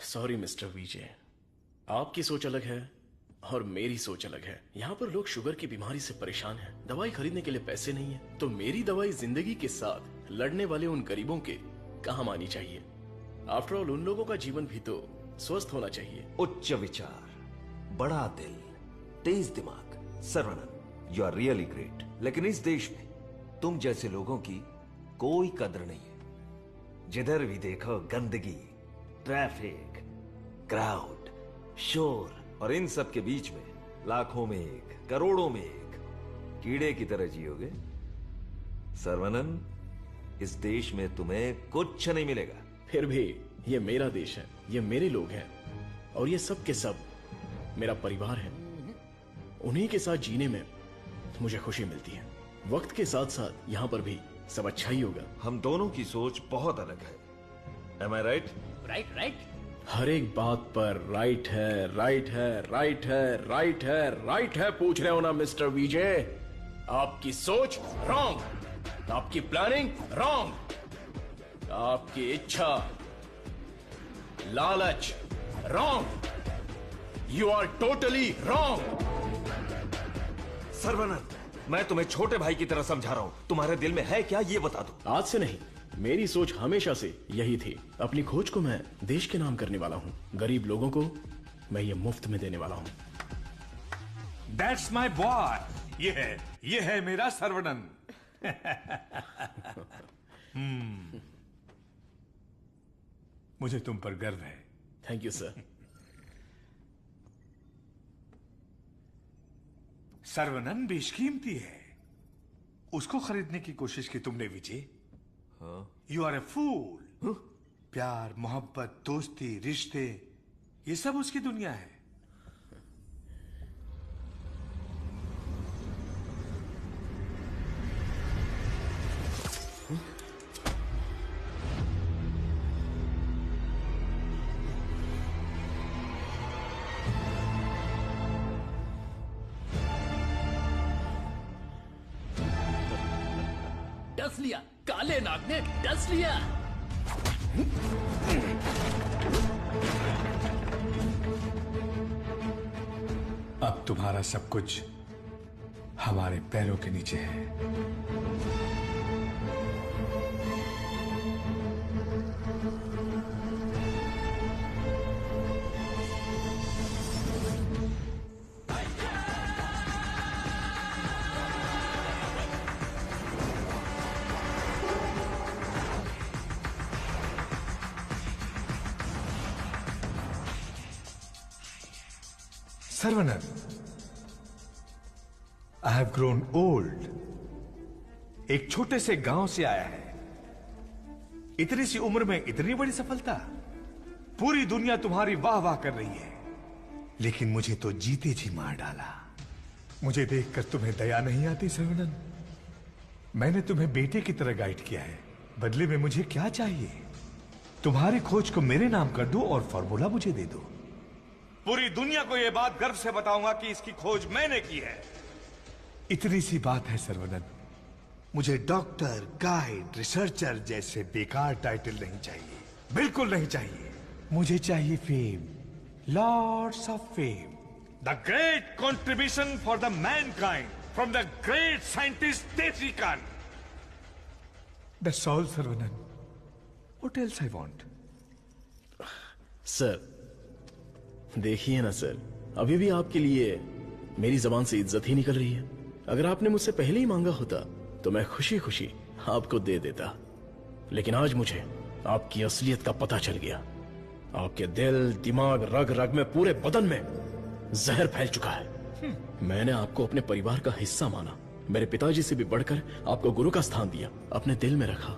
सॉरी मिस्टर विजय, आपकी सोच अलग है और मेरी सोच अलग है। यहाँ पर लोग शुगर की बीमारी से परेशान हैं। दवाई खरीदने के लिए पैसे नहीं है, तो मेरी दवाई जिंदगी के साथ लड़ने वाले उन गरीबों के काम आनी चाहिए। आफ्टर ऑल उन लोगों का जीवन भी तो स्वस्थ होना चाहिए। उच्च विचार, बड़ा दिल, तेज दिमाग। Saravanan, you are really great. लेकिन इस देश में तुम जैसे लोगों की कोई कदर नहीं है। जिधर भी देखो गंदगी, ट्रैफिक, क्राउड, शोर, और इन सब के बीच में लाखों में एक, करोड़ों में एक कीड़े की तरह जियोगे। सर्वनन, इस देश में तुम्हें कुछ नहीं मिलेगा। फिर भी ये मेरा देश है, ये मेरे लोग हैं, और ये सब के सब मेरा परिवार है। उन्हीं के साथ जीने में मुझे खुशी मिलती है। वक्त के साथ साथ यहाँ पर भी सब अच्छा ही होगा। हम दोनों की सोच बहुत अलग है। Am I right? Right right. हर एक बात पर राइट है, राइट है, राइट है, राइट है, राइट है पूछ रहे हो ना मिस्टर विजय? आपकी सोच रॉन्ग, आपकी प्लानिंग रॉन्ग, आपकी इच्छा, लालच wrong. You are totally wrong. Sarvanand, मैं तुम्हें छोटे भाई की तरह समझा रहा हूं। तुम्हारे दिल में है क्या ये बता दो। आज से नहीं, मेरी सोच हमेशा से यही थी। अपनी खोज को मैं देश के नाम करने वाला हूँ। गरीब लोगों को मैं ये मुफ्त में देने वाला हूँ। That's my boy। ये है मेरा सर्वनंद। मुझे तुम पर गर्व है। Thank you sir. सर्वनंद बेशकीमती है। उसको खरीदने की कोशिश की तुमने विजय। यू आर ए फूल। प्यार, मोहब्बत, दोस्ती, रिश्ते, ये सब उसकी दुनिया है। डस लिया, काले नाग ने डस लिया। अब तुम्हारा सब कुछ हमारे पैरों के नीचे है। सर्वनंद, आई हैव ग्रोन ओल्ड। एक छोटे से गांव से आया है, इतनी सी उम्र में इतनी बड़ी सफलता। पूरी दुनिया तुम्हारी वाह वाह कर रही है, लेकिन मुझे तो जीते जी मार डाला। मुझे देखकर तुम्हें दया नहीं आती सर्वनंद? मैंने तुम्हें बेटे की तरह गाइड किया है, बदले में मुझे क्या चाहिए? तुम्हारी खोज को मेरे नाम कर दो और फॉर्मूला मुझे दे दो। पूरी दुनिया को यह बात गर्व से बताऊंगा कि इसकी खोज मैंने की है। इतनी सी बात है सर्वनंद। मुझे डॉक्टर, गाइड, रिसर्चर जैसे बेकार टाइटल नहीं चाहिए, बिल्कुल नहीं चाहिए। मुझे चाहिए fame, lords of fame, the great contribution for the mankind from the great scientist Desi Kan. That's all Sarvanand. What else I want? Sir देखिए ना सर, अभी भी आपके लिए मेरी जबान से इज्जत ही निकल रही है। अगर आपने मुझसे पहले ही मांगा होता तो मैं खुशी खुशी आपको दे देता, लेकिन आज मुझे आपकी असलियत का पता चल गया। आपके दिल, दिमाग, रग रग में, पूरे बदन में जहर फैल चुका है। मैंने आपको अपने परिवार का हिस्सा माना, मेरे पिताजी से भी बढ़कर आपको गुरु का स्थान दिया, अपने दिल में रखा,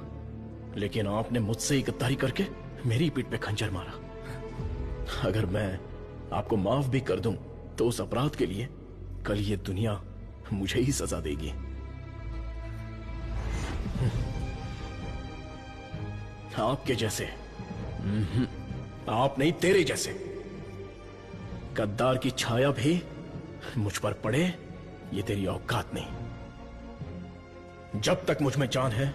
लेकिन आपने मुझसे ही गद्दारी करके मेरी पीठ पे खंजर मारा। अगर मैं आपको माफ भी कर दूं तो उस अपराध के लिए कल ये दुनिया मुझे ही सजा देगी। आपके जैसे, आप नहीं, तेरे जैसे गद्दार की छाया भी मुझ पर पड़े, ये तेरी औकात नहीं। जब तक मुझ में जान है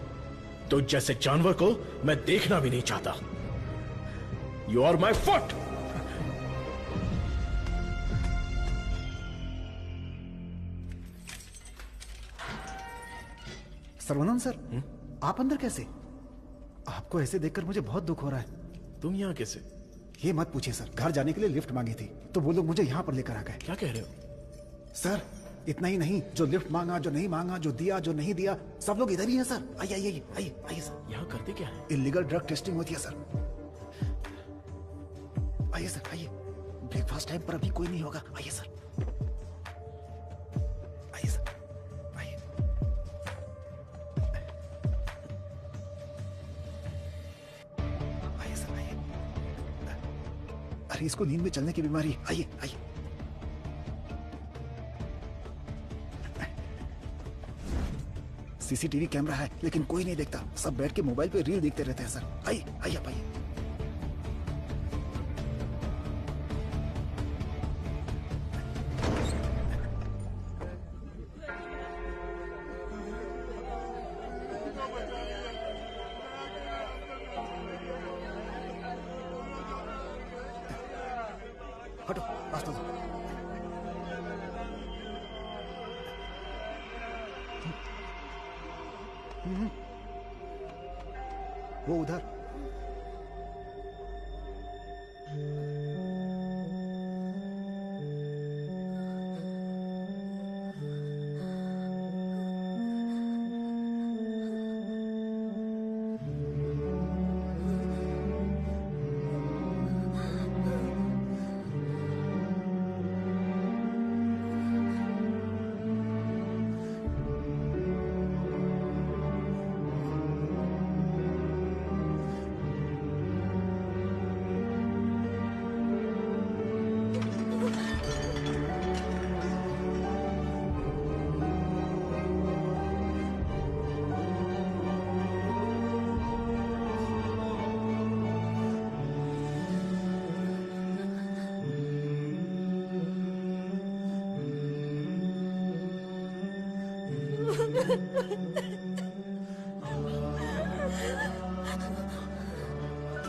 तो जैसे जानवर को मैं देखना भी नहीं चाहता। You are my foot. Sarvanand sir, आप अंदर कैसे? आपको ऐसे देखकर मुझे बहुत दुख हो रहा है। तुम यहाँ कैसे? ये मत पूछिए सर, घर जाने के लिए लिफ्ट मांगी थी तो वो लोग मुझे यहाँ पर लेकर आ गए। क्या कह रहे हो सर? इतना ही नहीं, जो लिफ्ट मांगा, जो नहीं मांगा, जो दिया, जो नहीं दिया, सब लोग इधर ही हैं सर। आइए आइए आइए आइए सर। यहाँ करते क्या है? इलीगल ड्रग टेस्टिंग होती है सर। आइए सर आइए, ब्रेकफास्ट टाइम पर अभी कोई नहीं होगा। आइए सर, आइए सर, आइए। आइए सर आइए। अरे इसको नींद में चलने की बीमारी। आइए आइए सीसीटीवी कैमरा है लेकिन कोई नहीं देखता, सब बैठ के मोबाइल पे रील देखते रहते हैं सर। आइए आइए आप आइए। हटो रास्ता दो। वो उधर।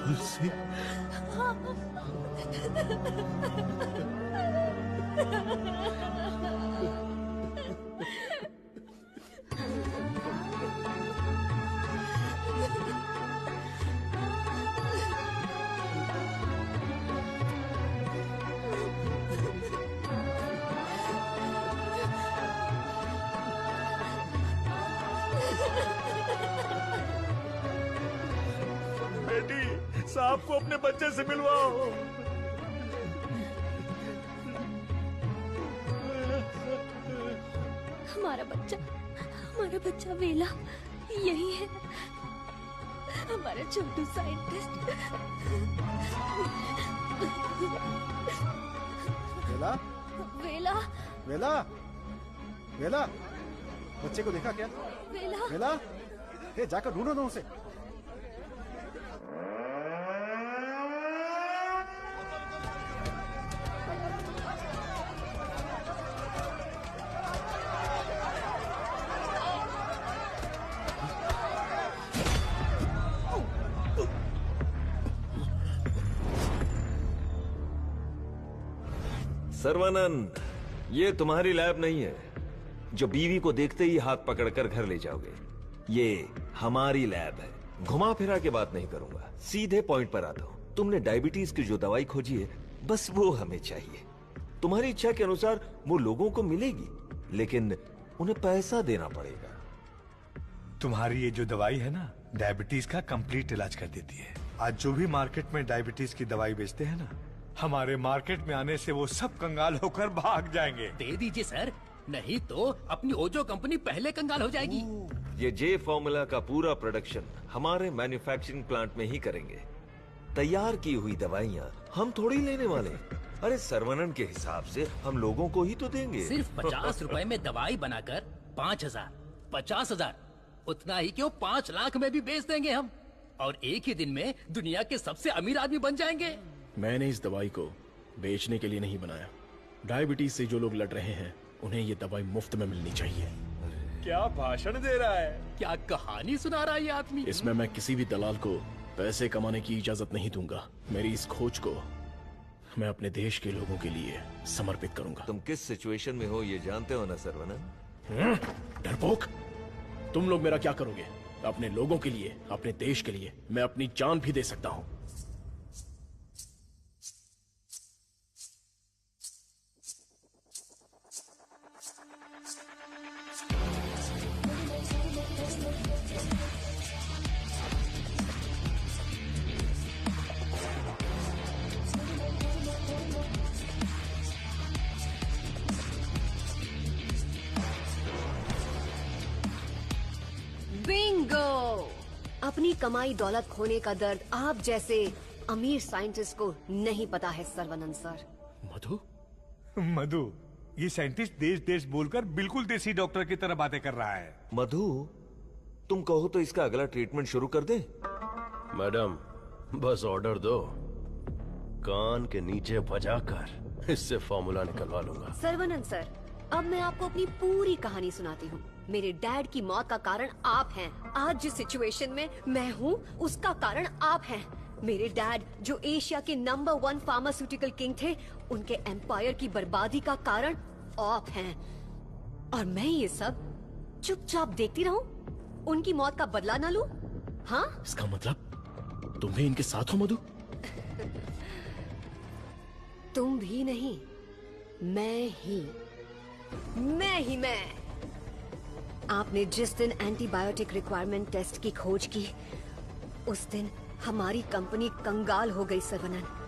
तुलसी बेटी, सांप को अपने बच्चे से मिलवाओ। हमारा बच्चा वेला यही है, हमारा छोटू साइंटिस्ट। वेला वेला वेला वेला, बच्चे को देखा क्या? वेला वेला, हे जाकर ढूंढो ना उसे। सर्वानंद, ये तुम्हारी लैब नहीं है जो बीवी को देखते ही हाथ पकड़कर घर ले जाओगे। ये हमारी लैब है। घुमा फिरा के बात नहीं करूंगा, सीधे पॉइंट पर आता हूं। तुमने डायबिटीज की जो दवाई खोजी है, बस वो हमें चाहिए। तुम्हारी इच्छा के अनुसार वो लोगों को मिलेगी, लेकिन उन्हें पैसा देना पड़ेगा। तुम्हारी ये जो दवाई है ना, डायबिटीज का कंप्लीट इलाज कर देती है। आज जो भी मार्केट में डायबिटीज की दवाई बेचते हैं ना, हमारे मार्केट में आने से वो सब कंगाल होकर भाग जाएंगे। दे दीजिए सर, नहीं तो अपनी ओजो कंपनी पहले कंगाल हो जाएगी। ये जे फॉर्मूला का पूरा प्रोडक्शन हमारे मैन्युफैक्चरिंग प्लांट में ही करेंगे। तैयार की हुई दवाइयाँ हम थोड़ी लेने वाले हैं। अरे सर्वनन के हिसाब से हम लोगों को ही तो देंगे। सिर्फ 50 रुपए में दवाई बनाकर 5,000, 50,000, उतना ही क्यों 5 लाख में भी बेच देंगे हम, और एक ही दिन में दुनिया के सबसे अमीर आदमी बन जाएंगे। मैंने इस दवाई को बेचने के लिए नहीं बनाया। डायबिटीज से जो लोग लड़ रहे हैं, उन्हें ये दवाई मुफ्त में मिलनी चाहिए। क्या भाषण दे रहा है, क्या कहानी सुना रहा है ये आदमी। इसमें मैं किसी भी दलाल को पैसे कमाने की इजाजत नहीं दूंगा। मेरी इस खोज को मैं अपने देश के लोगों के लिए समर्पित करूंगा। तुम किस सिचुएशन में हो ये जानते हो ना सर्वनन? डरपोक, तुम लोग मेरा क्या करोगे? अपने लोगों के लिए, अपने देश के लिए मैं अपनी जान भी दे सकता हूँ। बिंगो! अपनी कमाई दौलत खोने का दर्द आप जैसे अमीर साइंटिस्ट को नहीं पता है सर्वनंद सर। मधु? मधु, ये साइंटिस्ट देश देश बोलकर बिल्कुल देसी डॉक्टर की तरह बातें कर रहा है। मधु, तुम कहो तो इसका अगला ट्रीटमेंट शुरू कर दें? मैडम, बस ऑर्डर दो, कान के नीचे बजाकर इससे फॉर्मूला निकलवा लूंगा। सर्वनंद सर, अब मैं आपको अपनी पूरी कहानी सुनाती हूँ। मेरे डैड की मौत का कारण आप हैं। आज जिस सिचुएशन में मैं हूँ उसका कारण आप हैं। मेरे डैड जो एशिया के नंबर 1 फार्मास्यूटिकल किंग थे, उनके एम्पायर की बर्बादी का कारण आप हैं। और मैं ये सब चुपचाप देखती रहूं? उनकी मौत का बदला ना लूं? हाँ? इसका मतलब तुम भी इनके साथ हो मधु? तुम भी नहीं, मैं ही। आपने जिस दिन एंटीबायोटिक रिक्वायरमेंट टेस्ट की खोज की, उस दिन हमारी कंपनी कंगाल हो गई सर्वनंद।